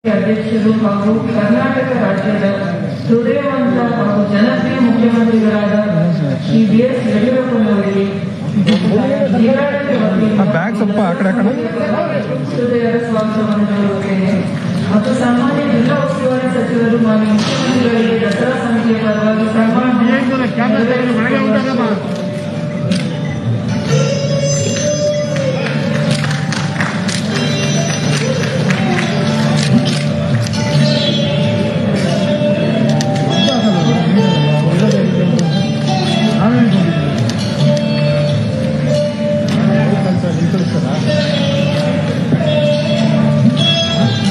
ಅಧ್ಯಕ್ಷರು ಹಾಗೂ ಕರ್ನಾಟಕ ರಾಜ್ಯದ ಹೃದಯವಂತ ಹಾಗೂ ಜನಪ್ರಿಯ ಮುಖ್ಯಮಂತ್ರಿಗಳಾದ ಶ್ರೀ ಬಿ.ಎಸ್. ಯಡಿಯೂರಪ್ಪನವರಿಗೆ ಹೃದಯದ ಸ್ವಾಗತವನ್ನು ಕೋರುತ್ತೇನೆ ಮತ್ತು ಸಾಮಾನ್ಯ ಜಿಲ್ಲಾ ಉಸ್ತುವಾರಿ ಸಚಿವರು ಮಾನ್ಯ ಮುಖ್ಯಮಂತ್ರಿಗಳಿಗೆ ದಸರಾ ಸಮಿತಿಯ ಪರವಾಗಿ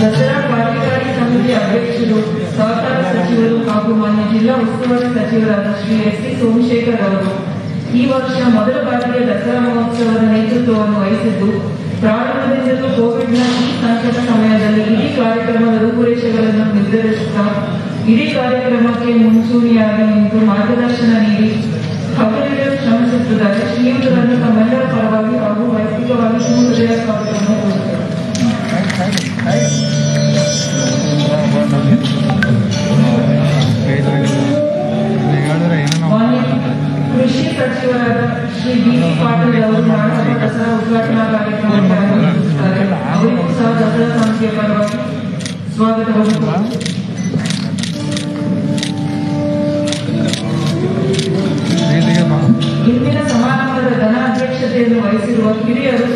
ದಸರಾ ಕಾರ್ಯಕಾರಿ ಸಮಿತಿ ಅಧ್ಯಕ್ಷರು ಸಹಕಾರ ಸಚಿವರು ಹಾಗೂ ಮಾನ್ಯ ಜಿಲ್ಲಾ ಉಸ್ತುವಾರಿ ಸಚಿವರಾದ ಶ್ರೀ ಎಸ್. ಟಿ. ಸೋಮಶೇಖರ್ ಅವರು ಈ ವರ್ಷ ಮೊದಲ ಬಾರಿಗೆ ದಸರಾ ಮಹೋತ್ಸವದ ನೇತೃತ್ವವನ್ನು ವಹಿಸಿದ್ದು, ಪ್ರಾರಂಭದಿಂದಲೂ ಕೋವಿಡ್ನ ಈ ಸಂಕಟ ಸಮಯದಲ್ಲಿ ಇಡೀ ಕಾರ್ಯಕ್ರಮದ ರೂಪುರೇಷೆಗಳನ್ನು ನಿರ್ಧರಿಸುತ್ತಾ ಇಡೀ ಕಾರ್ಯಕ್ರಮಕ್ಕೆ ಮುಂಚೂಣಿಯಾಗಿ ನಿಂತು ಮಾರ್ಗದರ್ಶನ ನೀಡಿ ಹಗಲಿರುಳು ಶ್ರಮಿಸುತ್ತಿದ್ದಾರೆ. ಶ್ರೀಯುತರನ್ನು ತಮ್ಮೆಲ್ಲರ ಪರವಾಗಿ ಹಾಗೂ ವೈಯಕ್ತಿಕವಾಗಿ ಹೃದಯ ಸ್ವಾಗತವನ್ನು ಕೋರುತ್ತೇವೆ. ಕೃಷಿ ಸಚಿವರಾದ ಶ್ರೀ ಬಿ. ಸಿ. ಪಾಟೀಲ್ ಅವರು ನಾಡಹಬ್ಬ ದಸರಾ ಉದ್ಘಾಟನಾ ಕಾರ್ಯಕ್ರಮಕ್ಕೆ ಆಗಮಿಸುತ್ತಾರೆ. ಅವರಿಗೂ ಸಹ ದಸರಾ ಸಮಿತಿಯ ಪರವಾಗಿ ಸ್ವಾಗತವನ್ನು. ಇಂದಿನ ಸಮಾರಂಭದ ಘನ ಅಧ್ಯಕ್ಷತೆಯನ್ನು ವಹಿಸಿರುವ ಹಿರಿಯರು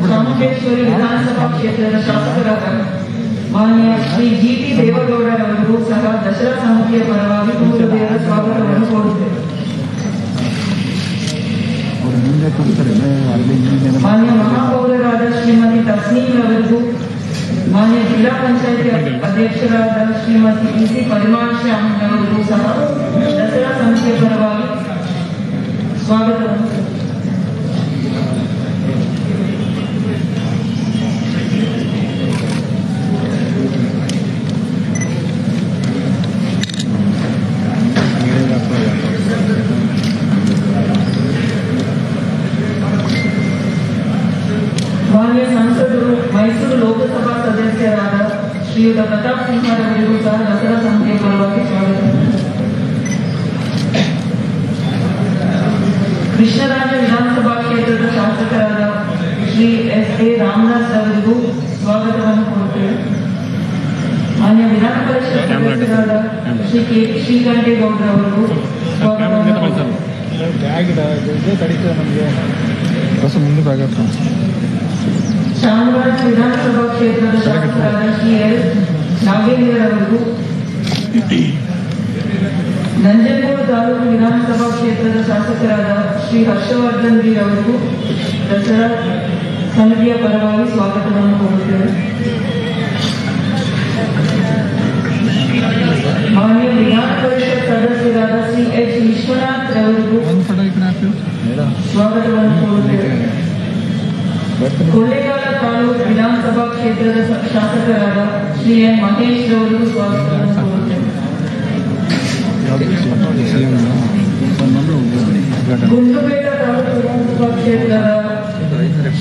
ಚಾಮುಂಡೇಶ್ವರಿ ವಿಧಾನಸಭಾ ಕ್ಷೇತ್ರದ ಶಾಸಕರಾದ ಮಾನ್ಯ ಶ್ರೀ ಜಿ. ಟಿ. ದೇವೇಗೌಡರವರಿಗೂ ಸಹ ದಸರಾ ಸಮಿತಿಯ ಪರವಾಗಿ ಹೃದಯದ ಸ್ವಾಗತವನ್ನು ಕೋರುತ್ತೇವೆ. ಮಾನ್ಯ ಮಹಾಪೌರರಾದ ಶ್ರೀಮತಿ ತಸ್ನೀಮ್ ಅವರಿಗೂ, ಮಾನ್ಯ ಜಿಲ್ಲಾ ಪಂಚಾಯತಿ ಅಧ್ಯಕ್ಷರಾದ ಶ್ರೀಮತಿ ಪಿ. ಸಿ. ಪರಿಮಾಣ್ ಶ್ಯಾಮ್ ಅವರಿಗೂ ಸಹ ದಸರಾ ಸಮಿತಿಯ ಪರವಾಗಿ ಸ್ವಾಗತವನ್ನು. ಮಾನ್ಯ ಸಂಸದರು ಮೈಸೂರು ಲೋಕಸಭಾ ಸದಸ್ಯರಾದ ಶ್ರೀಯುತ ಪ್ರತಾಪ್ ಸಿಂಹರವರಿಗೂ ಸಹ ದಸರಾ ಸಮಿತಿಯ ಪರವಾಗಿ ಸ್ವಾಗತ. ಕೃಷ್ಣರಾಜ ವಿಧಾನಸಭಾ ಕ್ಷೇತ್ರದ ಶಾಸಕರಾದ ಶ್ರೀ ಎಸ್. ಎ. ರಾಮದಾಸ್ ಅವರಿಗೂ ಸ್ವಾಗತವನ್ನು ಕೋರುತ್ತೇವೆ. ಮಾನ್ಯ ವಿಧಾನ ಪರಿಷತ್ ಸದಸ್ಯರಾದ ಶ್ರೀ ಕೆ. ಶ್ರೀಕಂಠೇಗೌಡರವರಿಗೂ ಸ್ವಾಗತವನ್ನು ಕೋರುತ್ತೇವೆ. ಚಾಮರಾಜ ವಿಧಾನಸಭಾ ಕ್ಷೇತ್ರದ ಶಾಸಕರಾದ ಶ್ರೀ ಎಲ್. ನಾಗೇಂದ್ರರವರಿಗೂ, ನಂಜನಗೂಡು ತಾಲೂಕು ವಿಧಾನಸಭಾ ಕ್ಷೇತ್ರದ ಶಾಸಕರಾದ ಶ್ರೀ ಹರ್ಷವರ್ಧನ್ ಬಿ ಅವರಿಗೂ ದಸರಾ ಸಮಿತಿಯ ಪರವಾಗಿ ಸ್ವಾಗತವನ್ನು ಕೋರುತ್ತೇವೆ. ಮಾನ್ಯ ವಿಧಾನ ಪರಿಷತ್ ಸದಸ್ಯರಾದ ಶ್ರೀ ಎಚ್. ವಿಶ್ವನಾಥ್ ರವರಿಗೂ ಸ್ವಾಗತವನ್ನು ಕೋರುತ್ತೇವೆ. ಕೊಳ್ಳೇಗಾಲ ತಾಲೂಕು ವಿಧಾನಸಭಾ ಕ್ಷೇತ್ರದ ಶಾಸಕರಾದ ಶ್ರೀ ಎನ್. ಮಹೇಶ್ ರವರಿಗೂ ಸ್ವಾಗತವನ್ನು ಕೋರುತ್ತೇವೆ. ಗುಂಡ್ಲುಪೇಟೆ ತಾಲೂಕು ವಿಧಾನಸಭಾ ಕ್ಷೇತ್ರದ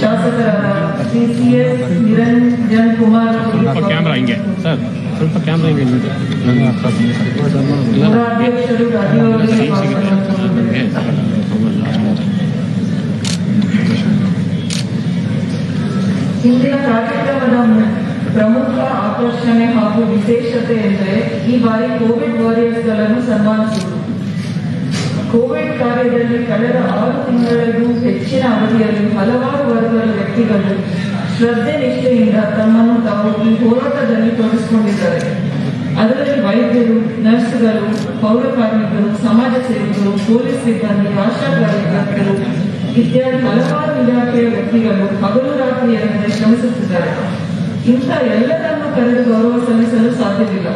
ಶಾಸಕರಾದ ಶ್ರೀ ಸಿ. ಎಸ್. ನಿರಂಜನ್ ಕುಮಾರ್ ಅಧ್ಯಕ್ಷರು ಇಂದಿನ ಕಾರ್ಯಕ್ರಮದ ಪ್ರಮುಖ ಆಕರ್ಷಣೆ ಹಾಗೂ ವಿಶೇಷತೆ ಎಂದರೆ ಈ ಬಾರಿ ಕೋವಿಡ್ ವಾರಿಯರ್ಸ್ಗಳನ್ನು ಸನ್ಮಾನಿಸುವುದು. ಕೋವಿಡ್ ಕಾರ್ಯದಲ್ಲಿ ಕಳೆದ 6 ತಿಂಗಳಿಗೂ ಹೆಚ್ಚಿನ ಅವಧಿಯಲ್ಲಿ ಹಲವಾರು ವರ್ಗದ ವ್ಯಕ್ತಿಗಳು ಶ್ರದ್ಧೆ ನಿಷ್ಠೆಯಿಂದ ತಮ್ಮನ್ನು ತಾವು ಈ ಹೋರಾಟದಲ್ಲಿ ತೊಡಗಿಸಿಕೊಂಡಿದ್ದಾರೆ. ಅದರಲ್ಲಿ ವೈದ್ಯರು, ನರ್ಸ್ಗಳು, ಪೌರ ಕಾರ್ಮಿಕರು, ಸಮಾಜ ಸೇವಕರು, ಪೊಲೀಸ್ ಸಿಬ್ಬಂದಿ, ಆಶಾ ಕಾರ್ಯಕರ್ತರು ಇತ್ಯಾದಿ ಹಲವಾರು ಇಲಾಖೆಯ ವ್ಯಕ್ತಿಗಳು ಹಗಲು ರಾತ್ರಿ ಎನ್ನದೆ ಶ್ರಮಿಸುತ್ತಿದ್ದಾರೆ. ಇಂಥ ಎಲ್ಲರನ್ನು ಕರೆದು ಗೌರವ ಸಲ್ಲಿಸಲು ಸಾಧ್ಯವಿಲ್ಲ.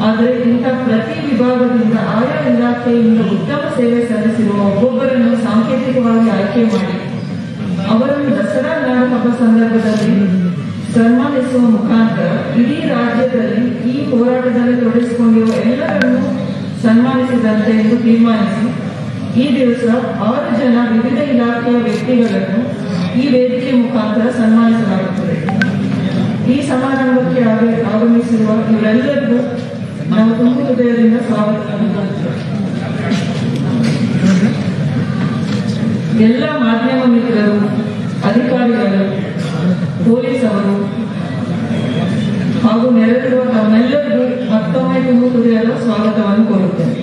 ಆದರೆ ಇಂಥ ಪ್ರತಿ ವಿಭಾಗದಿಂದ ಆಯಾ ಇಲಾಖೆಯಿಂದ ಉತ್ತಮ ಸೇವೆ ಸಲ್ಲಿಸಿರುವ ಒಬ್ಬೊಬ್ಬರನ್ನು ಸಾಂಕೇತಿಕವಾಗಿ ಆಯ್ಕೆ ಮಾಡಿ ಅವರನ್ನು ದಸರಾ ನಾಡಹಬ್ಬ ಸಂದರ್ಭದಲ್ಲಿ ಸನ್ಮಾನಿಸುವ ಮುಖಾಂತರ ಇಡೀ ರಾಜ್ಯದಲ್ಲಿ ಈ ಹೋರಾಟದಲ್ಲಿ ತೊಡಗಿಸಿಕೊಂಡಿರುವ ಎಲ್ಲರನ್ನು ಸನ್ಮಾನಿಸಿದಂತೆ ಎಂದು ತೀರ್ಮಾನಿಸಿ ಈ ದಿವಸ 6 ಜನ ವಿವಿಧ ಇಲಾಖೆಯ ವ್ಯಕ್ತಿಗಳನ್ನು ಈ ವೇದಿಕೆ ಮುಖಾಂತರ ಸನ್ಮಾನಿಸಲಾಗುತ್ತದೆ. ಈ ಸಮಾರಂಭಕ್ಕೆ ಆಗಮಿಸಿರುವ ಇವರೆಲ್ಲರಿಗೂ ನಾವು ತುಂಬ ಹೃದಯದಿಂದ ಸ್ವಾಗತವನ್ನು ಕೋರುತ್ತೇವೆ. ಎಲ್ಲ ಮಾಧ್ಯಮ ಮಿತ್ರರು, ಅಧಿಕಾರಿಗಳು, ಪೊಲೀಸ್ ಅವರು ಹಾಗೂ ನೆರೆದಿರುವ ತಾವೆಲ್ಲರಿಗೂ ಮತ್ತೊಮ್ಮೆ ತುಂಬ ಹೃದಯದ ಸ್ವಾಗತವನ್ನು ಕೋರುತ್ತೇವೆ.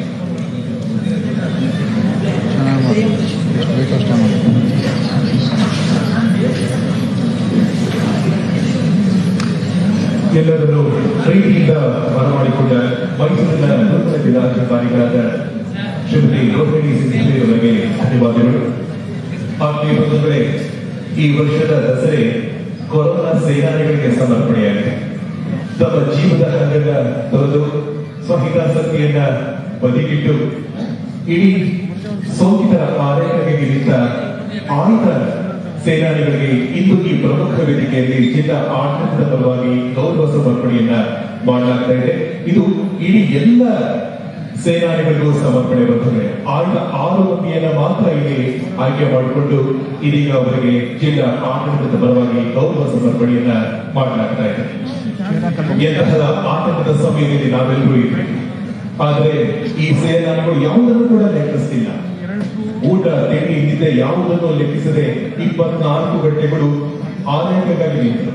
ಎಲ್ಲರನ್ನು ಪ್ರೀತಿಯಿಂದ ಬರಮಾಡಿಕೊಂಡ ಮೈಸೂರಿನ ನೂತನ ಜಿಲ್ಲಾಧಿಕಾರಿಗಳಾದ ಶ್ರೀಮತಿ ರೋಹಿಣಿ ಸಿಂಧೆ ಅವರಿಗೆ ಧನ್ಯವಾದಗಳು. ಆತ್ಮೀಯ ಬಂಧುಗಳೇ, ಈ ವರ್ಷದ ದಸರೆ ಕೊರೋನಾ ಸೇನಾನಿಗಳಿಗೆ ಸಮರ್ಪಣೆಯಾಗಿದೆ. ತಮ್ಮ ಜೀವದ ಹಂಗನ್ನ ತೊರೆದು ಸ್ವಹಿತಾಸಕ್ತಿಯನ್ನ ಬದಿಗಿಟ್ಟು ಇಡೀ ಸೋಂಕಿತರ ಆರೈಕೆಗೆ ನಿಂತ ಆಯ್ದ ಸೇನಾನಿಗಳಿಗೆ ಇಂದು ಈ ಪ್ರಮುಖ ವೇದಿಕೆಯಲ್ಲಿ ಜಿಲ್ಲಾ ಆಡಳಿತದ ಪರವಾಗಿ ಗೌರವ ಸಮರ್ಪಣೆಯನ್ನ ಮಾಡಲಾಗ್ತಾ ಇದೆ. ಇದು ಇಡೀ ಎಲ್ಲ ಸೇನಾನಿಗಳಿಗೂ ಸಮರ್ಪಣೆ ಬರ್ತದೆ. ಆಯ್ದ 6 ಮಂದಿಯನ್ನ ಮಾತ್ರ ಇಲ್ಲಿ ಆಯ್ಕೆ ಮಾಡಿಕೊಂಡು ಇದೀಗ ಅವರಿಗೆ ಜಿಲ್ಲಾ ಆಡಳಿತದ ಪರವಾಗಿ ಗೌರವ ಸಮರ್ಪಣೆಯನ್ನ ಮಾಡಲಾಗ್ತಾ ಇದೆ. ಎಂತಹ ಆತಂಕದ ಸಮಯದಲ್ಲಿ ನಾವೆಲ್ಲರೂ ಇದ್ವಿ, ಆದ್ರೆ ಈ ಸೇನಾನಿಗಳು ಯಾವುದನ್ನು ಕೂಡ ಲೆಕ್ಕಿಸ್ತಿಲ್ಲ. ಊಟ, ತಿಂಡಿ, ನಿದ್ದೆ ಯಾವುದನ್ನು ಲೆಕ್ಕಿಸದೆ 24 ಗಂಟೆಗಳು ಆರೈಕೆಗಾಗಿ ನಿಂತು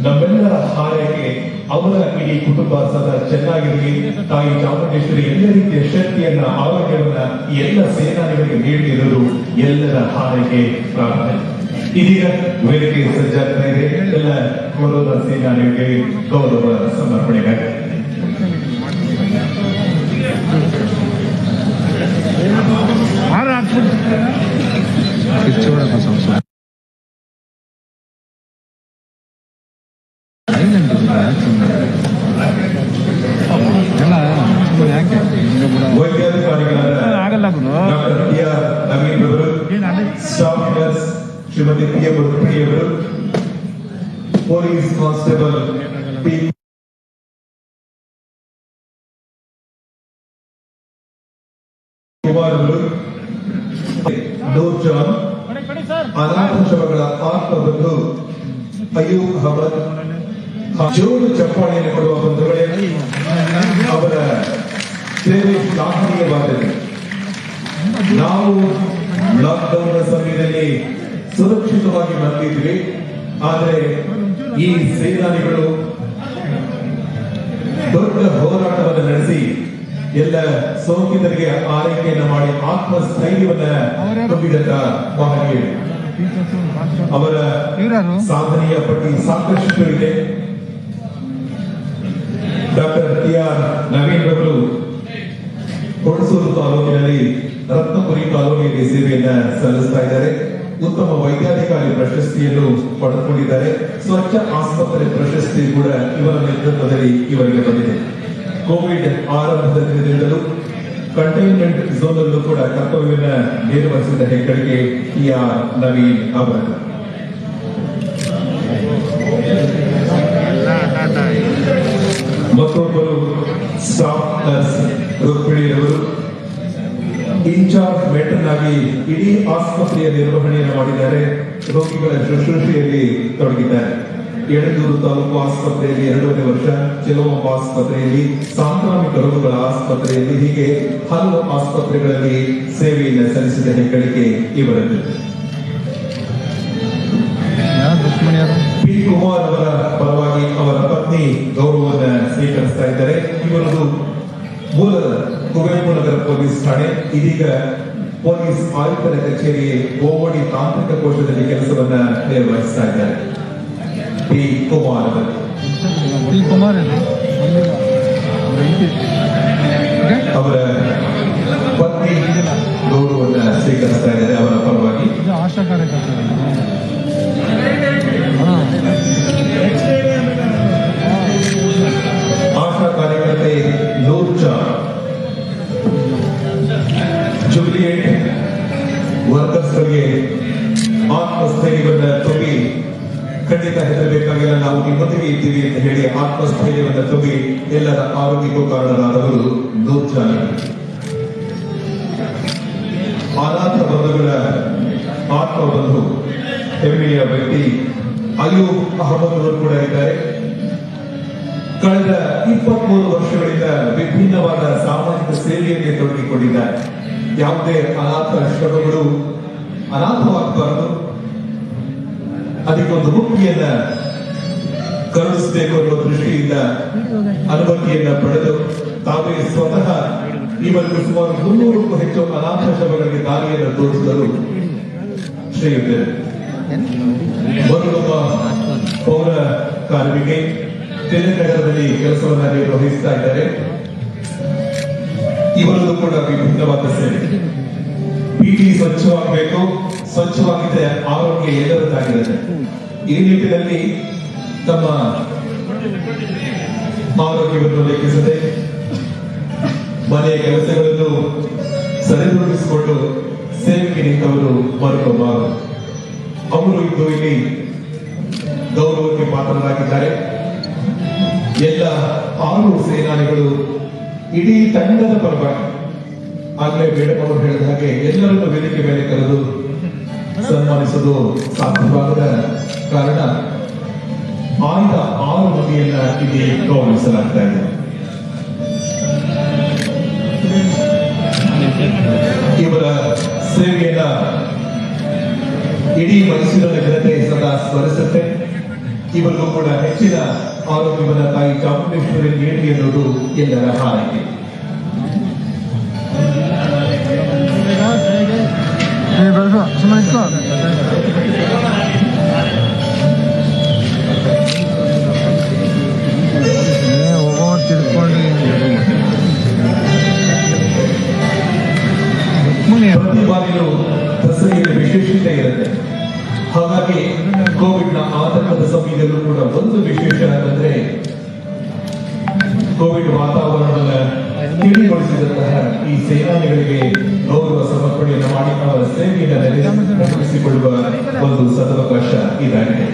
ನಮ್ಮೆಲ್ಲರ ಹಾರೈಕೆ ಅವರ ಇಡೀ ಕುಟುಂಬ ಸದಾ ಚೆನ್ನಾಗಿರಲಿ, ತಾಯಿ ಚಾಮುಂಡೇಶ್ವರಿ ಎಲ್ಲ ರೀತಿಯ ಶಕ್ತಿಯನ್ನ, ಆರೋಗ್ಯವನ್ನ ಎಲ್ಲ ಸೇನಾನಿಗಳಿಗೆ ನೀಡಿರುವುದು ಎಲ್ಲರ ಹಾರೈಕೆ ಪ್ರಾರ್ಥನೆ. ಇದೀಗ ವೇದಿಕೆ ಸಜ್ಜಾಗ್ತಾ ಇದೆ. ಎಲ್ಲ ಕೊರೋನಾ ಸೇನಾನಿಗಳಿಗೆ ಗೌರವ ಸಮರ್ಪಣೆಗಾಗಿ ವೈದ್ಯಾಧಿಕಾರಿಗಳಾದ ಡಾಕ್ಟರ್ ಟಿ.ಆರ್. ನವೀನ್ ಅವರು, ಸ್ಟಾಫ್ ನರ್ಸ್ ಶ್ರೀಮತಿ ಪ್ರಿಯವರು, ಪೊಲೀಸ್ ಕಾನ್ಸ್ಟೇಬಲ್ ಪಿ. ಕುಮಾರ್ ಅವರು, ನೂರ್ ಜಾನ್, ಅನಾಥ ಶವಗಳ ಆತ್ಮ ಬಂಧು ಅಯ್ಯೂಬ್ ಅಹಮದ್, ಜೋರು ಚಪ್ಪಾಳೆಯನ್ನು ಕೊಡುವ ಬಂಧುಗಳೇ, ಅವರ ಸೇವೆ ಶ್ಲಾಘನೀಯವಾದದ್ದು. ನಾವು ಲಾಕ್ಡೌನ್ ಸಮಯದಲ್ಲಿ ಸುರಕ್ಷಿತವಾಗಿ ಬಂದಿದ್ವಿ, ಆದರೆ ಈ ಸೇನಾನಿಗಳು ದೊಡ್ಡ ಹೋರಾಟವನ್ನು ನಡೆಸಿ ಎಲ್ಲ ಸೋಂಕಿತರಿಗೆ ಆರೈಕೆಯನ್ನು ಮಾಡಿ ಆತ್ಮಸ್ಥೈರ್ಯವನ್ನ ತುಂಬಿದಂತ ಮಹನೀಯರು. ಅವರ ಸಾಧನೆಯ ಪಟ್ಟಿ ಸಾಕಷ್ಟು ಇದೆ. Doctor T R. ನವೀನ್ ಅವರು ಹುಣಸೂರು ತಾಲೂಕಿನಲ್ಲಿ ರತ್ನಪುರಿ ಕಾಲೋನಿಯಲ್ಲಿ ಸೇವೆಯನ್ನ ಸಲ್ಲಿಸ್ತಾ ಇದ್ದಾರೆ. ಉತ್ತಮ ವೈದ್ಯಾಧಿಕಾರಿ ಪ್ರಶಸ್ತಿಯನ್ನು ಪಡೆದುಕೊಂಡಿದ್ದಾರೆ. ಸ್ವಚ್ಛ ಆಸ್ಪತ್ರೆ ಪ್ರಶಸ್ತಿ ಕೂಡ ಇವರ ನೇತೃತ್ವದಲ್ಲಿ ಇವರಿಗೆ ಬಂದಿದೆ. ಕೋವಿಡ್ ಆರಂಭದ ದಿನದಿಂದಲೂ ಕಂಟೈನ್ಮೆಂಟ್ ಝೋನ್ ಅಲ್ಲೂ ಕೂಡ ಕರ್ತವ್ಯವನ್ನು ನಿರ್ವಹಿಸಿದ ಹೆಗ್ಗಳಿಕೆ ಟಿ.ಆರ್. ನವೀನ್ ಅವರದ್ದು. ಮತ್ತೊಬ್ಬರು ಸ್ಟಾಫ್ ನರ್ಸ್ ರುಕ್ಮಿಣಿಯವರು ಇನ್ಚಾರ್ಜ್ ಮೆಟ್ರನ್ ಆಗಿ ಇಡೀ ಆಸ್ಪತ್ರೆಯ ನಿರ್ವಹಣೆಯನ್ನು ಮಾಡಿದ್ದಾರೆ. ರೋಗಿಗಳ ಶುಶ್ರೂಷೆಯಲ್ಲಿ ತೊಡಗಿದ್ದಾರೆ. ಎಡದೂರು ತಾಲೂಕು ಆಸ್ಪತ್ರೆಯಲ್ಲಿ 2.5 ವರ್ಷ, ಚೆಲುವಮ್ಮ ಆಸ್ಪತ್ರೆಯಲ್ಲಿ, ಸಾಂಕ್ರಾಮಿಕ ರೋಗಗಳ ಆಸ್ಪತ್ರೆಯಲ್ಲಿ, ಹೀಗೆ ಹಲವು ಆಸ್ಪತ್ರೆಗಳಲ್ಲಿ ಸೇವೆಯನ್ನು ಸಲ್ಲಿಸಿದ ಹೆಗ್ಗಳಿಕೆ ಇವರದ್ದು. ಪಿ. ಕುಮಾರ್ ಅವರ ಪರವಾಗಿ ಅವರ ಪತ್ನಿ ಗೌರವವನ್ನು ಸ್ವೀಕರಿಸ್ತಾ ಇದ್ದಾರೆ. ಇವರದು ಮೂಲದ ಕುವೆಂಪು ನಗರ ಪೊಲೀಸ್ ಠಾಣೆ, ಇದೀಗ ಪೊಲೀಸ್ ಆಯುಕ್ತರ ಕಚೇರಿ ಗೋವಡಿ ತಾಂತ್ರಿಕ ಕೋಶದಲ್ಲಿ ಕೆಲಸವನ್ನ ನಿರ್ವಹಿಸ್ತಾ ಇದ್ದಾರೆ. ಪಿ. ಕುಮಾರ್ ಅವರ ಪತ್ನಿ ಗೌರವವನ್ನು ಸ್ವೀಕರಿಸ್ತಾ ಇದ್ದಾರೆ. ಅವರ ಪರವಾಗಿ ಆಶಾ ಕಾರ್ಯಕರ್ತರು ಆಶಾ ಕಾರ್ಯಕರ್ತೆ ನೂರ್ ಜಾನ್, ಜುಬಿಲಿಯೇಟ್ ವರ್ಕರ್ಸ್ಗಳಿಗೆ ಆತ್ಮಸ್ಥೈರ್ಯವನ್ನು ತುಂಬಿ, ಖಂಡಿತ ಹೆದರಬೇಕಾಗಿಲ್ಲ, ನಾವು ನಿಮ್ಮೊಂದಿಗೆ ಇದ್ದೀವಿ ಅಂತ ಹೇಳಿ ಆತ್ಮಸ್ಥೈರ್ಯವನ್ನು ತುಂಬಿ ಎಲ್ಲರ ಆರೋಗ್ಯಕ್ಕೂ ಕಾರಣರಾದವರು ನೂರ್ ಜಾನ್. ಅನಾಥ ಬಂಧುಗಳ ಆತ್ಮ ಬಂಧು ಹೆಮ್ಮೆಯ ವ್ಯಕ್ತಿ ಅಯ್ಯೂಬ್ ಅಹಮದ್ ಅವರು ಕೂಡ ಇದ್ದಾರೆ. ಕಳೆದ 23 ವರ್ಷಗಳಿಂದ ವಿಭಿನ್ನವಾದ ಸಾಮಾಜಿಕ ಸೇವೆಯಲ್ಲಿ ತೊಡಗಿಕೊಂಡಿದ್ದಾರೆ. ಯಾವುದೇ ಅನಾಥಾಶ್ರಮಗಳು ಅನಾಥವಾಗಬಾರದು, ಅದಕ್ಕೊಂದು ಮುಕ್ತಿಯನ್ನ ಕರುಣಿಸಬೇಕು ಅನ್ನುವ ದೃಷ್ಟಿಯಿಂದ ಅನುಮತಿಯನ್ನ ಪಡೆದು ತಾವೇ ಸ್ವತಃ ಇವತ್ತು ಸುಮಾರು 300ಕ್ಕೂ ಹೆಚ್ಚು ಅನಾಥಾಶ್ರಮಗಳಿಗೆ ದಾರಿಯನ್ನು ತೋರಿಸಲು ಶ್ರೇಯುತ್ತೇವೆ. ಮರುಳೊಬ್ಬ ಪೌರ ಕಾರ್ಮಿಕೆ ತೆಲಂಗಾಣದಲ್ಲಿ ಕೆಲಸವನ್ನ ನಿರ್ವಹಿಸ್ತಾ ಇದ್ದಾರೆ. ಇವರದ್ದು ಕೂಡ ವಿಭಿನ್ನವಾದ ಸೇವೆ. ಬೀದಿ ಸ್ವಚ್ಛವಾಗಬೇಕು, ಸ್ವಚ್ಛವಾಗಿದ್ದರೆ ಆರೋಗ್ಯ ಎಲ್ಲರದ್ದಾಗಿರುತ್ತೆ. ಈ ನಿಟ್ಟಿನಲ್ಲಿ ತಮ್ಮ ಆರೋಗ್ಯವನ್ನು ಲೆಕ್ಕಿಸದೆ ಮನೆಯ ಕೆಲಸಗಳನ್ನು ಸರಿದೂಗಿಸಿಕೊಂಡು ಸೇವೆಗೆ ನಿಂತವರು ಮರುಳೊಬ್ಬರು. ಅವರು ಇಂದು ಇಲ್ಲಿ ಗೌರವಕ್ಕೆ ಪಾತ್ರರಾಗಿದ್ದಾರೆ. ಎಲ್ಲ 6 ಸೇನಾನಿಗಳು ಇಡೀ ತಂಡದ ಪರವಾಗಿ ಆಗಲೇ ಮೇಡಮ್ ಅವರು ಹೇಳಿದ ಹಾಗೆ ಎಲ್ಲರನ್ನು ವೇದಿಕೆ ಮೇಲೆ ಕರೆದು ಸನ್ಮಾನಿಸುವುದು ಸಾಧ್ಯವಾಗದ ಕಾರಣ ಆಯ್ದ 6 ಮಂದಿಯನ್ನ ಇಲ್ಲಿ ಗೌರವಿಸಲಾಗ್ತಾ ಇದೆ. ಇವರ ಸೇವೆಯನ್ನ ಇಡೀ ಮೈಸೂರಿನ ಜನತೆ ಸದಾ ಸ್ಮರಿಸುತ್ತೆ. ಇವರಿಗೂ ಕೂಡ ಹೆಚ್ಚಿನ ಆರೋಗ್ಯವನ್ನು ತಾಯಿ ಚಾಮುಂಡೇಶ್ವರಿ ನೀಡಲಿ ಎನ್ನುವುದು ಎಲ್ಲರ ಹಾರೈಕೆ. ಪ್ರತಿ ಬಾರಿಯೂ ದಸರೆಯಲ್ಲಿ ವಿಶೇಷತೆ ಇರುತ್ತೆ. ಹಾಗಾಗಿ ಕೋವಿಡ್ ನ ಆತಂಕದ ಸಮಯದಲ್ಲೂ ಕೂಡ ಒಂದು ವಿಶೇಷ ಅಂತಂದ್ರೆ ಕೋವಿಡ್ ವಾತಾವರಣದ ತಿಳಿಗೊಳಿಸಿದಂತಹ ಈ ಸೇನಾನಿಗಳಿಗೆ ಗೌರವ ಸಮರ್ಪಣೆಯನ್ನು ಮಾಡಿ ಅವರ ಸೇವೆಯನ್ನು ನೆರವೇರಿಸಿಕೊಳ್ಳುವ ಒಂದು ಸದವಕಾಶ ಇದಾಗಿದೆ.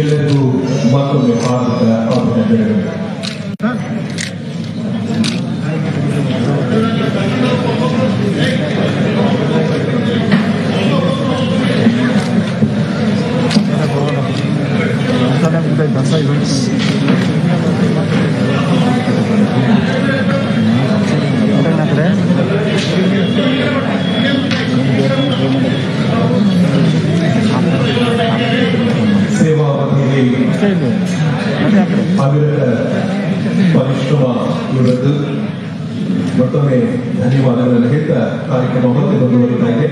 ಎಲ್ಲರಿಗೂ ಮತ್ತೊಮ್ಮೆ ಹಾರ್ದಿಕ ಅಭಿನಂದನೆಗಳು. ಸೇವಾ ಅವಧಿಯಲ್ಲಿ ಅವಿರತ ಪರಿಶ್ರಮ ಇವರದ್ದು. ಮತ್ತೊಮ್ಮೆ ಧನ್ಯವಾದಗಳನ್ನು ಹೇಳ್ತಾ ಕಾರ್ಯಕ್ರಮ ಮತ್ತೆ ಮುಂದುವರಿತಾ ಇದೆ.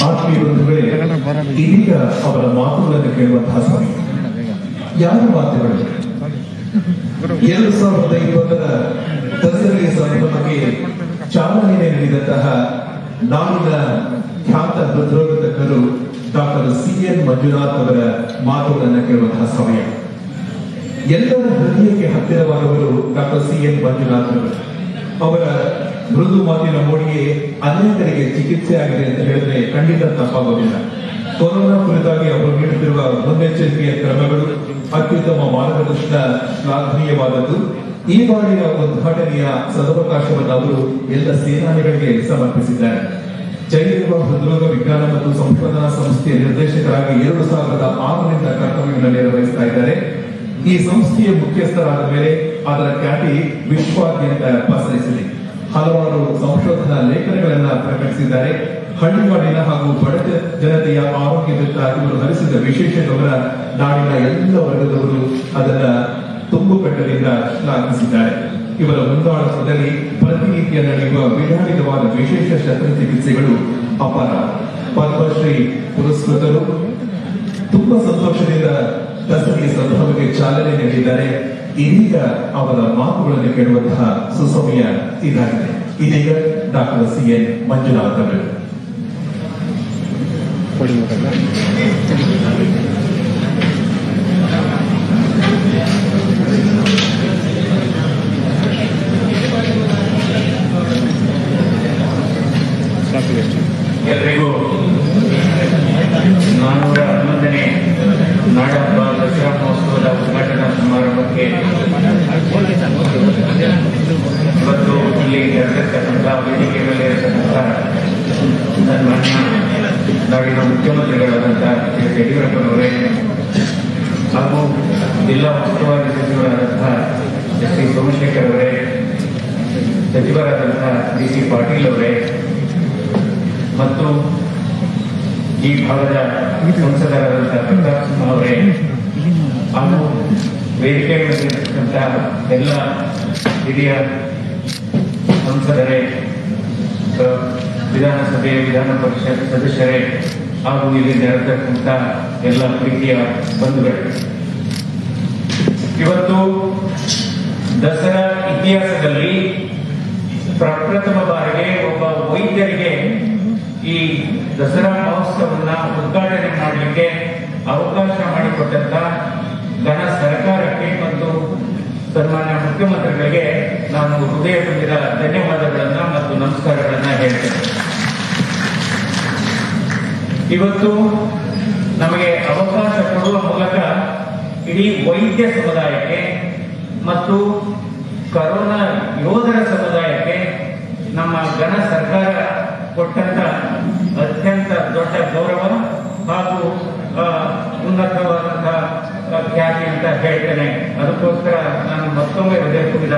ಆತ್ಮೀಯ ಬಂಧುಗಳೇ, ಇದೀಗ ಅವರ ಮಾತುಗಳನ್ನು ಕೇಳುವಂತಹ ಸಮಯ. ಯಾರ ಮಾತುಗಳು? 2020ರ ದಸರೆಯ ಸಂಭ್ರಮಕ್ಕೆ ಚಾಲನೆ ನೀಡಿದಂತಹ ನಾಡಿನ ಖ್ಯಾತ ಹೃದ್ರೋಗ ತಜ್ಞರು ಡಾಕ್ಟರ್ CN ಮಂಜುನಾಥ್ ಅವರ ಮಾತುಗಳನ್ನು ಕೇಳುವಂತಹ ಸಮಯ. ಎಲ್ಲರ ಹೃದಯಕ್ಕೆ ಹತ್ತಿರವಾದವರು ಡಾಕ್ಟರ್ CN ಮಂಜುನಾಥ್ ಅವರು. ಅವರ ಮೃದು ಮಾತಿನ ಮೋಡಿಗೆ ಅನೇಕರಿಗೆ ಚಿಕಿತ್ಸೆ ಆಗಿದೆ ಅಂತ ಹೇಳಿದ್ರೆ ಖಂಡಿತ ತಪ್ಪಾಗೋದಿಲ್ಲ. ಕೊರೋನಾ ಕುರಿತಾಗಿ ಅವರು ನೀಡುತ್ತಿರುವ ಮುನ್ನೆಚ್ಚರಿಕೆಯ ಕ್ರಮಗಳು ಅತ್ಯುತ್ತಮ ಮಾರ್ಗದರ್ಶನ ಶ್ಲಾಘನೀಯವಾದದ್ದು. ಈ ಬಾರಿಯ ಉದ್ಘಾಟನೆಯ ಸದವಕಾಶವನ್ನು ಅವರು ಎಲ್ಲ ಸೇನಾನಿಗಳಿಗೆ ಸಮರ್ಪಿಸಿದ್ದಾರೆ. ಜೈಲಿರುವ ಹೃದ್ರೋಗ ವಿಜ್ಞಾನ ಮತ್ತು ಸಂಶೋಧನಾ ಸಂಸ್ಥೆಯ ನಿರ್ದೇಶಕರಾಗಿ 2006ರಿಂದ ಕರ್ತವ್ಯವನ್ನು ನಿರ್ವಹಿಸ್ತಾ ಇದ್ದಾರೆ. ಈ ಸಂಸ್ಥೆಯ ಮುಖ್ಯಸ್ಥರಾದ ಮೇಲೆ ಅದರ ಖ್ಯಾತಿ ವಿಶ್ವಾದ್ಯಂತ ಪಸರಿಸಿದೆ. ಹಲವಾರು ಸಂಶೋಧನಾ ಲೇಖನಗಳನ್ನ ಪ್ರಕಟಿಸಿದ್ದಾರೆ. ಹಳ್ಳಿಗಾಡಿನ ಹಾಗೂ ಬಡ ಜನತೆಯ ಆರೋಗ್ಯದತ್ತ ಇವರು ಹರಿಸಿದ ವಿಶೇಷ ಗಮನ ನಾಡಿನ ಎಲ್ಲ ವರ್ಗದವರು ಅದನ್ನ ತುಂಬುಕಟ್ಟದಿಂದ ಶ್ಲಾಘಿಸಿದ್ದಾರೆ. ಇವರ ಮುಂದಾಳತ್ವದಲ್ಲಿ ಪ್ರತಿನಿತ್ಯ ನಡೆಯುವ ವಿಧಾನಿತವಾದ ವಿಶೇಷ ಶಸ್ತ್ರಚಿಕಿತ್ಸೆಗಳು ಅಪಾರ. ಪದ್ಮಶ್ರೀ ಪುರಸ್ಕೃತರು ತುಂಬಾ ಸಂತೋಷದಿಂದ ದಸರೆಯ ಸಂಭ್ರಮಕ್ಕೆ ಚಾಲನೆ ನೀಡಿದ್ದಾರೆ. ಇದೀಗ ಅವರ ಮಾತುಗಳನ್ನು ಕೇಳುವಂತಹ ಸುಸಮಯ ಇದಾಗಿದೆ. ಇದೀಗ ಡಾಕ್ಟರ್ CN ಮಂಜುನಾಥ್ ಅವರು. ಎಲ್ಲರಿಗೂ 411ನೇ ನಾಡಹಬ್ಬ ದಸರಾ ಮಹೋತ್ಸವದ ಉದ್ಘಾಟನಾ ಸಮಾರಂಭಕ್ಕೆ ಇಲ್ಲಿ ನಡೆದಿರ್ತಕ್ಕಂಥ ವೇದಿಕೆ ಮೇಲೆ ಇರತಕ್ಕಂಥ ಸನ್ಮಾನ್ಯ ನಾಡಿನ ಮುಖ್ಯಮಂತ್ರಿಗಳಾದಂಥ ಎಸ್ ಯಡಿಯೂರಪ್ಪನವರೇ ಹಾಗೂ ಜಿಲ್ಲಾ ಉಸ್ತುವಾರಿ ಸಚಿವರಾದಂತಹ ಎಸ್ ಟಿ ಸೋಮಶೇಖರ್ ಅವರೇ, ಸಚಿವರಾದಂತಹ ಡಿ ಸಿ ಪಾಟೀಲ್ ಅವರೇ ಮತ್ತು ಈ ಭಾಗದ ಸಂಸದರಾದಂತಹ ಪ್ರತಾಪ್ ಸಿಂಹ ಅವರೇ ಹಾಗೂ ವೇದಿಕೆ ಮೇಲಿರ್ತಕ್ಕಂಥ ಎಲ್ಲ ಹಿರಿಯ ಸಂಸದರೇ, ವಿಧಾನಸಭೆಯ ವಿಧಾನ ಪರಿಷತ್ ಸದಸ್ಯರೇ ಹಾಗೂ ಇಲ್ಲಿ ನೆರೆದಿರ್ತಕ್ಕಂಥ ಎಲ್ಲ ಪ್ರೀತಿಯ ಬಂಧುಗಳೇ, ಇವತ್ತು ದಸರಾ ಇತಿಹಾಸದಲ್ಲಿ ಪ್ರಪ್ರಥಮ ಬಾರಿಗೆ ಒಬ್ಬ ವೈದ್ಯರಿಗೆ ಈ ದಸರಾ ಮಹೋತ್ಸವನ್ನ ಉದ್ಘಾಟನೆ ಮಾಡಲಿಕ್ಕೆ ಅವಕಾಶ ಮಾಡಿಕೊಟ್ಟಂತ ಘನ ಸರ್ಕಾರಕ್ಕೆ ಮತ್ತು ಸನ್ಮಾನ್ಯ ಮುಖ್ಯಮಂತ್ರಿಗಳಿಗೆ ನಾನು ಹೃದಯ ತುಂಬಿದ ಧನ್ಯವಾದಗಳನ್ನ ಮತ್ತು ನಮಸ್ಕಾರಗಳನ್ನ ಹೇಳ್ತೇನೆ. ಇವತ್ತು ನಮಗೆ ಅವಕಾಶ ಕೊಡುವ ಮೂಲಕ ಇಡೀ ವೈದ್ಯ ಸಮುದಾಯಕ್ಕೆ ಮತ್ತು ಕರೋನಾ ಯೋಧರ ಸಮುದಾಯಕ್ಕೆ ನಮ್ಮ ಘನ ಸರ್ಕಾರ ಕೊಟ್ಟಂತ ಅತ್ಯಂತ ದೊಡ್ಡ ಗೌರವ ಹಾಗೂ ಉನ್ನತವಾದಂತಹ ಖ್ಯಾತಿ ಅಂತ ಹೇಳ್ತೇನೆ. ಅದಕ್ಕೋಸ್ಕರ ನಾನು ಮತ್ತೊಮ್ಮೆ ಹೃದಯ ತುಂಬಿದ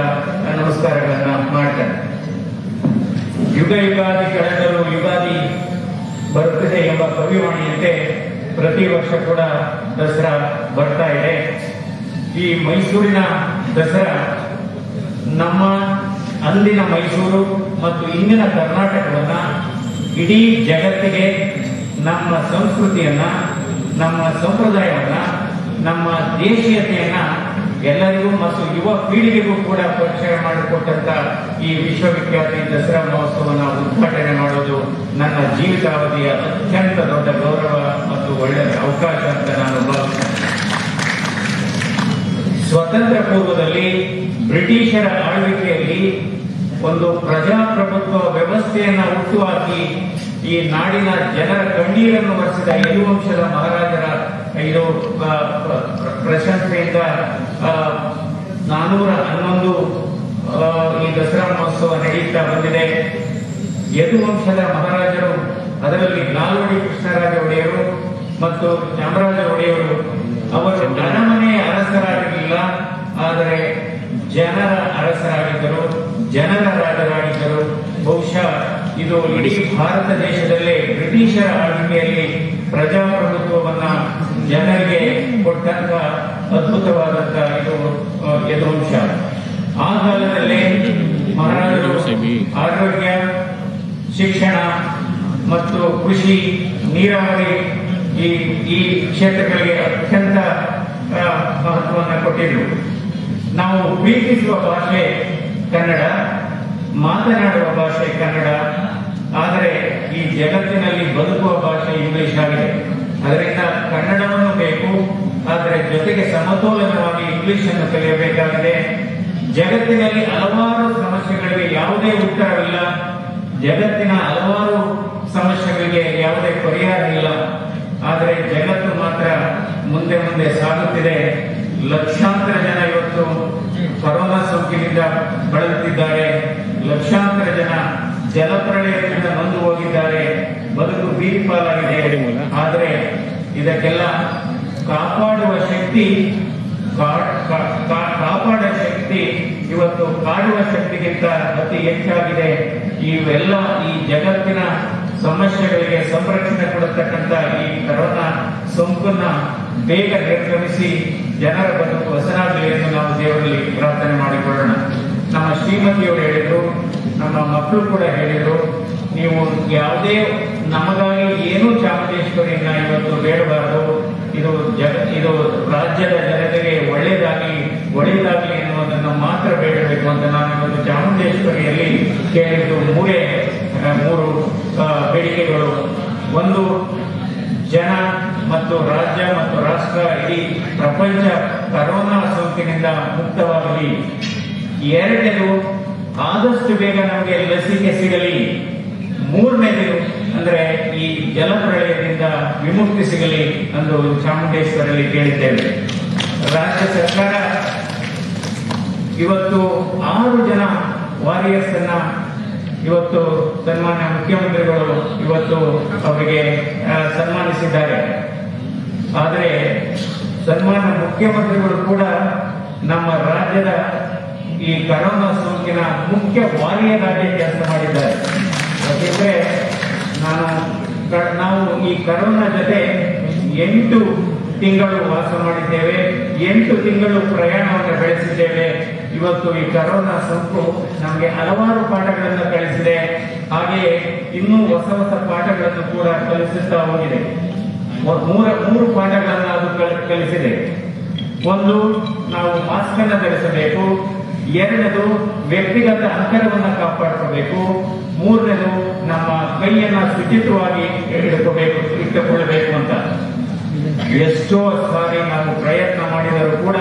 ನಮಸ್ಕಾರಗಳನ್ನ ಮಾಡ್ತೇನೆ. ಯುಗ ಯುಗಾದಿ ಕಳೆದರೂ ಯುಗಾದಿ ಬರುತ್ತದೆ ಎಂಬ ಕವಿವಾಣಿಯಂತೆ ಪ್ರತಿ ವರ್ಷ ಕೂಡ ದಸರಾ ಬರ್ತಾ ಇದೆ. ಈ ಮೈಸೂರಿನ ದಸರಾ ನಮ್ಮ ಅಂದಿನ ಮೈಸೂರು ಮತ್ತು ಇಂದಿನ ಕರ್ನಾಟಕವನ್ನ ಇಡೀ ಜಗತ್ತಿಗೆ ನಮ್ಮ ಸಂಸ್ಕೃತಿಯನ್ನ, ನಮ್ಮ ಸಂಪ್ರದಾಯವನ್ನ, ನಮ್ಮ ದೇಶೀಯತೆಯನ್ನ ಎಲ್ಲರಿಗೂ ಮತ್ತು ಯುವ ಪೀಳಿಗೆಗೂ ಕೂಡ ಪರಿಚಯ ಮಾಡಿಕೊಟ್ಟಂತ ಈ ವಿಶ್ವವಿಖ್ಯಾತಿ ದಸರಾ ಮಹೋತ್ಸವನ ಉದ್ಘಾಟನೆ ಮಾಡೋದು ನನ್ನ ಜೀವಿತಾವಧಿಯ ಅತ್ಯಂತ ದೊಡ್ಡ ಗೌರವ ಮತ್ತು ಒಳ್ಳೆಯ ಅವಕಾಶ ಅಂತ ನಾನು ಭಾವಿಸ್ತೇನೆ. ಸ್ವತಂತ್ರ ಪೂರ್ವದಲ್ಲಿ ಬ್ರಿಟಿಷರ ಆಳ್ವಿಕೆಯಲ್ಲಿ ಒಂದು ಪ್ರಜಾಪ್ರಭುತ್ವ ವ್ಯವಸ್ಥೆಯನ್ನ ಹುಟ್ಟುಹಾಕಿ ಈ ನಾಡಿನ ಜನರ ಕಣ್ಣೀರನ್ನು ಒರೆಸಿದ ಯದುವಂಶದ ಮಹಾರಾಜರ ಇದು ಪ್ರಶಂಸೆಯಿಂದ 411 ಈ ದಸರಾ ಮಹೋತ್ಸವ ನಡೆಯುತ್ತಾ ಬಂದಿದೆ. ಯದುವಂಶದ ಮಹಾರಾಜರು, ಅದರಲ್ಲಿ ನಾಲ್ವಡಿ ಕೃಷ್ಣರಾಜ ಒಡೆಯರು ಮತ್ತು ಚಾಮರಾಜ ಒಡೆಯರು, ಅವರು ಅರಮನೆಯ ಅರಸರಾಗಿರಲಿಲ್ಲ, ಆದರೆ ಜನರ ಅರಸರಾಗಿದ್ದರು, ಜನರ ರಾಜರಾಗಿದ್ದರು. ಬಹುಶಃ ಇದು ಇಡೀ ಭಾರತ ದೇಶದಲ್ಲೇ ಬ್ರಿಟಿಷರ ಆಳ್ವಿಕೆಯಲ್ಲಿ ಪ್ರಜಾಪ್ರಭುತ್ವವನ್ನ ಜನರಿಗೆ ಕೊಟ್ಟಂತ ಅದ್ಭುತವಾದಂತ ಇದು ಯದುವಂಶ. ಆ ಕಾಲದಲ್ಲೇ ಮಹಾರಾಜರು ಆರೋಗ್ಯ, ಶಿಕ್ಷಣ ಮತ್ತು ಕೃಷಿ, ನೀರಾವರಿ ಈ ಕ್ಷೇತ್ರಗಳಿಗೆ ಅತ್ಯಂತ ಮಹತ್ವವನ್ನು ಕೊಟ್ಟಿದ್ರು. ನಾವು ಪ್ರೀತಿಸುವ ಭಾಷೆ ಕನ್ನಡ, ಮಾತನಾಡುವ ಭಾಷೆ ಕನ್ನಡ, ಆದರೆ ಈ ಜಗತ್ತಿನಲ್ಲಿ ಬದುಕುವ ಭಾಷೆ ಇಂಗ್ಲಿಷ್ ಆಗಿದೆ. ಅದರಿಂದ ಕನ್ನಡವನ್ನು ಬೇಕು, ಆದರೆ ಜೊತೆಗೆ ಸಮತೋಲನವಾಗಿ ಇಂಗ್ಲಿಷ್ ಅನ್ನು ಕಲಿಯಬೇಕಾಗಿದೆ. ಜಗತ್ತಿನಲ್ಲಿ ಹಲವಾರು ಸಮಸ್ಯೆಗಳಿಗೆ ಯಾವುದೇ ಉತ್ತರವಿಲ್ಲ, ಜಗತ್ತಿನ ಹಲವಾರು ಸಮಸ್ಯೆಗಳಿಗೆ ಯಾವುದೇ ಪರಿಹಾರ ಇಲ್ಲ. ಆದರೆ ಜಗತ್ತು ಮಾತ್ರ ಮುಂದೆ ಮುಂದೆ ಸಾಗುತ್ತಿದೆ. ಲಕ್ಷಾಂತರ ಜನ ಇವತ್ತು ಕೊರೋನಾ ಸೋಂಕಿನಿಂದ ಬಳಲುತ್ತಿದ್ದಾರೆ. ಲಕ್ಷಾಂತರ ಜನ ಜಲಪ್ರಳಯದಿಂದ ನೊಂದು ಹೋಗಿದ್ದಾರೆ. ಬದುಕು ಬೀದಿಪಾಲಾಗಿದೆ. ಆದರೆ ಇದಕ್ಕೆಲ್ಲ ಕಾಪಾಡುವ ಶಕ್ತಿ ಇವತ್ತು ಕಾಡುವ ಶಕ್ತಿಗಿಂತ ಅತಿ ಹೆಚ್ಚಾಗಿದೆ. ಇವೆಲ್ಲ ಈ ಜಗತ್ತಿನ ಸಮಸ್ಯೆಗಳಿಗೆ ಸಂರಕ್ಷಣೆ ಕೊಡತಕ್ಕಂತ ಈ ಕರೋನಾ ಸೋಂಕನ್ನ ಬೇಗ ನಿರ್ಗಮಿಸಿ ಜನರ ಬದುಕು ಹೊಸನಾಗಲಿ ಎಂದು ನಾವು ದೇವರಲ್ಲಿ ಪ್ರಾರ್ಥನೆ ಮಾಡಿಕೊಳ್ಳೋಣ. ನಮ್ಮ ಶ್ರೀಮತಿಯವರು ಹೇಳಿದ್ರು, ನಮ್ಮ ಮಕ್ಕಳು ಕೂಡ ಹೇಳಿದ್ರು, ನೀವು ಯಾವುದೇ ನಮಗಾಗಿ ಏನೂ ಚಾಮುಂಡೇಶ್ವರಿಯನ್ನ ಇವತ್ತು ಬೇಡಬಾರದು, ಇದು ರಾಜ್ಯದ ಜನತೆಗೆ ಒಳ್ಳೆಯದಾಗಲಿ ಎನ್ನುವುದನ್ನು ಮಾತ್ರ ಬೇಡಬೇಕು ಅಂತ ನಾನು ಇವತ್ತು ಚಾಮುಂಡೇಶ್ವರಿಯಲ್ಲಿ ಕೇಳಿದ್ದು ಮೂರು ಬೇಡಿಕೆಗಳು. ಒಂದು, ಜನ ಮತ್ತು ರಾಜ್ಯ ಮತ್ತು ರಾಷ್ಟ್ರ, ಇಡೀ ಪ್ರಪಂಚ ಕರೋನಾ ಸೋಂಕಿನಿಂದ ಮುಕ್ತವಾಗಲಿ. ಎರಡನೇದು, ಆದಷ್ಟು ಬೇಗ ನಮಗೆ ಲಸಿಕೆ ಸಿಗಲಿ. ಮೂರನೇದು ಅಂದ್ರೆ ಈ ಜಲಪ್ರಳಯದಿಂದ ವಿಮುಕ್ತಿ ಸಿಗಲಿ ಎಂದು ಚಾಮುಂಡೇಶ್ವರಲ್ಲಿ ಕೇಳಿದ್ದೇವೆ. ರಾಜ್ಯ ಸರ್ಕಾರ ಇವತ್ತು 6 ಜನ ವಾರಿಯರ್ಸ್ ಅನ್ನ ಇವತ್ತು ಸನ್ಮಾನ್ಯ ಮುಖ್ಯಮಂತ್ರಿಗಳು ಇವತ್ತು ಅವರಿಗೆ ಸನ್ಮಾನಿಸಿದ್ದಾರೆ. ಆದರೆ ಸನ್ಮಾನ್ಯ ಮುಖ್ಯಮಂತ್ರಿಗಳು ಕೂಡ ನಮ್ಮ ರಾಜ್ಯದ ಈ ಕರೋನಾ ಸೋಂಕಿನ ಮುಖ್ಯ ವಾರಿಯರ್ ಆಗಿ ಕೆಲಸ ಮಾಡಿದ್ದಾರೆ. ಯಾಕೆಂದ್ರೆ ನಾವು ಈ ಕರೋನಾ ಜೊತೆ 8 ತಿಂಗಳು ವಾಸ ಮಾಡಿದ್ದೇವೆ, 8 ತಿಂಗಳು ಪ್ರಯಾಣವನ್ನು ಬೆಳೆಸಿದ್ದೇವೆ. ಇವತ್ತು ಈ ಕರೋನಾ ಸೋಂಕು ನಮಗೆ ಹಲವಾರು ಪಾಠಗಳನ್ನು ಕಲಿಸಿದೆ. ಹಾಗೆಯೇ ಇನ್ನೂ ಹೊಸ ಹೊಸ ಪಾಠಗಳನ್ನು ಕೂಡ ಕಲಿಸುತ್ತಾ ಹೋಗಿದೆ. ಮೂರು ಪಾಠಗಳನ್ನು ಅದು ಕಲಿಸಿದೆ. ಒಂದು, ನಾವು ಮಾಸ್ಕ್ ಅನ್ನು ಧರಿಸಬೇಕು. ಎರಡನೇದು, ವ್ಯಕ್ತಿಗತ ಅಂತರವನ್ನು ಕಾಪಾಡಿಕೊಳ್ಳಬೇಕು. ಮೂರನೇದು, ನಮ್ಮ ಕೈಯನ್ನ ಶುಚಿತ್ವವಾಗಿ ಇಟ್ಟುಕೊಳ್ಳಬೇಕು ಅಂತ. ಎಷ್ಟೋ ಸಾರಿ ನಾವು ಪ್ರಯತ್ನ ಮಾಡಿದರೂ ಕೂಡ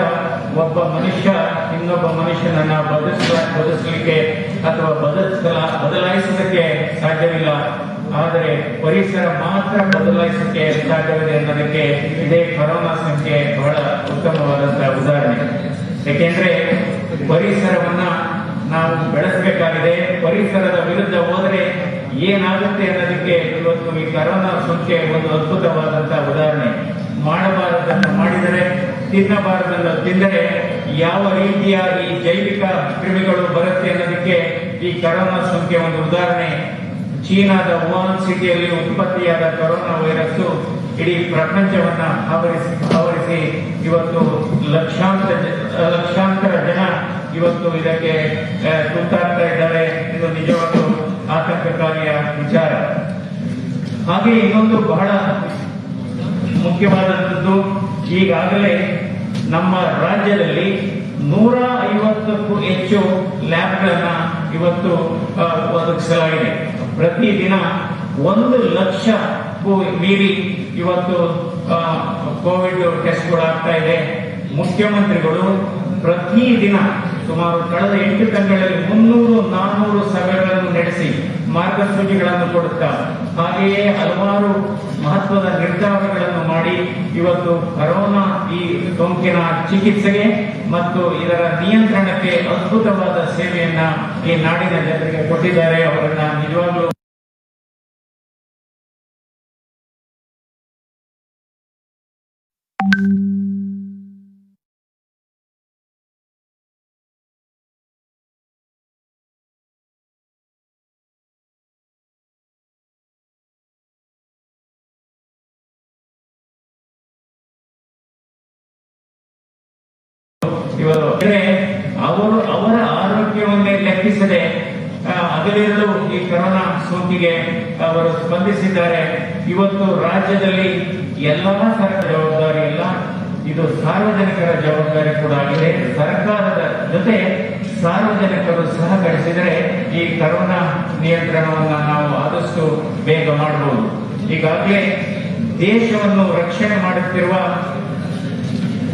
ಒಬ್ಬ ಮನುಷ್ಯ ಇನ್ನೊಬ್ಬ ಮನುಷ್ಯನನ್ನ ಬದಲಿಸಲಿಕ್ಕೆ ಅಥವಾ ಬದಲಾಯಿಸಲಿಕ್ಕೆ ಸಾಧ್ಯವಿಲ್ಲ. ಆದರೆ ಪರಿಸರ ಮಾತ್ರ ಬದಲಾಯಿಸಲಿಕ್ಕೆ ಸಾಧ್ಯವಿದೆ ಅನ್ನೋದಕ್ಕೆ ಇದೇ ಕರೋನಾ ಸಂಖ್ಯೆ ಬಹಳ ಉತ್ತಮವಾದಂತಹ ಉದಾಹರಣೆ. ಏಕೆಂದ್ರೆ ಪರಿಸರವನ್ನ ನಾವು ಬೆಳೆಸಬೇಕಾಗಿದೆ. ಪರಿಸರದ ವಿರುದ್ಧ ಹೋದರೆ ಏನಾಗುತ್ತೆ ಅನ್ನೋದಕ್ಕೆ ಇವತ್ತು ಈ ಕರೋನಾ ಸೋಂಕೆ ಒಂದು ಅದ್ಭುತವಾದಂತಹ ಉದಾಹರಣೆ. ಮಾಡಬಾರದನ್ನು ಮಾಡಿದರೆ, ತಿನ್ನಬಾರದನ್ನು ತಿಂದರೆ ಯಾವ ರೀತಿಯ ಈ ಜೈವಿಕ ಕ್ರಿಮಿಗಳು ಬರುತ್ತೆ ಅನ್ನೋದಕ್ಕೆ ಈ ಕರೋನಾ ಸೋಂಕೆ ಒಂದು ಉದಾಹರಣೆ. ಚೀನಾದ ವುಹಾನ್ ಸಿಟಿಯಲ್ಲಿ ಉತ್ಪತ್ತಿಯಾದ ಕರೋನಾ ವೈರಸ್ ಇಡೀ ಪ್ರಪಂಚವನ್ನ ಆವರಿಸಿ ಇವತ್ತು ಲಕ್ಷಾಂತರ ಜನ ಇವತ್ತು ಇದಕ್ಕೆ ತುತ್ತಾಗ್ತಾ ಇದ್ದಾರೆ. ಇದು ನಿಜವಾಗ್ಲೂ ಆತಂಕಕಾರಿಯ ವಿಚಾರ. ಹಾಗೆ ಇನ್ನೊಂದು ಬಹಳ ಮುಖ್ಯವಾದಂಥದ್ದು, ಈಗಾಗಲೇ ನಮ್ಮ ರಾಜ್ಯದಲ್ಲಿ 150ಕ್ಕೂ ಹೆಚ್ಚು ಲ್ಯಾಬ್ಗಳನ್ನ ಇವತ್ತು ಒದಗಿಸಲಾಗಿದೆ. ಪ್ರತಿದಿನ 1 ಲಕ್ಷಕ್ಕೂ ಮೀರಿ ಇವತ್ತು ಕೋವಿಡ್ ಟೆಸ್ಟ್ಗಳು ಆಗ್ತಾ ಇದೆ. ಮುಖ್ಯಮಂತ್ರಿಗಳು ಪ್ರತಿದಿನ ಸುಮಾರು ಕಳೆದ 8 ತಿಂಗಳಲ್ಲಿ 300-400 ಸಭೆಗಳನ್ನು ನಡೆಸಿ ಮಾರ್ಗಸೂಚಿಗಳನ್ನು ಕೊಡುತ್ತಾ, ಹಾಗೆಯೇ ಹಲವಾರು ಮಹತ್ವದ ನಿರ್ಧಾರಗಳನ್ನು ಮಾಡಿ ಇವತ್ತು ಕರೋನಾ ಈ ಸೋಂಕಿನ ಚಿಕಿತ್ಸೆಗೆ ಮತ್ತು ಇದರ ನಿಯಂತ್ರಣಕ್ಕೆ ಅದ್ಭುತವಾದ ಸೇವೆಯನ್ನ ಈ ನಾಡಿನ ಜನರಿಗೆ ಕೊಟ್ಟಿದ್ದಾರೆ. ಅವರನ್ನ ನಿಜವಾಗ್ಲೂ ಅವರ ಆರೋಗ್ಯವನ್ನೇ ಲೆಕ್ಕಿಸದೆ ಹಗಲಿರುಳು ಈ ಕರೋನಾ ಸೋಂಕಿಗೆ ಅವರು ಸ್ಪಂದಿಸಿದ್ದಾರೆ. ಇವತ್ತು ರಾಜ್ಯದಲ್ಲಿ ಎಲ್ಲಾ ಸರ್ಕಾರ ಜವಾಬ್ದಾರಿ ಇಲ್ಲ, ಇದು ಸಾರ್ವಜನಿಕರ ಜವಾಬ್ದಾರಿ ಕೂಡ ಆಗಿದೆ. ಸರ್ಕಾರದ ಜೊತೆ ಸಾರ್ವಜನಿಕರು ಸಹಕರಿಸಿದರೆ ಈ ಕರೋನಾ ನಿಯಂತ್ರಣವನ್ನು ನಾವು ಆದಷ್ಟು ಬೇಗ ಮಾಡಬಹುದು. ಈಗಾಗಲೇ ದೇಶವನ್ನು ರಕ್ಷಣೆ ಮಾಡುತ್ತಿರುವ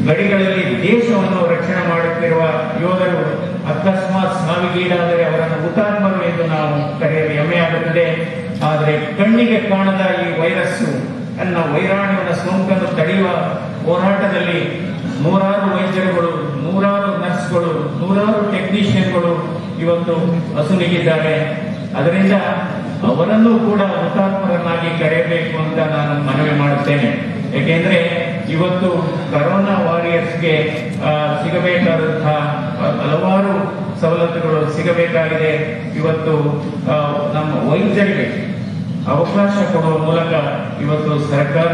ಗಡಿಗಳಲ್ಲಿ ದೇಶವನ್ನು ರಕ್ಷಣೆ ಮಾಡುತ್ತಿರುವ ಯೋಧರು ಅಕಸ್ಮಾತ್ ಸಾವಿಗೀಡಾದರೆ ಅವರನ್ನು ಹುತಾತ್ಮರು ಎಂದು ನಾವು ಕರೆಯಲು ಹೆಮ್ಮೆಯಾಗುತ್ತದೆ. ಆದರೆ ಕಣ್ಣಿಗೆ ಕಾಣದ ಈ ವೈರಸ್ಸು ತನ್ನ ವೈರಾಣುವಿನ ಸೋಂಕನ್ನು ತಡೆಯುವ ಹೋರಾಟದಲ್ಲಿ ನೂರಾರು ವೈದ್ಯರುಗಳು, ನೂರಾರು ನರ್ಸ್ಗಳು, ನೂರಾರು ಟೆಕ್ನಿಷಿಯನ್ಗಳು ಇವತ್ತು ಅಸುನೀಗಿದ್ದಾರೆ. ಅದರಿಂದ ಅವರನ್ನು ಕೂಡ ಹುತಾತ್ಮರನ್ನಾಗಿ ಕರೆಯಬೇಕು ಅಂತ ನಾನು ಮನವಿ ಮಾಡುತ್ತೇನೆ. ಏಕೆಂದ್ರೆ ಇವತ್ತು ಕರೋನಾ ವಾರಿಯರ್ಸ್ಗೆ ಸಿಗಬೇಕಾದಂತಹ ಹಲವಾರು ಸವಲತ್ತುಗಳು ಸಿಗಬೇಕಾಗಿದೆ. ಇವತ್ತು ನಮ್ಮ ವೈದ್ಯರಿಗೆ ಅವಕಾಶ ಕೊಡುವ ಮೂಲಕ ಇವತ್ತು ಸರ್ಕಾರ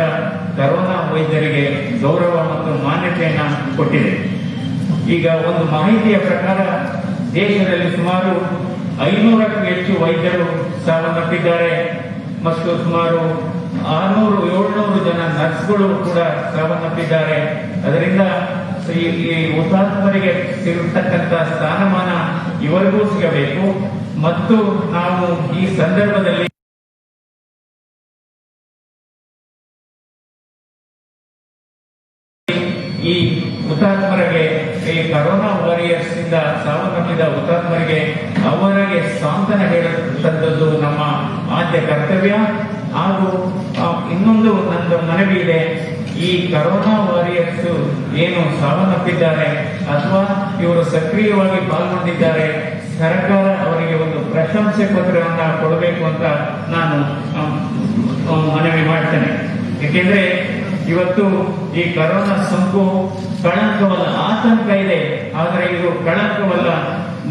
ಕರೋನಾ ವೈದ್ಯರಿಗೆ ಗೌರವ ಮತ್ತು ಮಾನ್ಯತೆಯನ್ನ ಕೊಟ್ಟಿದೆ. ಈಗ ಒಂದು ಮಾಹಿತಿಯ ಪ್ರಕಾರ ದೇಶದಲ್ಲಿ ಸುಮಾರು 500ಕ್ಕೂ ಹೆಚ್ಚು ವೈದ್ಯರು ಸಾವನ್ನಪ್ಪಿದ್ದಾರೆ ಮತ್ತು ಸುಮಾರು 600-700 ಜನ ನರ್ಸ್ಗಳು ಕೂಡ ಸಾವನ್ನಪ್ಪಿದ್ದಾರೆ. ಅದರಿಂದ ಈ ಹುತಾತ್ಮರಿಗೆ ಸಿಗತಕ್ಕಂತ ಸ್ಥಾನಮಾನ ಇವರಿಗೂ ಸಿಗಬೇಕು. ಮತ್ತು ನಾವು ಈ ಸಂದರ್ಭದಲ್ಲಿ ಈ ಹುತಾತ್ಮರಿಗೆ, ಈ ಕರೋನಾ ವಾರಿಯರ್ಸ್ ಇಂದ ಸಾವನ್ನಪ್ಪಿದ ಹುತಾತ್ಮರಿಗೆ ಅವರಿಗೆ ಸಾಂತ್ವನ ಹೇಳುವಂತದ್ದು ನಮ್ಮ ಆದ್ಯ ಕರ್ತವ್ಯ. ಹಾಗೂ ಇನ್ನೊಂದು ನಂದು ಮನವಿ ಇದೆ. ಈ ಕರೋನಾ ವಾರಿಯರ್ಸ್ ಏನು ಸಾವನ್ನಪ್ಪಿದ್ದಾರೆ ಅಥವಾ ಇವರು ಸಕ್ರಿಯವಾಗಿ ಪಾಲ್ಗೊಂಡಿದ್ದಾರೆ, ಸರ್ಕಾರ ಅವರಿಗೆ ಒಂದು ಪ್ರಶಂಸೆ ಪತ್ರವನ್ನ ಕೊಡಬೇಕು ಅಂತ ನಾನು ಮನವಿ ಮಾಡ್ತೇನೆ. ಏಕೆಂದ್ರೆ ಇವತ್ತು ಈ ಕರೋನಾ ಸೋಂಕು ಕಳಂಕವಲ್ಲ, ಆತಂಕ ಇದೆ, ಆದರೆ ಇದು ಕಳಂಕವಲ್ಲ.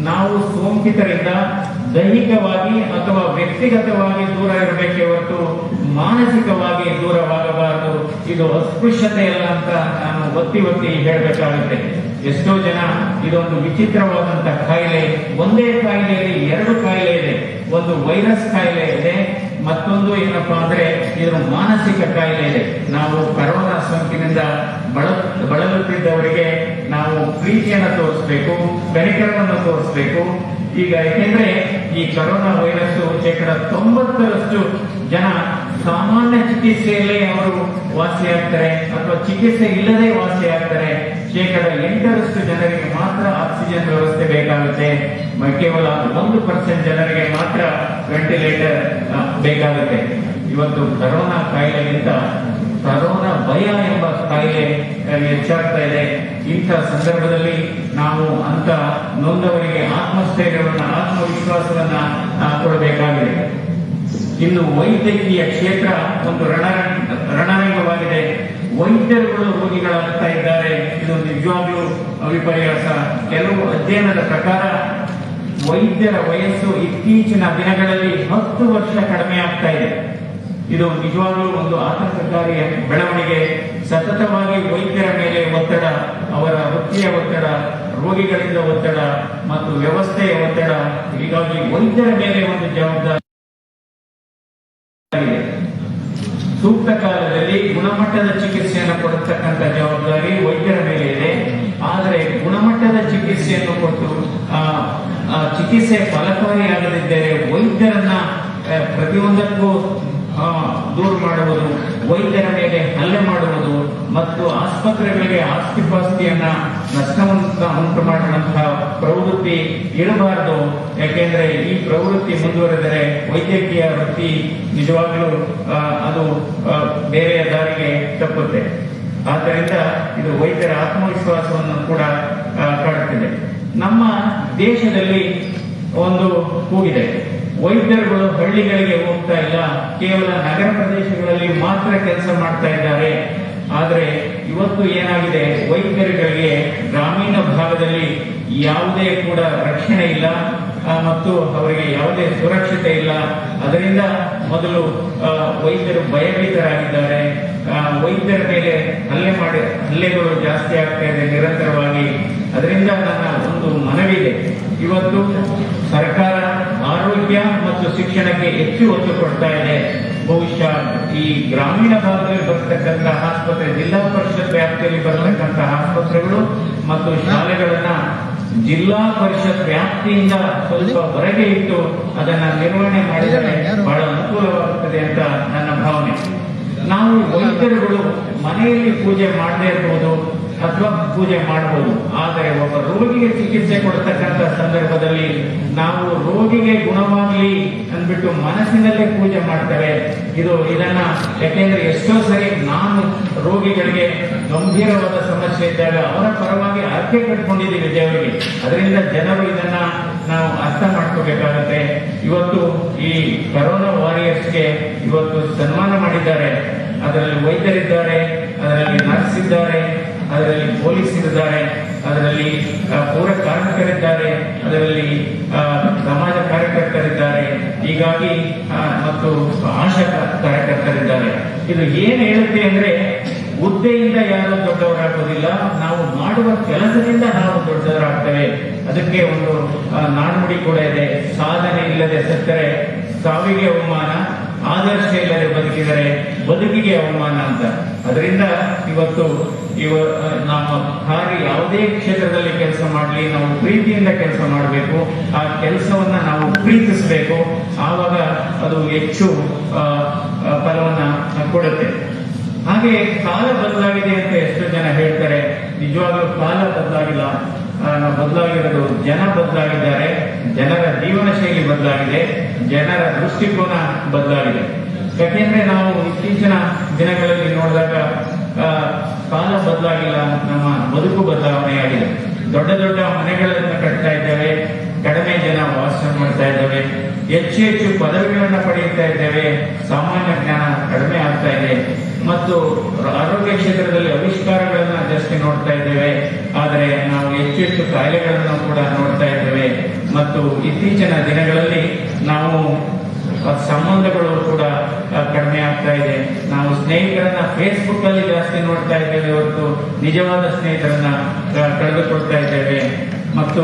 ನಾವು ಸೋಂಕಿತರಿಂದ ದೈಹಿಕವಾಗಿ ಅಥವಾ ವ್ಯಕ್ತಿಗತವಾಗಿ ದೂರ ಇರಬೇಕೇ ಹೊರತು ಮಾನಸಿಕವಾಗಿ ದೂರವಾಗಬಾರದು. ಇದು ಅಸ್ಪೃಶ್ಯತೆ ಅಲ್ಲ ಅಂತ ನಾನು ಒತ್ತಿ ಹೇಳಬೇಕಾಗುತ್ತೆ. ಎಷ್ಟೋ ಜನ ಇದೊಂದು ವಿಚಿತ್ರವಾದಂತ ಕಾಯಿಲೆ, ಒಂದೇ ಕಾಯಿಲೆಯಲ್ಲಿ ಎರಡು ಕಾಯಿಲೆ ಇದೆ. ಒಂದು ವೈರಸ್ ಕಾಯಿಲೆ ಇದೆ, ಮತ್ತೊಂದು ಏನಪ್ಪಾ ಅಂದ್ರೆ ಇದು ಮಾನಸಿಕ ಕಾಯಿಲೆ ಇದೆ. ನಾವು ಕರೋನಾ ಸೋಂಕಿನಿಂದ ಬಳಲುತ್ತಿದ್ದವರಿಗೆ ನಾವು ಪ್ರೀತಿಯನ್ನು ತೋರಿಸಬೇಕು, ಕನಿಕರವನ್ನು ತೋರಿಸಬೇಕು. ಈಗ ಯಾಕೆಂದ್ರೆ ಈ ಕರೋನಾ ವೈರಸ್ 90% ಜನ ಸಾಮಾನ್ಯ ಚಿಕಿತ್ಸೆಯಲ್ಲೇ ಅವರು ವಾಸಿಯಾಗ್ತಾರೆ ಅಥವಾ ಚಿಕಿತ್ಸೆ ಇಲ್ಲದೆ ವಾಸಿಯಾಗ್ತಾರೆ. 8% ಜನರಿಗೆ ಮಾತ್ರ ಆಕ್ಸಿಜನ್ ವ್ಯವಸ್ಥೆ ಬೇಕಾಗುತ್ತೆ. ಕೇವಲ 1% ಜನರಿಗೆ ಮಾತ್ರ ವೆಂಟಿಲೇಟರ್ ಬೇಕಾಗುತ್ತೆ. ಇವತ್ತು ಕರೋನಾ ಕಾಯಿಲೆಗಿಂತ ಕರೋನಾ ಭಯ ಎಂಬ ಕಾಯಿಲೆ ಹೆಚ್ಚಾಗ್ತಾ ಇದೆ. ಇಂಥ ಸಂದರ್ಭದಲ್ಲಿ ನಾವು ಅಂತ ನೊಂದವರಿಗೆ ಆತ್ಮಸ್ಥೈರ್ಯವನ್ನ, ಆತ್ಮವಿಶ್ವಾಸವನ್ನ ಕೊಡಬೇಕಾಗಿದೆ. ಇನ್ನು ವೈದ್ಯಕೀಯ ಕ್ಷೇತ್ರ ಒಂದು ರಣರಂಗವಾಗಿದೆ. ವೈದ್ಯರುಗಳು ರೋಗಿಗಳಾಗ್ತಾ ಇದ್ದಾರೆ. ಇದು ನಿಜವಾಗ್ಲೂ ವಿಪರ್ಯಾಸ. ಕೆಲವು ಅಧ್ಯಯನದ ಪ್ರಕಾರ ವೈದ್ಯರ ವಯಸ್ಸು ಇತ್ತೀಚಿನ ದಿನಗಳಲ್ಲಿ 10 ವರ್ಷ ಕಡಿಮೆ ಆಗ್ತಾ ಇದೆ. ಇದು ನಿಜವಾಗ್ಲೂ ಒಂದು ಆತಂಕಕಾರಿ ಬೆಳವಣಿಗೆ. ಸತತವಾಗಿ ವೈದ್ಯರ ಮೇಲೆ ಒತ್ತಡ, ಅವರ ವೃತ್ತಿಯ ಒತ್ತಡ, ರೋಗಿಗಳಿಂದ ಒತ್ತಡ ಮತ್ತು ವ್ಯವಸ್ಥೆಯ ಒತ್ತಡ. ಹೀಗಾಗಿ ವೈದ್ಯರ ಮೇಲೆ ಒಂದು ಜವಾಬ್ದಾರಿ ಇದೆ. ಸೂಕ್ತ ಕಾಲದಲ್ಲಿ ಗುಣಮಟ್ಟದ ಚಿಕಿತ್ಸೆಯನ್ನು ಕೊಡತಕ್ಕಂಥ ಜವಾಬ್ದಾರಿ ವೈದ್ಯರ ಮೇಲೆ ಇದೆ. ಆದರೆ ಗುಣಮಟ್ಟದ ಚಿಕಿತ್ಸೆಯನ್ನು ಕೊಟ್ಟು ಚಿಕಿತ್ಸೆ ಫಲಕಾರಿಯಾಗದಿದ್ದರೆ ವೈದ್ಯರನ್ನ ಪ್ರತಿಯೊಂದಕ್ಕೂ ದೂರ ಮಾಡುವುದು, ವೈದ್ಯರ ಮೇಲೆ ಹಲ್ಲೆ ಮಾಡುವುದು ಮತ್ತು ಆಸ್ಪತ್ರೆಗಳಿಗೆ ಆಸ್ತಿಪಾಸ್ತಿಯನ್ನ ನಷ್ಟವನ್ನು ಮಾಡುವಂತಹ ಪ್ರವೃತ್ತಿ ಇರಬಾರದು. ಯಾಕೆಂದ್ರೆ ಈ ಪ್ರವೃತ್ತಿ ಮುಂದುವರೆದರೆ ವೈದ್ಯಕೀಯ ವೃತ್ತಿ ನಿಜವಾಗ್ಲೂ ಅದು ಬೇರೆಯ ದಾರಿಗೆ ತಪ್ಪುತ್ತೆ. ಆದ್ದರಿಂದ ಇದು ವೈದ್ಯರ ಆತ್ಮವಿಶ್ವಾಸವನ್ನು ಕೂಡ ಕಾಡುತ್ತಿದೆ. ನಮ್ಮ ದೇಶದಲ್ಲಿ ಒಂದು ಕೂಗಿದೆ, ವೈದ್ಯರುಗಳು ಹಳ್ಳಿಗಳಿಗೆ ಹೋಗ್ತಾ ಇಲ್ಲ, ಕೇವಲ ನಗರ ಪ್ರದೇಶಗಳಲ್ಲಿ ಮಾತ್ರ ಕೆಲಸ ಮಾಡ್ತಾ ಇದ್ದಾರೆ. ಆದರೆ ಇವತ್ತು ಏನಾಗಿದೆ, ವೈದ್ಯರುಗಳಿಗೆ ಗ್ರಾಮೀಣ ಭಾಗದಲ್ಲಿ ಯಾವುದೇ ಕೂಡ ರಕ್ಷಣೆ ಇಲ್ಲ ಮತ್ತು ಅವರಿಗೆ ಯಾವುದೇ ಸುರಕ್ಷತೆ ಇಲ್ಲ. ಅದರಿಂದ ಮೊದಲು ವೈದ್ಯರು ಭಯಭೀತರಾಗಿದ್ದಾರೆ. ವೈದ್ಯರ ಮೇಲೆ ಹಲ್ಲೆಗಳು ಜಾಸ್ತಿ ಆಗ್ತಾ ಇದೆ ನಿರಂತರವಾಗಿ. ಅದರಿಂದ ನನ್ನ ಒಂದು ಮನವಿ ಇದೆ, ಇವತ್ತು ಸರ್ಕಾರ ಆರೋಗ್ಯ ಮತ್ತು ಶಿಕ್ಷಣಕ್ಕೆ ಹೆಚ್ಚು ಒತ್ತು ಕೊಡ್ತಾ ಇದೆ. ಬಹುಶಃ ಈ ಗ್ರಾಮೀಣ ಭಾಗದಲ್ಲಿ ಬರ್ತಕ್ಕಂಥ ಆಸ್ಪತ್ರೆ, ಜಿಲ್ಲಾ ಪರಿಷತ್ ವ್ಯಾಪ್ತಿಯಲ್ಲಿ ಬರತಕ್ಕಂಥ ಆಸ್ಪತ್ರೆಗಳು ಮತ್ತು ಶಾಲೆಗಳನ್ನ ಜಿಲ್ಲಾ ಪರಿಷತ್ ವ್ಯಾಪ್ತಿಯಿಂದ ಸ್ವಲ್ಪ ಹೊರಗೆ ಇಟ್ಟು ಅದನ್ನ ನಿರ್ವಹಣೆ ಮಾಡಿದರೆ ಬಹಳ ಅನುಕೂಲವಾಗುತ್ತದೆ ಅಂತ ನನ್ನ ಭಾವನೆ. ನಾವು ವೈದ್ಯರುಗಳು ಮನೆಯಲ್ಲಿ ಪೂಜೆ ಮಾಡದೇ ಇರಬಹುದು ಅಥವಾ ಪೂಜೆ ಮಾಡಬಹುದು, ಆದರೆ ಒಬ್ಬ ರೋಗಿಗೆ ಚಿಕಿತ್ಸೆ ಕೊಡತಕ್ಕಂಥ ಸಂದರ್ಭದಲ್ಲಿ ನಾವು ರೋಗಿಗೆ ಗುಣವಾಗಲಿ ಅಂದ್ಬಿಟ್ಟು ಮನಸ್ಸಿನಲ್ಲೇ ಪೂಜೆ ಮಾಡ್ತೇವೆ. ಇದನ್ನ ಯಾಕೆಂದ್ರೆ ಎಷ್ಟೋ ಸರಿ ನಾನು ರೋಗಿಗಳಿಗೆ ಗಂಭೀರವಾದ ಸಮಸ್ಯೆ ಇದ್ದಾಗ ಅವರ ಪರವಾಗಿ ಅರ್ಕೆ ಕಟ್ಕೊಂಡಿದ್ದೀವಿ ದೇವರಿಗೆ. ಅದರಿಂದ ಜನರು ಇದನ್ನ ನಾವು ಅರ್ಥ ಮಾಡ್ಕೋಬೇಕಾಗತ್ತೆ. ಇವತ್ತು ಈ ಕರೋನಾ ವಾರಿಯರ್ಸ್ಗೆ ಇವತ್ತು ಸನ್ಮಾನ ಮಾಡಿದ್ದಾರೆ. ಅದರಲ್ಲಿ ವೈದ್ಯರಿದ್ದಾರೆ, ಅದರಲ್ಲಿ ನರ್ಸ್ ಇದ್ದಾರೆ, ಅದರಲ್ಲಿ ಪೊಲೀಸರಿದ್ದಾರೆ, ಅದರಲ್ಲಿ ಪೌರ ಕಾರ್ಮಿಕರಿದ್ದಾರೆ, ಅದರಲ್ಲಿ ಸಮಾಜ ಕಾರ್ಯಕರ್ತರಿದ್ದಾರೆ, ಹೀಗಾಗಿ ಮತ್ತು ಆಶಾ ಕಾರ್ಯಕರ್ತರಿದ್ದಾರೆ. ಇದು ಏನ್ ಹೇಳುತ್ತೆ ಅಂದ್ರೆ, ಹುದ್ದೆಯಿಂದ ಯಾರು ದೊಡ್ಡವರಾಗೋದಿಲ್ಲ, ನಾವು ಮಾಡುವ ಕೆಲಸದಿಂದ ನಾವು ದೊಡ್ಡವರಾಗ್ತೇವೆ. ಅದಕ್ಕೆ ಒಂದು ನಾಣ್ಣುಡಿ ಕೂಡ ಇದೆ, ಸಾಧನೆ ಇಲ್ಲದೆ ಸತ್ತರೆ ಸಾವಿಗೆ ಅವಮಾನ, ಆದರ್ಶ ಇಲ್ಲದೆ ಬದುಕಿದರೆ ಬದುಕಿಗೆ ಅವಮಾನ ಅಂತ. ಅದರಿಂದ ಇವತ್ತು ನಮ್ಮ ಯಾವುದೇ ಕ್ಷೇತ್ರದಲ್ಲಿ ಕೆಲಸ ಮಾಡಲಿ, ನಾವು ಪ್ರೀತಿಯಿಂದ ಕೆಲಸ ಮಾಡಬೇಕು. ಆ ಕೆಲಸವನ್ನ ನಾವು ಪ್ರೀತಿಸಬೇಕು, ಆವಾಗ ಅದು ಹೆಚ್ಚು ಫಲವನ್ನ ಕೊಡುತ್ತೆ. ಹಾಗೆ ಕಾಲ ಬದಲಾಗಿದೆ ಅಂತ ಎಷ್ಟೋ ಜನ ಹೇಳ್ತಾರೆ. ನಿಜವಾಗ್ಲೂ ಕಾಲ ಬದಲಾಗಿಲ್ಲ, ಬದಲಾಗಿರೋದು ಜನ ಬದಲಾಗಿದ್ದಾರೆ, ಜನರ ಜೀವನ ಶೈಲಿ ಬದಲಾಗಿದೆ, ಜನರ ದೃಷ್ಟಿಕೋನ ಬದಲಾಗಿದೆ. ಯಾಕೆಂದ್ರೆ ನಾವು ಇತ್ತೀಚಿನ ದಿನಗಳಲ್ಲಿ ನೋಡಿದಾಗ ಕಾಲ ಬದಲಾಗಿಲ್ಲ, ನಮ್ಮ ಬದುಕು ಬದಲಾವಣೆಯಾಗಿದೆ. ದೊಡ್ಡ ದೊಡ್ಡ ಮನೆಗಳನ್ನು ಕಟ್ತಾ ಇದ್ದೇವೆ, ಕಡಿಮೆ ಜನ ವಾಸ ಮಾಡ್ತಾ ಇದ್ದೇವೆ, ಹೆಚ್ಚು ಹೆಚ್ಚು ಪದವಿಗಳನ್ನು ಪಡೆಯುತ್ತಾ ಇದ್ದೇವೆ, ಸಾಮಾನ್ಯ ಜ್ಞಾನ ಕಡಿಮೆ ಆಗ್ತಾ ಇದೆ ಮತ್ತು ಆರೋಗ್ಯ ಕ್ಷೇತ್ರದಲ್ಲಿ ಆವಿಷ್ಕಾರಗಳನ್ನ ಜಾಸ್ತಿ ನೋಡ್ತಾ ಇದ್ದೇವೆ. ಆದರೆ ನಾವು ಹೆಚ್ಚು ಹೆಚ್ಚು ಕಾಯಿಲೆಗಳನ್ನು ಕೂಡ ನೋಡ್ತಾ ಇದ್ದೇವೆ ಮತ್ತು ಇತ್ತೀಚಿನ ದಿನಗಳಲ್ಲಿ ನಾವು ಸಂಬಂಧಗಳು ಕೂಡ ಕಡಿಮೆ ಆಗ್ತಾ ಇದೆ. ನಾವು ಸ್ನೇಹಿತರನ್ನ ಫೇಸ್ಬುಕ್ ಅಲ್ಲಿ ಜಾಸ್ತಿ ನೋಡ್ತಾ ಇದ್ದೇವೆ ಹೊರತು ನಿಜವಾದ ಸ್ನೇಹಿತರನ್ನ ಕಳೆದುಕೊಳ್ತಾ ಇದ್ದೇವೆ. ಮತ್ತು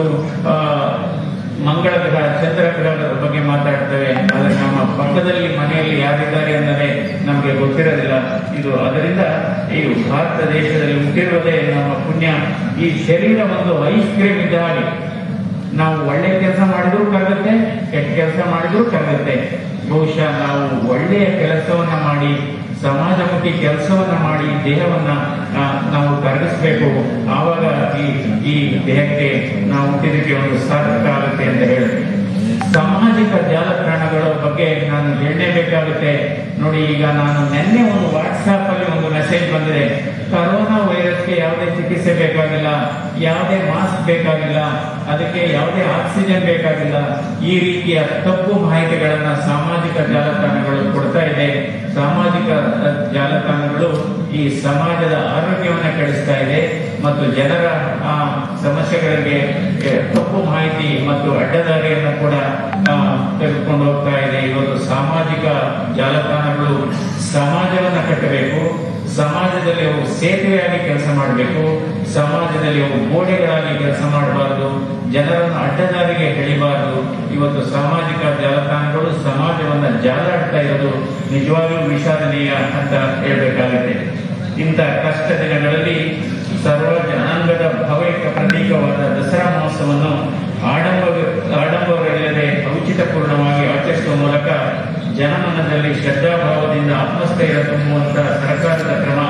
ಮಂಗಳ ಗ್ರಹ, ಚಂದ್ರ ಗ್ರಹದ ಬಗ್ಗೆ ಮಾತಾಡ್ತೇವೆ, ಆದರೆ ನಮ್ಮ ಪಕ್ಕದಲ್ಲಿ ಮನೆಯಲ್ಲಿ ಯಾರಿದ್ದಾರೆ ಅಂದರೆ ನಮಗೆ ಗೊತ್ತಿರೋದಿಲ್ಲ. ಇದು ಅದರಿಂದ ಈ ಭಾರತ ದೇಶದಲ್ಲಿ ಹುಟ್ಟಿರುವುದೇ ನಮ್ಮ ಪುಣ್ಯ. ಈ ಶರೀರ ಒಂದು ಐಸ್ ಕ್ರೀಮ್ ಇದ್ದ ಹಾಗೆ, ನಾವು ಒಳ್ಳೆ ಕೆಲಸ ಮಾಡಿದ್ರೂ ಕರಗುತ್ತೆ, ಕೆಟ್ಟ ಕೆಲಸ ಮಾಡಿದ್ರೂ ಕರಗುತ್ತೆ. ಬಹುಶಃ ನಾವು ಒಳ್ಳೆಯ ಕೆಲಸವನ್ನ ಮಾಡಿ, ಸಮಾಜಮುಖಿ ಕೆಲಸವನ್ನ ಮಾಡಿ ದೇಹವನ್ನ ನಾವು ಕರಗಿಸ್ಬೇಕು. ಆವಾಗ ಈ ದೇಹಕ್ಕೆ ನಾವು ಹುಟ್ಟಿದಕ್ಕೆ ಒಂದು ಸಾರ್ಥಕ ಆಗುತ್ತೆ ಅಂತ ಹೇಳುತ್ತೆ. ಸಾಮಾಜಿಕ ಜಾಲತಾಣಗಳ ಬಗ್ಗೆ ನಾನು ಹೇಳಲೇಬೇಕಾಗುತ್ತೆ. ನೋಡಿ, ಈಗ ನಾನು ನಿನ್ನೆ ಒಂದು ವಾಟ್ಸ್ಆಪ್ ಅಲ್ಲಿ ಒಂದು ಮೆಸೇಜ್ ಬಂದಿದೆ, ಕರೋನಾ ವೈರಸ್ಗೆ ಯಾವುದೇ ಚಿಕಿತ್ಸೆ ಬೇಕಾಗಿಲ್ಲ, ಯಾವುದೇ ಮಾಸ್ಕ್ ಬೇಕಾಗಿಲ್ಲ, ಅದಕ್ಕೆ ಯಾವುದೇ ಆಕ್ಸಿಜನ್ ಬೇಕಾಗಿಲ್ಲ. ಈ ರೀತಿಯ ತಪ್ಪು ಮಾಹಿತಿಗಳನ್ನ ಸಾಮಾಜಿಕ ಜಾಲತಾಣಗಳು ಕೊಡ್ತಾ ಇದೆ. ಸಾಮಾಜಿಕ ಜಾಲತಾಣಗಳು ಈ ಸಮಾಜದ ಆರೋಗ್ಯವನ್ನು ಕೆಡಿಸ್ತಾ ಇದೆ ಮತ್ತು ಜನರ ಸಮಸ್ಯೆಗಳಿಗೆ ತಪ್ಪು ಮಾಹಿತಿ ಮತ್ತು ಅಡ್ಡದಾರಿಯನ್ನು ಕೂಡ ತೆಗೆದುಕೊಂಡು ಹೋಗ್ತಾ ಇದೆ. ಇವತ್ತು ಸಾಮಾಜಿಕ ಜಾಲತಾಣಗಳು ಸಮಾಜವನ್ನು ಕಟ್ಟಬೇಕು, ಸಮಾಜದಲ್ಲಿ ಅವು ಸೇತುವೆಯಾಗಿ ಕೆಲಸ ಮಾಡಬೇಕು, ಸಮಾಜದಲ್ಲಿ ಅವು ಗೋಡೆಗಳಾಗಿ ಕೆಲಸ ಮಾಡಬಾರದು, ಜನರನ್ನು ಅಡ್ಡದಾರಿಗೆ ಎಳಿಬಾರದು. ಇವತ್ತು ಸಾಮಾಜಿಕ ಜಾಲತಾಣಗಳು ಸಮಾಜವನ್ನ ಜಾಲಾಡ್ತಾ ಇರೋದು ನಿಜವಾಗ್ಲೂ ವಿಷಾದನೀಯ ಅಂತ ಹೇಳ್ಬೇಕಾಗುತ್ತೆ. ಇಂಥ ಕಷ್ಟ ದಿನಗಳಲ್ಲಿ ಸರ್ವ ಜನಾಂಗದ ಭಾವೈಕ ಪ್ರತೀಕವಾದ ದಸರಾ ಮಹೋತ್ಸವವನ್ನು ಆಡಂಬರವಿಲ್ಲದೆ ಔಚಿತ್ಯಪೂರ್ಣವಾಗಿ ಆಚರಿಸುವ ಮೂಲಕ ಜನಮನದಲ್ಲಿ ಶ್ರದ್ಧಾಭಾವದಿಂದ ಆತ್ಮಸ್ಥೈರ್ಯ ತುಂಬುವಂತ ಸರ್ಕಾರದ ಕ್ರಮ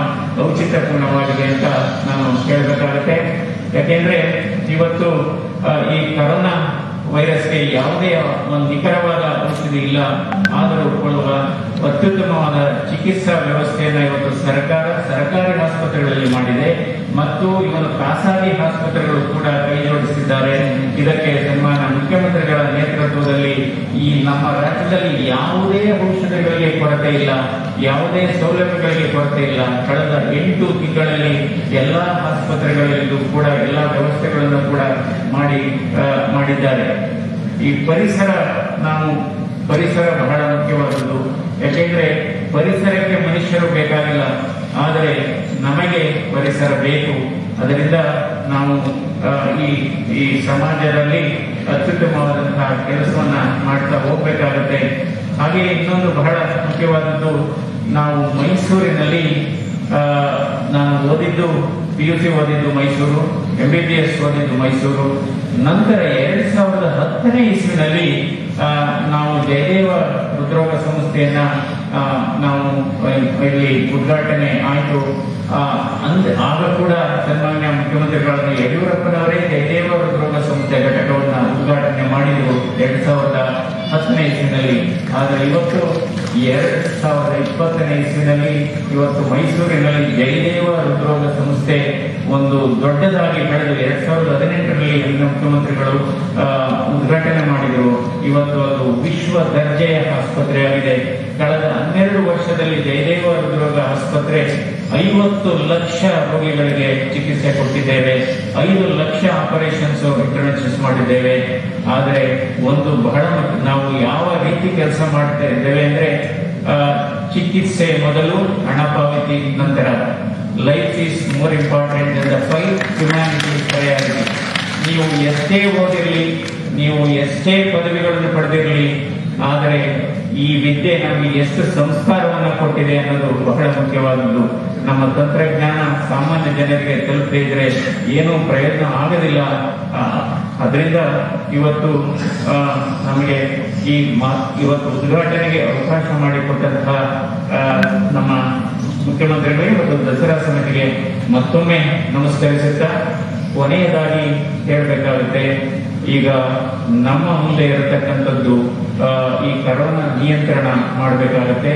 ಔಚಿತ್ಯಪೂರ್ಣವಾಗಿದೆ ಅಂತ ನಾನು ಹೇಳಬೇಕಾಗುತ್ತೆ. ಯಾಕೆಂದ್ರೆ ಇವತ್ತು ಈ ಕರೋನಾ ವೈರಸ್ಗೆ ಯಾವುದೇ ಒಂದು ನಿಖರವಾದ ಔಷಧಿ ಇಲ್ಲ, ಆದರೂ ಕೊಳ್ಳುವ ಅತ್ಯುತ್ತಮವಾದ ಚಿಕಿತ್ಸಾ ವ್ಯವಸ್ಥೆಯನ್ನು ಇವತ್ತು ಸರ್ಕಾರಿ ಆಸ್ಪತ್ರೆಗಳಲ್ಲಿ ಮಾಡಿದೆ ಮತ್ತು ಇವನು ಖಾಸಗಿ ಆಸ್ಪತ್ರೆಗಳು ಕೂಡ ಕೈ ಜೋಡಿಸಿದ್ದಾರೆ. ಇದಕ್ಕೆ ಸನ್ಮಾನ ಮುಖ್ಯಮಂತ್ರಿಗಳ ನೇತೃತ್ವದಲ್ಲಿ ಈ ನಮ್ಮ ರಾಜ್ಯದಲ್ಲಿ ಯಾವುದೇ ಔಷಧಿಗಳಿಗೆ ಕೊರತೆ ಇಲ್ಲ, ಯಾವುದೇ ಸೌಲಭ್ಯಗಳಿಗೆ ಕೊರತೆ ಇಲ್ಲ. ಕಳೆದ 8 ತಿಂಗಳಲ್ಲಿ ಎಲ್ಲಾ ಆಸ್ಪತ್ರೆಗಳಲ್ಲಿಯೂ ಕೂಡ ಎಲ್ಲಾ ವ್ಯವಸ್ಥೆಗಳನ್ನು ಕೂಡ ಮಾಡಿದ್ದಾರೆ. ಈ ಪರಿಸರ ಬಹಳ ಮುಖ್ಯವಾದದ್ದು. ಯಾಕೆಂದ್ರೆ ಪರಿಸರಕ್ಕೆ ಮನುಷ್ಯರು ಬೇಕಾಗಿಲ್ಲ, ಆದರೆ ನಮಗೆ ಪರಿಸರ ಬೇಕು. ಅದರಿಂದ ನಾವು ಈ ಸಮಾಜದಲ್ಲಿ ಅತ್ಯುತ್ತಮವಾದಂತಹ ಕೆಲಸವನ್ನ ಮಾಡ್ತಾ ಹೋಗ್ಬೇಕಾಗತ್ತೆ. ಹಾಗೆ ಇನ್ನೊಂದು ಬಹಳ ಮುಖ್ಯವಾದದ್ದು, ನಾವು ಮೈಸೂರಿನಲ್ಲಿ ನಾನು ಓದಿದ್ದು PUC ಓದಿದ್ದು ಮೈಸೂರು, MBBS ಓದಿದ್ದು ಮೈಸೂರು. ನಂತರ 2010ನೇ ಇಸ್ವಿನಲ್ಲಿ ನಾವು ಜಯದೇವ ಹೃದ್ರೋಗ ಸಂಸ್ಥೆಯನ್ನ ನಾವು ಇಲ್ಲಿ ಉದ್ಘಾಟನೆ ಆಯಿತು. ಆಗ ಕೂಡ ಸನ್ಮಾನ್ಯ ಮುಖ್ಯಮಂತ್ರಿಗಳಾದ ಯಡಿಯೂರಪ್ಪನವರೇ ಜಯದೇವ ಹೃದ್ರೋಗ ಸಂಸ್ಥೆ ಘಟಕವನ್ನು ಉದ್ಘಾಟನೆ ಮಾಡಿದರು 2010ನೇ ಇಸ್ವಿನಲ್ಲಿ. ಆದರೆ ಇವತ್ತು 2020ನೇ ಇಸ್ವಿನಲ್ಲಿ ಇವತ್ತು ಮೈಸೂರಿನಲ್ಲಿ ಜಯದೇವ ಹೃದ್ರೋಗ ಸಂಸ್ಥೆ ಒಂದು ದೊಡ್ಡದಾಗಿ ಬೆಳೆದು 2018ರಲ್ಲಿ ಮುಖ್ಯಮಂತ್ರಿಗಳು ಉದ್ಘಾಟನೆ ಮಾಡಿದರು. ಇವತ್ತು ಅದು ವಿಶ್ವ ದರ್ಜೆಯ ಆಸ್ಪತ್ರೆಯಾಗಿದೆ. ಕಳೆದ 12 ವರ್ಷದಲ್ಲಿ ಜಯದೇವ ಹೃದ್ರೋಗ ಆಸ್ಪತ್ರೆ 50 ಲಕ್ಷ ರೋಗಿಗಳಿಗೆ ಚಿಕಿತ್ಸೆ ಕೊಟ್ಟಿದ್ದೇವೆ, 5 ಲಕ್ಷ ಆಪರೇಷನ್ಸ್ ಇಂಟರ್ವೆನ್ಷನ್ಸ್ ಮಾಡಿದ್ದೇವೆ. ಆದರೆ ಒಂದು ಬಹಳ ನಾವು ಯಾವ ರೀತಿ ಕೆಲಸ ಮಾಡ್ತಾ ಇದ್ದೇವೆ ಅಂದ್ರೆ, ಚಿಕಿತ್ಸೆ ಮೊದಲು, ಹಣ ಪಾವತಿ ನಂತರ. Life is more important Dhan the 5 humanities priority. ನೀವು ಎಷ್ಟೇ ಓದಿರಲಿ, ನೀವು ಎಷ್ಟೇ ಪದವಿಗಳನ್ನು ಪಡೆದಿರಲಿ, ಆದರೆ ಈ ವಿದ್ಯೆ ನಮಗೆ ಎಷ್ಟು ಸಂಸ್ಕಾರವನ್ನು ಕೊಟ್ಟಿದೆ ಅನ್ನೋದು ಬಹಳ ಮುಖ್ಯವಾದದ್ದು. ನಮ್ಮ ತಂತ್ರಜ್ಞಾನ ಸಾಮಾನ್ಯ ಜನರಿಗೆ ತಲುಪದೇ ಇದ್ರೆ ಏನೂ ಪ್ರಯತ್ನ ಆಗೋದಿಲ್ಲ. ಅದರಿಂದ ಇವತ್ತು ನಮಗೆ ಇವತ್ತು ಉದ್ಘಾಟನೆಗೆ ಅವಕಾಶ ಮಾಡಿಕೊಟ್ಟಂತಹ ನಮ್ಮ ಮುಖ್ಯಮಂತ್ರಿಗಳಿಗೆ ಮತ್ತು ದಸರಾ ಸಮಿತಿಗೆ ಮತ್ತೊಮ್ಮೆ ನಮಸ್ಕರಿಸುತ್ತಾ, ಕೊನೆಯದಾಗಿ ಹೇಳಬೇಕಾಗುತ್ತೆ, ಈಗ ನಮ್ಮ ಮುಂದೆ ಇರತಕ್ಕಂಥದ್ದು ಈ ಕರೋನಾ ನಿಯಂತ್ರಣ ಮಾಡಬೇಕಾಗತ್ತೆ,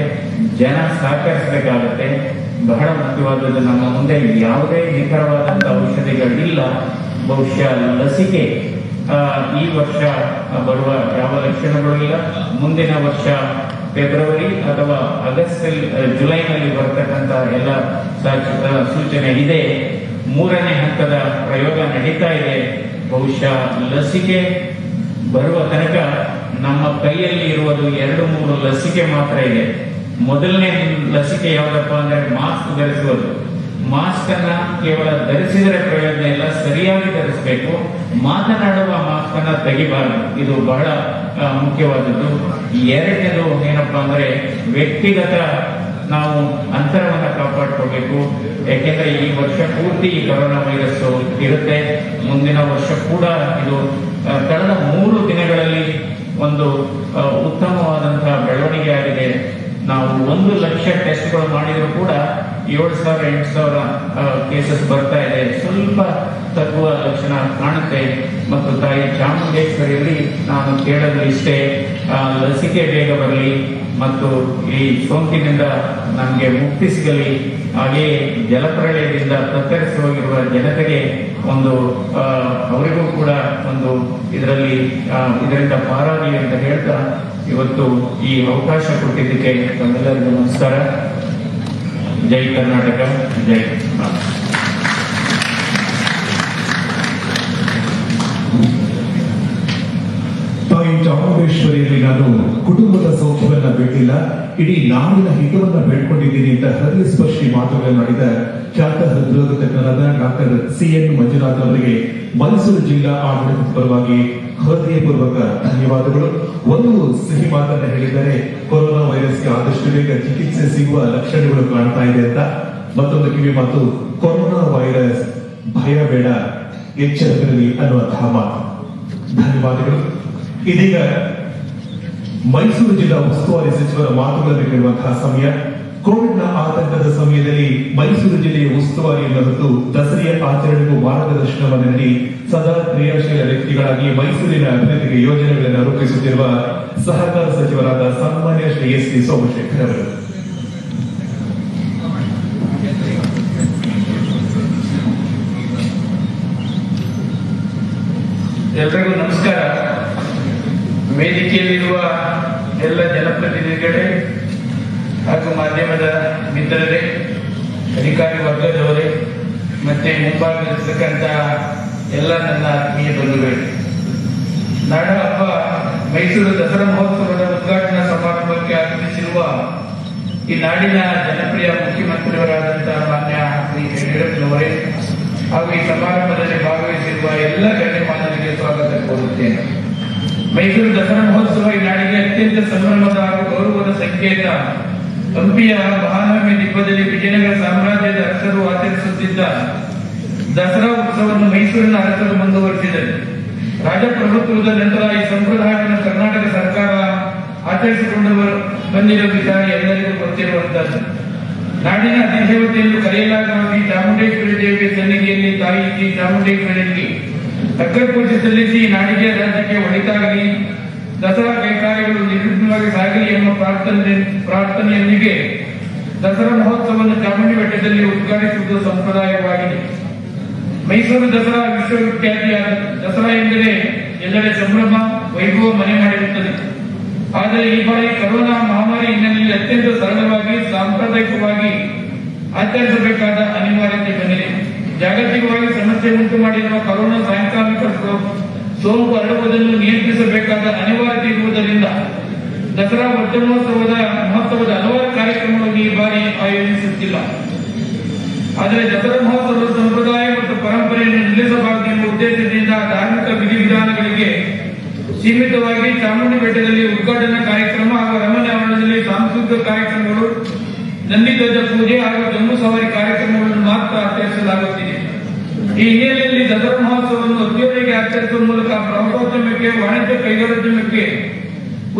ಜನ ಸಹಕರಿಸಬೇಕಾಗತ್ತೆ. ಬಹಳ ಮುಖ್ಯವಾದದ್ದು. ನಮ್ಮ ಮುಂದೆ ಯಾವುದೇ ನಿಖರವಾದಂತಹ ಔಷಧಿಗಳಿಲ್ಲ. ಬಹುಶಃ ಲಸಿಕೆ ಈ ವರ್ಷ ಬರುವ ಯಾವ ಲಕ್ಷಣಗಳು ಇಲ್ಲ. ಮುಂದಿನ ವರ್ಷ ಫೆಬ್ರವರಿ ಅಥವಾ ಜುಲೈನಲ್ಲಿ ಬರ್ತಕ್ಕಂಥ ಎಲ್ಲ ಸೂಚನೆ ಇದೆ. 3ನೇ ಹಂತದ ಪ್ರಯೋಗ ನಡೀತಾ ಇದೆ. ಬಹುಶಃ ಲಸಿಕೆ ಬರುವ ತನಕ ನಮ್ಮ ಕೈಯಲ್ಲಿ ಇರುವುದು 2-3 ಲಸಿಕೆ ಮಾತ್ರ ಇದೆ. ಮೊದಲನೇ ಲಸಿಕೆ ಯಾವುದಪ್ಪ ಅಂದ್ರೆ ಮಾಸ್ಕ್ ಧರಿಸುವುದು. ಮಾಸ್ಕ್ ಅನ್ನ ಕೇವಲ ಧರಿಸಿದರೆ ಪ್ರಯೋಜನ ಇಲ್ಲ, ಸರಿಯಾಗಿ ಧರಿಸಬೇಕು. ಮಾತನಾಡುವ ಮಾಸ್ಕ್ ಅನ್ನ ತೆಗಿಬಾರದು. ಇದು ಬಹಳ ಮುಖ್ಯವಾದದ್ದು. ಎರಡನೇದು ಏನಪ್ಪಾ ಅಂದ್ರೆ ವ್ಯಕ್ತಿಗತ ನಾವು ಅಂತರವನ್ನ ಕಾಪಾಡ್ಕೋಬೇಕು. ಯಾಕೆಂದ್ರೆ ಈ ವರ್ಷ ಪೂರ್ತಿ ಕೊರೋನಾ ವೈರಸ್ ಇರುತ್ತೆ. ಮುಂದಿನ ವರ್ಷ ಕೂಡ ಇದು ಕಳೆದ 3 ದಿನಗಳಲ್ಲಿ ಒಂದು ಉತ್ತಮವಾದಂತಹ ಬೆಳವಣಿಗೆ ಆಗಿದೆ. ನಾವು 1 ಲಕ್ಷ ಟೆಸ್ಟ್ಗಳು ಮಾಡಿದ್ರು ಕೂಡ 7,000-8,000 ಕೇಸಸ್ ಬರ್ತಾ ಇದೆ. ಸ್ವಲ್ಪ ತಗ್ಗುವ ಲಕ್ಷಣ ಕಾಣುತ್ತೆ. ಮತ್ತು ತಾಯಿ ಚಾಮುಂಡೇಶ್ವರಿಯಲ್ಲಿ ನಾನು ಕೇಳಲು ಇಷ್ಟೇ, ಲಸಿಕೆ ಬೇಗ ಬರಲಿ ಮತ್ತು ಈ ಸೋಂಕಿನಿಂದ ನಮಗೆ ಮುಕ್ತಿ ಸಿಗಲಿ. ಹಾಗೆಯೇ ಜಲಪ್ರಳಯದಿಂದ ತತ್ತರಿಸಿ ಹೋಗಿರುವ ಜನತೆಗೆ ಒಂದು ಅವರಿಗೂ ಕೂಡ ಒಂದು ಇದರಿಂದ ಪಾರಾಗಲಿ ಅಂತ ಹೇಳ್ತಾ ಇವತ್ತು ಈ ಅವಕಾಶ ಕೊಟ್ಟಿದ್ದಕ್ಕೆ ತಮ್ಮೆಲ್ಲರಿಗೂ ನಮಸ್ಕಾರ. ಜೈ ಕರ್ನಾಟಕ, ಜೈ ಭಾರತ. ತಾಯಿ ಚಾಮುಂಡೇಶ್ವರಿಯಲ್ಲಿ ನಾನು ಕುಟುಂಬದ ಸೌಖ್ಯವನ್ನ ಬೇಕಿಲ್ಲ, ಇಡೀ ನಾಡಿನ ಹಿತವನ್ನ ಬೇಡ್ಕೊಂಡಿದ್ದೀನಿ ಅಂತ ಹೃದಯ ಸ್ಪರ್ಶಿ ಮಾತುಗಳನ್ನಾಡಿದ ಖ್ಯಾತ ಹೃದ್ರೋಗ ತಜ್ಞರಾದ ಡಾಕ್ಟರ್ CN ಮಂಜುನಾಥ್ ಅವರಿಗೆ ಮೈಸೂರು ಜಿಲ್ಲಾ ಆಡಳಿತದ ಪರವಾಗಿ ಹೃದಯಪೂರ್ವಕ ಧನ್ಯವಾದಗಳು. ಒಂದು ಸಿಹಿ ಮಾತನ್ನ ಹೇಳಿದರೆ, ಕೊರೋನಾ ವೈರಸ್ಗೆ ಆದಷ್ಟು ಬೇಗ ಚಿಕಿತ್ಸೆ ಸಿಗುವ ಲಕ್ಷಣಗಳು ಕಾಣ್ತಾ ಇದೆ ಅಂತ. ಮತ್ತೊಂದು ಕಿವಿ ಮಾತು, ಕೊರೋನಾ ವೈರಸ್ ಭಯ ಬೇಡ, ಎಚ್ಚರವಿರಲಿ ಅನ್ನುವಂತಹ ಮಾತು. ಧನ್ಯವಾದಗಳು. ಇದೀಗ ಮೈಸೂರು ಜಿಲ್ಲಾ ಉಸ್ತುವಾರಿ ಸಚಿವರ ಮಾತುಗಳನ್ನು ಕೇಳುವಂತಹ ಸಮಯ. ಕೋವಿಡ್ನ ಆತಂಕದ ಸಮಯದಲ್ಲಿ ಮೈಸೂರು ಜಿಲ್ಲೆಯ ಉಸ್ತುವಾರಿಯನ್ನು ಹೊತ್ತು ದಸರೆಯ ಆಚರಣೆಗೂ ಮಾರ್ಗದರ್ಶನವನ್ನು ನೀಡಿ ಸದಾ ಕ್ರಿಯಾಶೀಲ ವ್ಯಕ್ತಿಗಳಾಗಿ ಮೈಸೂರಿನ ಅಭಿವೃದ್ಧಿಗೆ ಯೋಜನೆಗಳನ್ನು ರೂಪಿಸುತ್ತಿರುವ ಸಹಕಾರ ಸಚಿವರಾದ ಸನ್ಮಾನ್ಯ ಶ್ರೀ ಎಸ್ ಟಿ ಸೋಮಶೇಖರ್ ಅವರು. ಎಲ್ರಿಗೂ ನಮಸ್ಕಾರ. ವೇದಿಕೆಯಲ್ಲಿರುವ ಎಲ್ಲ ಜನಪ್ರತಿನಿಧಿಗಳೇ ಹಾಗೂ ಮಾಧ್ಯಮದ ಮಿತ್ರರೇ, ಅಧಿಕಾರಿ ವರ್ಗದವರೇ, ಮತ್ತೆ ಮುಂಭಾಗದಲ್ಲಿರ್ತಕ್ಕಂಥ ಎಲ್ಲ ನನ್ನ ಆತ್ಮೀಯ ಬಂಧುಗಳೇ, ನಾಡ ಹಬ್ಬ ಮೈಸೂರು ದಸರಾ ಮಹೋತ್ಸವದ ಉದ್ಘಾಟನಾ ಸಮಾರಂಭಕ್ಕೆ ಆಗಮಿಸಿರುವ ಈ ನಾಡಿನ ಜನಪ್ರಿಯ ಮುಖ್ಯಮಂತ್ರಿಯವರಾದಂತಹ ಮಾನ್ಯ ಶ್ರೀ ಯಡಿಯೂರಪ್ಪನವರೇ ಹಾಗೂ ಈ ಸಮಾರಂಭದಲ್ಲಿ ಭಾಗವಹಿಸಿರುವ ಎಲ್ಲ ಗಣ್ಯಮಾನ್ಯರಿಗೆ ಸ್ವಾಗತ ಕೋರುತ್ತೇನೆ. ಮೈಸೂರು ದಸರಾ ಮಹೋತ್ಸವ ಈ ನಾಡಿಗೆ ಅತ್ಯಂತ ಸಂಭ್ರಮದ ಹಾಗೂ ಗೌರವದ ಸಂಕೇತ. ಹಂಪಿಯ ಮಹಾನವಮಿ ದಿಬ್ಬದಲ್ಲಿ ವಿಜಯನಗರ ಸಾಮ್ರಾಜ್ಯದ ಅರಸರು ಆಚರಿಸುತ್ತಿದ್ದ ದಸರಾ ಉತ್ಸವವನ್ನು ಮೈಸೂರಿನ ಅರಸರು ಮುಂದುವರಿಸಿದರು. ರಾಜಪ್ರಭುತ್ವದ ನಂತರ ಈ ಸಂಪ್ರದಾಯವನ್ನು ಕರ್ನಾಟಕ ಸರ್ಕಾರ ಆಚರಿಸಿಕೊಂಡು ಬಂದಿರುವ ವಿಚಾರ ಎಲ್ಲರಿಗೂ ಗೊತ್ತಿರುವಂತದ್ದು. ನಾಡಿನ ಅಧಿದೇವತೆಯನ್ನು ಕರೆಯಲಾಗುವ ಶ್ರೀ ಚಾಮುಂಡೇಶ್ವರಿ ದೇವಿಯ ಸನ್ನಿಧಿಯಲ್ಲಿ ತಾಯಿ ಶ್ರೀ ಚಾಮುಂಡೇಶ್ವರಿಗೆ ಅಗ್ರ ಪೂಜೆ ಸಲ್ಲಿಸಿ ನಾಡಿಗೆ ರಾಜ್ಯಕ್ಕೆ ಒಳಿತಾಗಲಿ, ದಸರಾ ಕೈಕಾರ್ಯಗಳು ನಿರ್ವಿಘ್ನವಾಗಿ ಸಾಗಲಿ ಎಂಬ ಪ್ರಾರ್ಥನೆಯೊಂದಿಗೆ ದಸರಾ ಮಹೋತ್ಸವವನ್ನು ಚಾಮುಂಡಿ ಬೆಟ್ಟದಲ್ಲಿ ಉದ್ಘಾಟಿಸುವುದು ಸಂಪ್ರದಾಯವಾಗಿದೆ. ಮೈಸೂರು ದಸರಾ ವಿಶ್ವವಿಖ್ಯಾತಿಯಾದ ದಸರಾ ಎಂದರೆ ಎಲ್ಲೆಡೆ ಸಂಭ್ರಮ ವೈಭವ ಮನೆ ಮಾಡಿರುತ್ತದೆ. ಆದರೆ ಈ ಬಾರಿ ಕೊರೋನಾ ಮಹಾಮಾರಿ ಹಿನ್ನೆಲೆಯಲ್ಲಿ ಅತ್ಯಂತ ಸರಳವಾಗಿ ಸಾಂಪ್ರದಾಯಿಕವಾಗಿ ಆಚರಿಸಬೇಕಾದ ಅನಿವಾರ್ಯತೆ ಬಂದಿದೆ. ಜಾಗತಿಕವಾಗಿ ಸಮಸ್ಯೆ ಉಂಟು ಮಾಡಿರುವ ಕೊರೋನಾ ಸಾಂಕ್ರಾಮಿಕ ಸೋಂಕು ಹರಡುವುದನ್ನು ನಿಯಂತ್ರಿಸಬೇಕಾದ ಅನಿವಾರ್ಯತೆ ಇರುವುದರಿಂದ ದಸರಾ ಮಹೋತ್ಸವದ ಹಲವಾರು ಕಾರ್ಯಕ್ರಮಗಳನ್ನು ಈ ಬಾರಿ ಆಯೋಜಿಸುತ್ತಿಲ್ಲ. ಆದರೆ ದಸರಾ ಮಹೋತ್ಸವದ ಸಂಪ್ರದಾಯ ಮತ್ತು ಪರಂಪರೆಯನ್ನು ನಿಲ್ಲಿಸಬಾರದು ಎಂಬ ಉದ್ದೇಶದಿಂದ ಧಾರ್ಮಿಕ ವಿಧಿವಿಧಾನಗಳಿಗೆ ಸೀಮಿತವಾಗಿ ಚಾಮುಂಡಿ ಬೆಟ್ಟದಲ್ಲಿ ಉದ್ಘಾಟನಾ ಕಾರ್ಯಕ್ರಮ ಹಾಗೂ ಅರಮನೆ ಆವರಣದಲ್ಲಿ ಸಾಂಸ್ಕೃತಿಕ ಕಾರ್ಯಕ್ರಮಗಳು, ನಂದಿಧ್ವಜ ಪೂಜೆ ಹಾಗೂ ಜಂಬೂ ಸವಾರಿ ಕಾರ್ಯಕ್ರಮಗಳನ್ನು ಮಾತ್ರ ಆಚರಿಸಲಾಗುತ್ತಿದೆ. ಈ ಹಿನ್ನೆಲೆಯಲ್ಲಿ ದಸರಾ ಮಹೋತ್ಸವವನ್ನು ಅದ್ದೂರಿಯಾಗಿ ಆಚರಿಸುವ ಮೂಲಕ ಪ್ರವಾಸೋದ್ಯಮಕ್ಕೆ, ವಾಣಿಜ್ಯ ಕೈಗಾರಿಕೋದ್ಯಮಕ್ಕೆ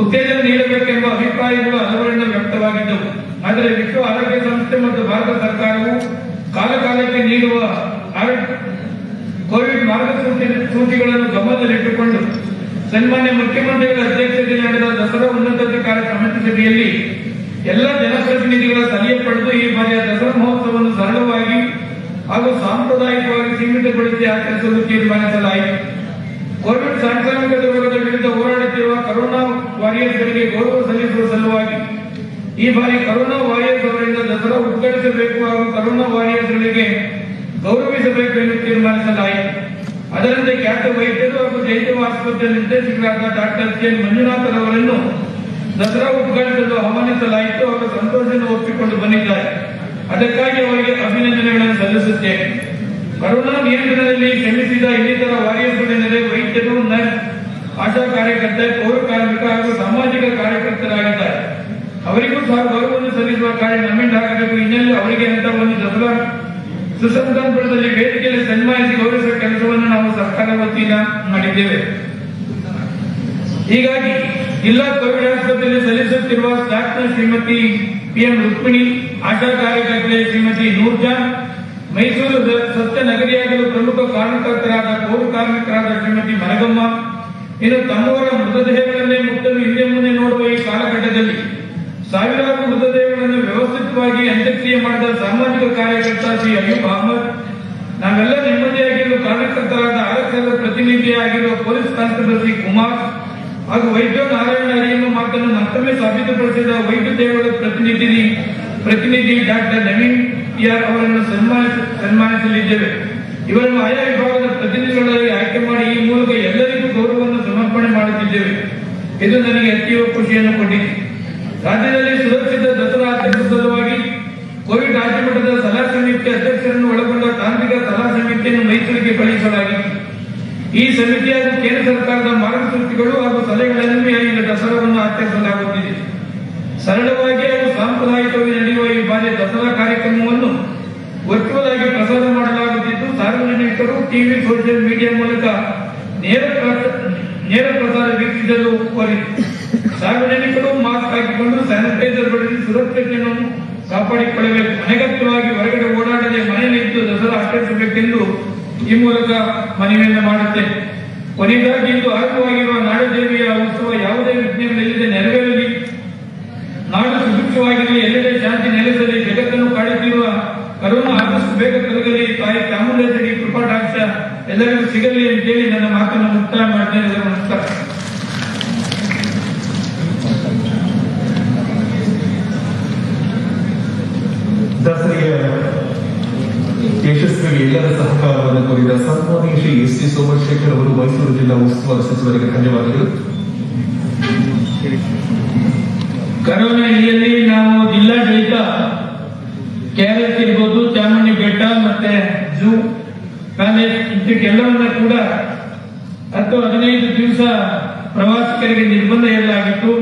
ಉತ್ತೇಜನ ನೀಡಬೇಕೆಂಬ ಅಭಿಪ್ರಾಯಗಳು ಹಲವರಿಂದ ವ್ಯಕ್ತವಾಗಿದ್ದವು. ಆದರೆ ವಿಶ್ವ ಆರೋಗ್ಯ ಸಂಸ್ಥೆ ಮತ್ತು ಭಾರತ ಸರ್ಕಾರವು ಕಾಲಕಾಲಕ್ಕೆ ನೀಡುವ ಕೋವಿಡ್ ಮಾರ್ಗಸೂಚಿಗಳನ್ನು ಗಮನದಲ್ಲಿಟ್ಟುಕೊಂಡು ಸನ್ಮಾನ್ಯ ಮುಖ್ಯಮಂತ್ರಿಗಳ ಅಧ್ಯಕ್ಷತೆಯಲ್ಲಿ ನಡೆದ ದಸರಾ ಉನ್ನತಾಧಿಕಾರ ಸಮಿತಿ ಸಭೆಯಲ್ಲಿ ಎಲ್ಲ ಜನಪ್ರತಿನಿಧಿಗಳ ಸಲಹೆ ಪಡೆದು ಈ ಬಾರಿಯ ದಸರಾ ಮಹೋತ್ಸವ ಸಾಂಪ್ರದಾಯಿಕವಾಗಿ ಸೀಮಿತಗೊಳಿಸಿ ಆಚರಿಸಲು ತೀರ್ಮಾನಿಸಲಾಯಿತು. ಕೋವಿಡ್ ಸಾಂಕ್ರಾಮಿಕದ ರೋಗದ ವಿರುದ್ಧ ಹೋರಾಡುತ್ತಿರುವ ಕರೋನಾ ವಾರಿಯರ್ಸ್ಗಳಿಗೆ ಗೌರವ ಸಲ್ಲಿಸುವ ಸಲುವಾಗಿ ಈ ಬಾರಿ ಕರೋನಾ ವಾರಿಯರ್ಸ್ ಅವರಿಂದ ದಸರಾ ಉದ್ಘಾಟಿಸಬೇಕು ಹಾಗೂ ಕರೋನಾ ವಾರಿಯರ್ಸ್ಗಳಿಗೆ ಗೌರವಿಸಬೇಕು ಎಂದು ತೀರ್ಮಾನಿಸಲಾಯಿತು. ಅದರಂತೆ ಖ್ಯಾತ ವೈದ್ಯರು ಹಾಗೂ ಜಯದೇವ ಆಸ್ಪತ್ರೆ ನಿರ್ದೇಶಕರಾದ ಡಾಕ್ಟರ್ ಕೆ ಮಂಜುನಾಥ್ ಅವರನ್ನು ದಸರಾ ಉದ್ಘಾಟಿಸಲು ಆಹ್ವಾನಿಸಲಾಯಿತು. ಅವರು ಸಂತೋಷವನ್ನು ಒಪ್ಪಿಕೊಂಡು ಬಂದಿದ್ದಾರೆ. ಅದಕ್ಕಾಗಿ ಅವರಿಗೆ ಅಭಿನಂದನೆಗಳನ್ನು ಸಲ್ಲಿಸುತ್ತೇನೆ. ಕರೋನಾ ನಿಯಂತ್ರಣದಲ್ಲಿ ಶ್ರಮಿಸಿದ ಇನ್ನಿತರ ವಾರಿಯರ್ಸ್ಗಳೆಂದರೆ ವೈದ್ಯರು, ನರ್ಸ್, ಆಶಾ ಕಾರ್ಯಕರ್ತೆ, ಪೌರ ಕಾರ್ಮಿಕ ಹಾಗೂ ಸಾಮಾಜಿಕ ಕಾರ್ಯಕರ್ತರಾಗಿದ್ದಾರೆ. ಅವರಿಗೂ ಸಹ ಗೌರವವನ್ನು ಸಲ್ಲಿಸುವ ಕಾರ್ಯ ನಮ್ಮಿಂದಾಗಬೇಕು. ಇನ್ನೆಲ್ಲ ಅವರಿಗೆ ಅಂತ ಒಂದು ದಸರಾ ಸುಸಂತಾನಪುರದಲ್ಲಿ ವೇದಿಕೆಯಲ್ಲಿ ಸನ್ಮಾನಿಸಿ ಗೌರವಿಸುವ ಕೆಲಸವನ್ನು ನಾವು ಸರ್ಕಾರ ವತಿಯಿಂದ ಮಾಡಿದ್ದೇವೆ. ಹೀಗಾಗಿ ಜಿಲ್ಲಾ ಕೋವಿಡ್ ಆಸ್ಪತ್ರೆಯಲ್ಲಿ ಸಲ್ಲಿಸುತ್ತಿರುವ ಸ್ಟಾಫ್ನ ಶ್ರೀಮತಿ PM ರುಕ್ಮಿಣಿ, ಆಶಾ ಕಾರ್ಯಕರ್ತೆ ಶ್ರೀಮತಿ ನೂರ್ಜಾನ್, ಮೈಸೂರು ಸತ್ಯ ನಗರಿಯಾಗಲು ಪ್ರಮುಖ ಕಾರಣಕರ್ತರಾದ ಪೌರ ಕಾರ್ಮಿಕರಾದ ಶ್ರೀಮತಿ ಮರಗಮ್ಮ, ಇನ್ನು ತಮ್ಮವರ ಮೃತದೇಹಗಳನ್ನೇ ಮುಟ್ಟಲು ಹಿಂದೆ ಮುಂದೆ ನೋಡುವ ಈ ಕಾಲಘಟ್ಟದಲ್ಲಿ ಸಾವಿರಾರು ಮೃತದೇಹಗಳನ್ನು ವ್ಯವಸ್ಥಿತವಾಗಿ ಅಂತ್ಯಕ್ರಿಯೆ ಮಾಡಿದ ಸಾಮಾಜಿಕ ಕಾರ್ಯಕರ್ತ ಶ್ರೀ ಅಯ್ಯೂಬ್ ಅಹಮದ್, ನಾವೆಲ್ಲ ನೆಮ್ಮದಿಯಾಗಿರುವ ಕಾರ್ಯಕರ್ತರಾದ ಆರಕ್ಷಕರ ಪ್ರತಿನಿಧಿಯಾಗಿರುವ ಪೊಲೀಸ್ ಕಾನ್ಸ್ಟೇಬಲ್ ಶ್ರೀ ಕುಮಾರ್ ಹಾಗೂ ವೈದ್ಯ ನಾರಾಯಣ ಹರಿಯಮ್ಮ ಮಾತನ್ನು ಮತ್ತೊಮ್ಮೆ ಸಾಬೀತುಪಡಿಸಿದ ವೈದ್ಯ ದೇವರ ಪ್ರತಿನಿಧಿ ಡಾಕ್ಟರ್ ನವೀನ್ TR ಅವರನ್ನು ಸನ್ಮಾನಿಸಲಿದ್ದೇವೆ. ಇವರನ್ನು ಆಯಾ ವಿಭಾಗದ ಪ್ರತಿನಿಧಿಗಳಾಗಿ ಆಯ್ಕೆ ಮಾಡಿ ಈ ಮೂಲಕ ಎಲ್ಲರಿಗೂ ಗೌರವವನ್ನು ಸಮರ್ಪಣೆ ಮಾಡುತ್ತಿದ್ದೇವೆ. ಇದು ನನಗೆ ಅತೀವ ಖುಷಿಯನ್ನು ಕೊಟ್ಟಿದೆ. ರಾಜ್ಯದಲ್ಲಿ ಸುರಕ್ಷಿತ ದಸರಾ ಆಚರಿಸುವ ಸಲುವಾಗಿ ಕೋವಿಡ್ ರಾಜ್ಯ ಮಟ್ಟದ ಸಲಹಾ ಸಮಿತಿ ಅಧ್ಯಕ್ಷರನ್ನು ಒಳಗೊಂಡ ತಾಂತ್ರಿಕ ಸಲಹಾ ಸಮಿತಿಯನ್ನು ಮೈಸೂರಿಗೆ ಕಳುಹಿಸಲಾಗಿದೆ. ಈ ಸಮಿತಿ ಹಾಗೂ ಕೇಂದ್ರ ಸರ್ಕಾರದ ಮಾರ್ಗಸೂಚಿಗಳು ಹಾಗೂ ಸಲಹೆಗಳನ್ವಯ ಈಗ ದಸರಾವನ್ನು ಆಚರಿಸಲಾಗುತ್ತಿದೆ. ಸರಳವಾಗಿ ಹಾಗೂ ಸಾಂಪ್ರದಾಯಿಕವಾಗಿ ನಡೆಯುವ ಈ ಬಾರಿಯ ದಸರಾ ಕಾರ್ಯಕ್ರಮವನ್ನು ವರ್ಚುವಲ್ ಆಗಿ ಪ್ರಸಾರ ಮಾಡಲಾಗುತ್ತಿದ್ದು, ಸಾರ್ವಜನಿಕರು ಟಿವಿ, ಸೋಷಿಯಲ್ ಮೀಡಿಯಾ ಮೂಲಕ ನೇರ ಪ್ರಸಾರ ವೀಕ್ಷಿಸಲು ಕೋರಿದೆ. ಸಾರ್ವಜನಿಕರು ಮಾಸ್ಕ್ ಹಾಕಿಕೊಂಡು ಸ್ಯಾನಿಟೈಸರ್ ಬಳಸಿ ಸುರಕ್ಷತೆಯನ್ನು ಕಾಪಾಡಿಕೊಳ್ಳಬೇಕು. ಅನಗತ್ಯವಾಗಿ ಹೊರಗಡೆ ಓಡಾಡದೆ ಮನೆಯಲ್ಲಿದ್ದು ದಸರಾ ಆಚರಿಸಬೇಕೆಂದು ಈ ಮೂಲಕ ಮನವಿಯನ್ನು ಮಾಡುತ್ತೇನೆ. ಕೊನೆಗಾಗಿ ಇಂದು ಆರಂಭವಾಗಿರುವ ನಾಡದೇವಿಯ ಉತ್ಸವ ಯಾವುದೇ ವಿಘ್ನಗಳಿಲ್ಲದೆ ನೆರವೇರಲಿ, ನಾಡು ಸುಭಿಕ್ಷವಾಗಿರಲಿ, ಎಲ್ಲೆಡೆ ಶಾಂತಿ ನೆಲೆಸಲಿ, ಜಗತ್ತನ್ನು ಕಾಡುತ್ತಿರುವ ಕರೋನಾ ಆದಷ್ಟು ಬೇಗ ತೊಲಗಲಿ, ತಾಯಿ ಚಾಮುಂಡೇಶ್ವರಿ ಕೃಪಾಟಾಕ್ಷ ಎಲ್ಲರಿಗೂ ಸಿಗಲಿ ಅಂತೇಳಿ ನನ್ನ ಮಾತನ್ನು ಮುಕ್ತಾಯ ಮಾಡ್ತೇನೆ. ನಮಸ್ಕಾರ. ದಸರೆಯ ಯಶಸ್ವಿಗೆ ಎಲ್ಲರ ಸಹಕಾರವನ್ನು ಕೋರಿದ ಸನ್ಮಾನ್ಯ ಶ್ರೀ S.T. ಸೋಮಶೇಖರ್ ಅವರು ಮೈಸೂರು ಜಿಲ್ಲಾ ಉಸ್ತುವಾರಿ ಸಚಿವರಿಗೆ ಧನ್ಯವಾದಗಳು. ಕರೋನಾ ಹಿನ್ನೆಲೆಯಲ್ಲಿ ನಾವು ಜಿಲ್ಲಾಡಳಿತ KRS ಇರ್ಬೋದು, ಚಾಮುಂಡಿ ಬೆಟ್ಟ ಮತ್ತೆ ಝೂ, ಪ್ಯಾಲೇಸ್ ಇಂಥಕ್ಕೆಲ್ಲವನ್ನ ಕೂಡ 10-15 ದಿವಸ ಪ್ರವಾಸಿಗರಿಗೆ ನಿರ್ಬಂಧ ಹೇರಲಾಗಿತ್ತು.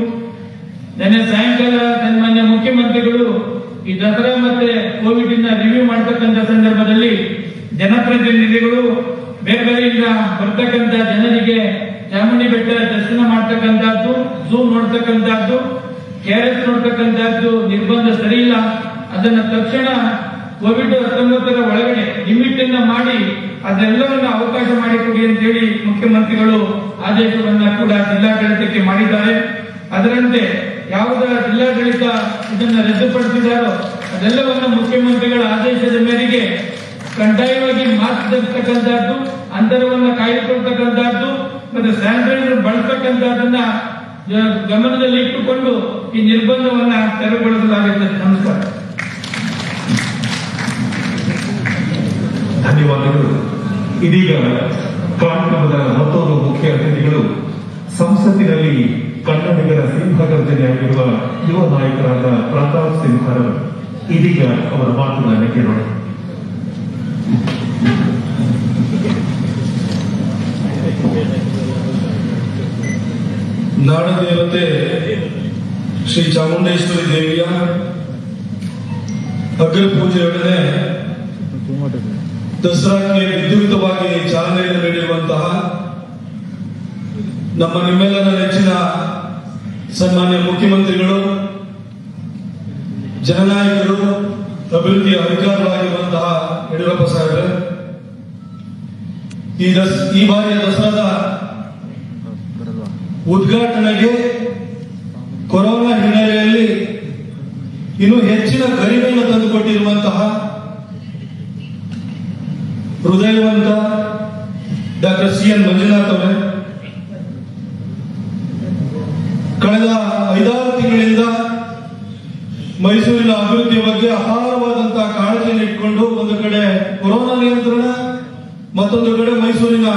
ನಿನ್ನೆ ಸಾಯಂಕಾಲ ಸನ್ಮಾನ್ಯ ಮುಖ್ಯಮಂತ್ರಿಗಳು ಈ ದಸರಾ ಮತ್ತೆ ಕೋವಿಡ್ ಇಂದ ರಿವ್ಯೂ ಮಾಡತಕ್ಕಂಥ ಸಂದರ್ಭದಲ್ಲಿ ಜನಪ್ರತಿನಿಧಿಗಳು ಬೇರೆ ಬೇರೆಯಿಂದ ಬರ್ತಕ್ಕಂಥ ಜನರಿಗೆ ಚಾಮುಂಡಿ ಬೆಟ್ಟ ದರ್ಶನ ಮಾಡ್ತಕ್ಕಂಥದ್ದು, ಝೂ ನೋಡ್ತಕ್ಕಂಥದ್ದು, KRS ನೋಡ್ತಕ್ಕಂಥದ್ದು ನಿರ್ಬಂಧ ಸರಿ ಇಲ್ಲ, ಅದನ್ನ ತಕ್ಷಣ COVID-19 ಒಳಗಡೆ ಲಿಮಿಟ್ ಅನ್ನ ಮಾಡಿ ಅದೆಲ್ಲವನ್ನ ಅವಕಾಶ ಮಾಡಿಕೊಡಿ ಅಂತೇಳಿ ಮುಖ್ಯಮಂತ್ರಿಗಳು ಆದೇಶವನ್ನ ಕೂಡ ಜಿಲ್ಲಾಡಳಿತಕ್ಕೆ ಮಾಡಿದ್ದಾರೆ. ಅದರಂತೆ ಯಾವುದರ ಜಿಲ್ಲಾಡಳಿತ ಇದನ್ನ ರದ್ದುಪಡಿಸಿದಾರೋ ಅದೆಲ್ಲವನ್ನ ಮುಖ್ಯಮಂತ್ರಿಗಳ ಆದೇಶದ ಮೇರೆಗೆ ಕಡ್ಡಾಯವಾಗಿ ಮಾಸ್ಕ್ ಧರಿಸತಕ್ಕಂಥದ್ದು, ಅಂತರವನ್ನ ಕಾಯ್ದುಕೊಳ್ತಕ್ಕಂಥದ್ದು ಮತ್ತೆ ಸ್ಯಾನಿಟೈಸರ್ ಬಳಸತಕ್ಕಂಥದ್ದನ್ನ ಗಮನದಲ್ಲಿ ಇಟ್ಟುಕೊಂಡು ಈ ನಿರ್ಬಂಧವನ್ನ ತೆರವುಗೊಳಿಸಲಾಗುತ್ತದೆ. ನಮಸ್ಕಾರ. ಧನ್ಯವಾದಗಳು. ಇದೀಗ ಕಾರ್ಯಕ್ರಮದ ಮತ್ತೊಂದು ಮುಖ್ಯ ಅತಿಥಿಗಳು ಸಂಸತ್ತಿನಲ್ಲಿ ಕನ್ನಡಿಗರ ಸಿಂಹಗರ್ಜನೆಯಾಗಿರುವ ಯುವ ನಾಯಕರಾದ ಪ್ರತಾಪ್ ಸಿಂಹರ್. ಇದೀಗ ಅವರ ಮಾತುಗಳನ್ನು ಕೇಳೋಣ. ನಾಡದೇವತೆ ಶ್ರೀ ಚಾಮುಂಡೇಶ್ವರಿ ದೇವಿಯ ಅಗ್ರ ಪೂಜೆಯೊಡನೆ ದಸರಾಕ್ಕೆ ವಿದ್ಯುಕ್ತವಾಗಿ ಚಾಲನೆಯನ್ನು ನೀಡಿರುವಂತಹ ನಮ್ಮ ನಿಮ್ಮೆಲ್ಲರ ನೆಚ್ಚಿನ ಸನ್ಮಾನ್ಯ ಮುಖ್ಯಮಂತ್ರಿಗಳು, ಜನನಾಯಕರು, ಅಭಿವೃದ್ಧಿಯ ಅಧಿಕಾರವಾಗಿರುವಂತಹ ಯಡಿಯೂರಪ್ಪ ಸಾಹೇಬರು, ಈ ಬಾರಿಯ ದಸರಾದ ಉದ್ಘಾಟನೆಗೆ ಕೊರೋನಾ ಹಿನ್ನೆಲೆಯಲ್ಲಿ ಇನ್ನೂ ಹೆಚ್ಚಿನ ಗರಿಮೆಯನ್ನು ತಂದುಕೊಟ್ಟಿರುವಂತಹ ಹೃದಯವಂತ ಡಾಕ್ಟರ್ CN ಮಂಜುನಾಥ್ ಅವರೇ, ಕಳೆದ 5-6 ತಿಂಗಳಿಂದ ಮೈಸೂರಿನ ಅಭಿವೃದ್ಧಿಯ ಬಗ್ಗೆ ಅಪಾರವಾದಂತಹ ಕಾಳಜಿಯನ್ನು ಇಟ್ಕೊಂಡು ಒಂದು ಕಡೆ ಕೊರೋನಾ ನಿಯಂತ್ರಣ, ಮತ್ತೊಂದು ಕಡೆ ಮೈಸೂರಿನ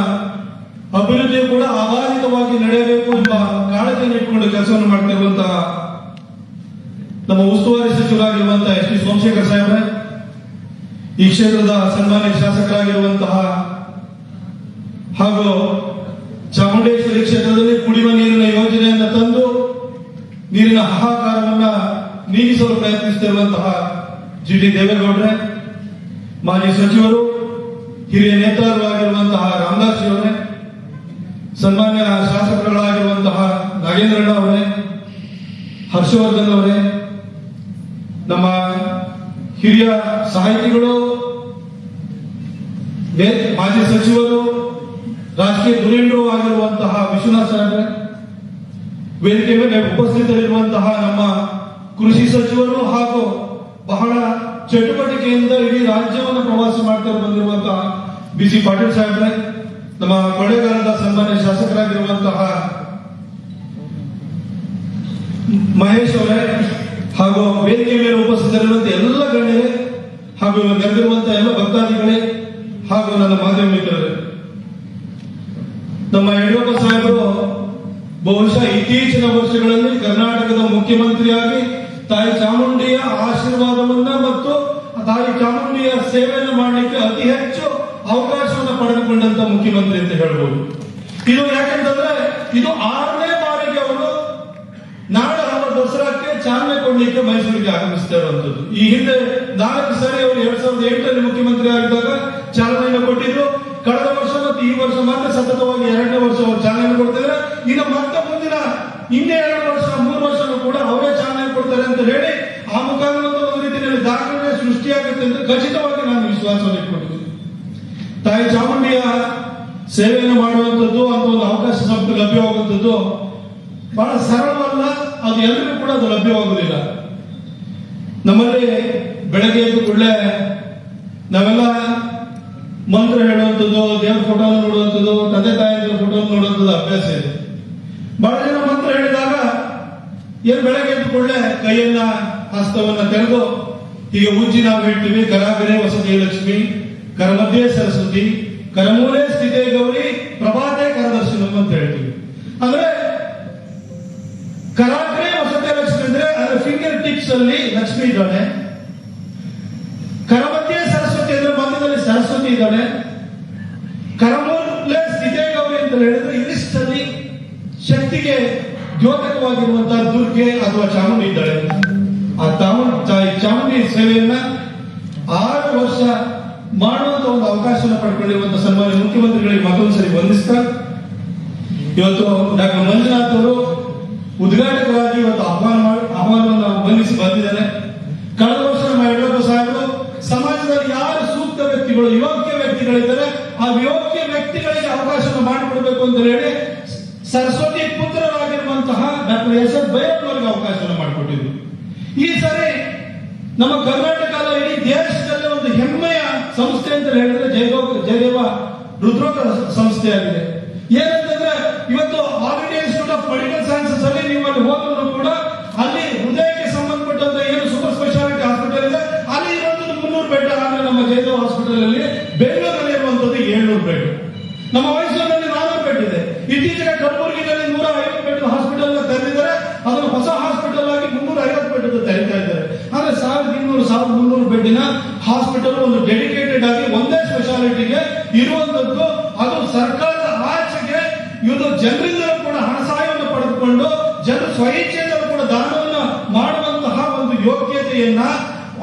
ಅಭಿವೃದ್ಧಿಯು ಕೂಡ ಅಬಾಧಿತವಾಗಿ ನಡೆಯಬೇಕು ಎಂಬ ಕಾಳಜಿಯನ್ನು ಇಟ್ಕೊಂಡು ಕೆಲಸವನ್ನು ಮಾಡ್ತಿರುವಂತಹ ನಮ್ಮ ಉಸ್ತುವಾರಿ ಸಚಿವರಾಗಿರುವಂತಹ ಎಸ್ ಟಿ ಸೋಮಶೇಖರ್ ಸಾಹೇಬ್ರೆ, ಈ ಕ್ಷೇತ್ರದ ಸನ್ಮಾನ್ಯ ಶಾಸಕರಾಗಿರುವಂತಹ ಹಾಗೂ ಚಾಮುಂಡೇಶ್ವರಿ ಕ್ಷೇತ್ರದಲ್ಲಿ ಕುಡಿಯುವ ನೀರಿನ ಯೋಜನೆಯನ್ನು ತಂದು ನೀರಿನ ಹಾಹಾಕಾರವನ್ನ ನೀಗಿಸಲು ಪ್ರಯತ್ನಿಸುತ್ತಿರುವಂತಹ GD ದೇವೇಗೌಡ್ರೆ, ಮಾಜಿ ಸಚಿವರು, ಹಿರಿಯ ನೇತಾರರು ಆಗಿರುವಂತಹ ರಾಮದಾಸ್ ಅವರೇ, ಸನ್ಮಾನ್ಯ ಶಾಸಕರುಗಳಾಗಿರುವಂತಹ ನಾಗೇಂದ್ರಣ್ಣ ಅವರೇ, ಹರ್ಷವರ್ಧನ್ ಅವರೇ, ನಮ್ಮ ಹಿರಿಯ ಸಾಹಿತಿಗಳು, ಮಾಜಿ ಸಚಿವರು, ರಾಜಕೀಯ ಧುರೀಣರು ಆಗಿರುವಂತಹ ವಿಶ್ವನಾಥ್ ಸಾಹೇಬ್ರೆ, ವೇದಿಕೆ ಮೇಲೆ ಉಪಸ್ಥಿತರಿರುವಂತಹ ನಮ್ಮ ಕೃಷಿ ಸಚಿವರು ಹಾಗೂ ಬಹಳ ಚಟುವಟಿಕೆಯಿಂದ ಇಡೀ ರಾಜ್ಯವನ್ನು ಪ್ರವಾಸ ಮಾಡ್ತಾ ಬಂದಿರುವಂತಹ BC ಪಾಟೀಲ್ ಸಾಹೇಬ್ರೆ, ನಮ್ಮ ಕೊಳ್ಳೇಗಾಲದ ಸನ್ಮಾನ್ಯ ಶಾಸಕರಾಗಿರುವಂತಹ ಮಹೇಶ್ ಅವರೇ, ಹಾಗೂ ವೇದಿಕೆ ಮೇಲೆ ಉಪಸ್ಥಿತರಿರುವಂತಹ ಎಲ್ಲ ಗಣ್ಯರೇ ಹಾಗೂ ನೆರೆದಿರುವಂತಹ ಎಲ್ಲ ಭಕ್ತಾದಿಗಳೇ ಹಾಗೂ ನನ್ನ ಮಾಧ್ಯಮ ಮಿತ್ರರೇ, ನಮ್ಮ ಯಡಿಯೂರಪ್ಪ ಸಾಹೇಬರು ಬಹುಶಃ ಇತ್ತೀಚಿನ ವರ್ಷಗಳಲ್ಲಿ ಕರ್ನಾಟಕದ ಮುಖ್ಯಮಂತ್ರಿಯಾಗಿ ತಾಯಿ ಚಾಮುಂಡಿಯ ಆಶೀರ್ವಾದವನ್ನ ಮತ್ತು ತಾಯಿ ಚಾಮುಂಡಿಯ ಸೇವೆಯನ್ನು ಮಾಡಲಿಕ್ಕೆ ಅತಿ ಹೆಚ್ಚು ಅವಕಾಶವನ್ನು ಪಡೆದುಕೊಂಡಂತ ಮುಖ್ಯಮಂತ್ರಿ ಅಂತ ಹೇಳ್ಬೋದು. ಇದು ಯಾಕಂತಂದ್ರೆ ಇದು 6ನೇ ಬಾರಿಗೆ ಅವರು ನಾಡ ಹಬ್ಬ ದಸರಾಕ್ಕೆ ಚಾಲನೆ ಕೊಡ್ಲಿಕ್ಕೆ ಮೈಸೂರಿಗೆ ಆಗಮಿಸ್ತಾ ಇರುವಂತದ್ದು. ಈ ಹಿಂದೆ 4 ಸಾರಿ ಅವರು 2008ರಲ್ಲಿ ಮುಖ್ಯಮಂತ್ರಿ ಆಗಿದ್ದಾಗ ಚಾಲನೆಯನ್ನು ಕೊಟ್ಟಿದ್ರು. ಕಳೆದ ವರ್ಷ ಮತ್ತು ಈ ವರ್ಷ ಮಾತ್ರ ಸತತವಾಗಿ 2ನೇ ವರ್ಷ ಅವರು ಚಾಲನೆ ಕೊಡ್ತಿದ್ರೆ, ಇನ್ನು ಮತ್ತೆ ಮುಂದಿನ 2 ವರ್ಷ 3 ವರ್ಷನೂ ಕೂಡ ಅವರೇ ಚಾಲನೆ ಕೊಡ್ತಾರೆ ಅಂತ ಹೇಳಿ ಆ ಮುಖಾಂತರ ಒಂದು ರೀತಿಯಲ್ಲಿ ದಾಖಲೆ ಸೃಷ್ಟಿಯಾಗುತ್ತೆ ಅಂತ ಖಚಿತವಾಗಿ ನಾನು ವಿಶ್ವಾಸವನ್ನು ಇಟ್ಕೊಂಡಿದ್ದೀನಿ. ತಾಯಿ ಚಾಮುಂಡಿಯ ಸೇವೆಯನ್ನು ಮಾಡುವಂಥದ್ದು ಅಂತ ಒಂದು ಅವಕಾಶ ನಮಗೆ ಲಭ್ಯವಾಗುವಂಥದ್ದು ಬಹಳ ಸರಳವಲ್ಲ, ಅದು ಎಲ್ಲರಿಗೂ ಕೂಡ ಅದು ಲಭ್ಯವಾಗುವುದಿಲ್ಲ. ನಮ್ಮಲ್ಲಿ ಬೆಳಗ್ಗೆ ಎದ್ದು ಕೂಡಲೇ ನಾವೆಲ್ಲ ಮಂತ್ರ ಹೇಳುವಂಥದ್ದು, ದೇವರ ಫೋಟೋ ನೋಡುವಂಥದ್ದು, ತಂದೆ ತಾಯಿಯ ಫೋಟೋ ನೋಡುವಂಥದ್ದು ಅಭ್ಯಾಸ ಇದೆ. ಬಹಳ ಜನ ಮಂತ್ರ ಹೇಳಿದಾಗ ಏನ್ ಬೆಳಗ್ಗೆ ಎದ್ದು ಕೂಡಲೇ ಕೈಯನ್ನ ಹಸ್ತವನ್ನ ತೆರೆದು ಹೀಗೆ ಉಜ್ಜಿ ನಾವು ಹೇಳ್ತೀವಿ, ಕರಾಗರೇ ವಸತಿ ಲಕ್ಷ್ಮಿ, ಕರಮಧ್ಯೆ ಸರಸ್ವತಿ, ಕರಮೂಲೆ ಸ್ಥಿತೇ ಗೌರಿ, ಪ್ರಭಾತೆ ಕರದರ್ಶನಂ ಅಂತ ಹೇಳ್ತೀವಿ. ಅಂದ್ರೆ ಕರಾಗ್ರೆ ವಸತಿ ಲಕ್ಷ್ಮಿ ಅಂದ್ರೆ ಅದರ ಫಿಂಗರ್ ಟಿಪ್ಸ್ ಅಲ್ಲಿ ಲಕ್ಷ್ಮಿ ಇದ್ದಾಳೆ, ಕರಮಧ್ಯೆ ಸರಸ್ವತಿ ಅಂದ್ರೆ ಮಧ್ಯದಲ್ಲಿ ಸರಸ್ವತಿ ಇದ್ದಾಳೆ, ಕರಮೂಲೆ ಸ್ಥಿತೇ ಗೌರಿ ಅಂತ ಹೇಳಿದ್ರೆ ಇರಿಷ್ಟಲ್ಲಿ ಶಕ್ತಿಗೆ ದ್ಯೋತಕವಾಗಿರುವಂತಹ ದುರ್ಗೆ ಅಥವಾ ಚಾಮುಂಡಿ ಇದ್ದಾಳೆ. ಆ ಚಾಮುಂಡಿ ಸೇವೆಯನ್ನ 6 ವರ್ಷ ಮಾಡುವಂತ ಒಂದು ಅವಕಾಶವನ್ನು ಪಡ್ಕೊಂಡಿರುವಂತಹ ಸನ್ಮಾನ್ಯ ಮುಖ್ಯಮಂತ್ರಿಗಳಿಗೆ ಮತ್ತೊಂದ್ಸರಿ ವಂದಿಸ್ತಾ, ಇವತ್ತು ಡಾಕ್ಟರ್ ಮಂಜುನಾಥ್ ಅವರು ಉದ್ಘಾಟಕರಾಗಿ ಇವತ್ತು ಆಹ್ವಾನವನ್ನು ಬಂಧಿಸಿ ಬಂದಿದ್ದಾರೆ. ಕಳೆದ ವರ್ಷ ನಮ್ಮ ಯಡಿಯೂರಪ್ಪ ಸಾಹೇಬರು ಸಮಾಜದಲ್ಲಿ ಯಾರು ಸೂಕ್ತ ವ್ಯಕ್ತಿಗಳು, ಯೋಗ್ಯ ವ್ಯಕ್ತಿಗಳಿದ್ದಾರೆ, ಆ ಯೋಗ್ಯ ವ್ಯಕ್ತಿಗಳಿಗೆ ಅವಕಾಶವನ್ನು ಮಾಡಿಕೊಡ್ಬೇಕು ಅಂತ ಹೇಳಿ ಸರಸ್ವತಿ ಪುತ್ರರಾಗಿರುವಂತಹ ಡಾಕ್ಟರ್ SS ಭೈರಪ್ಪನವರಿಗೆ ಅವಕಾಶವನ್ನು ಮಾಡಿಕೊಟ್ಟಿದ್ರು. ಈ ಸಾರಿ ನಮ್ಮ ಕರ್ನಾಟಕ ಅಲ್ಲ, ಇಡೀ ದೇಶದಲ್ಲೇ ಒಂದು ಹೆಮ್ಮೆಯ ಸಂಸ್ಥೆ ಅಂತ ಹೇಳಿದ್ರೆ ಜಯದೇವ ಹೃದ್ರೋಗ ಸಂಸ್ಥೆಯಾಗಿದೆ. ಏನಂತಂದ್ರೆ ಇವತ್ತು all India institute of medical sciences ಅಲ್ಲಿ ನೀವು ಅಲ್ಲಿ ಹೋದ್ರು ಕೂಡ ಅಲ್ಲಿ ಹೃದಯಕ್ಕೆ ಸಂಬಂಧಪಟ್ಟಂತ ಏನು ಸೂಪರ್ ಸ್ಪೆಷಾಲಿಟಿ ಹಾಸ್ಪಿಟಲ್ ಇದೆ ಅಲ್ಲಿ ಇರುವಂತದ್ದು 300 ಬೆಡ್. ಆದ್ರೆ ನಮ್ಮ ಜಯದೇವ ಹಾಸ್ಪಿಟಲ್ ಅಲ್ಲಿ ಬೆಂಗಳೂರಲ್ಲಿ ಇರುವಂತದ್ದು 700 ಬೆಡ್. ನಮ್ಮ ಮೈಸೂರಿನಲ್ಲಿ 400 ಬೆಡ್ ಇದೆ. ಇತ್ತೀಚೆಗೆ ಕಲಬುರಗಿನಲ್ಲಿ 150 ಬೆಡ್ ಹಾಸ್ಪಿಟಲ್ ತೆರೆದಿದ್ದಾರೆ. ಅದನ್ನು ಹೊಸ ಹಾಸ್ಪಿಟಲ್ ಆಗಿ 350 ಬೆಡ್ ತೆರೀತಾ ಇದ್ದಾರೆ. ಆದ್ರೆ 1200-1300 ಬೆಡ್ಡಿನ ಹಾಸ್ಪಿಟಲ್ ಒಂದು ಡೆಡಿಕೇಟೆಡ್ ಆಗಿ ಒಂದೇ ಸ್ಪೆಷಾಲಿಟಿಗೆ ಇರುವಂತದ್ದು. ಅದು ಸರ್ಕಾರದ ಆಚೆಗೆ ಇದು ಜನರಿಂದ ಕೂಡ ಹಣ ಸಹಾಯವನ್ನು ಪಡೆದುಕೊಂಡು ಜನರು ಸ್ವಇಚ್ಛೆಯಿಂದ ಕೂಡ ದಾನವನ್ನು ಮಾಡುವಂತಹ ಒಂದು ಯೋಗ್ಯತೆಯನ್ನ,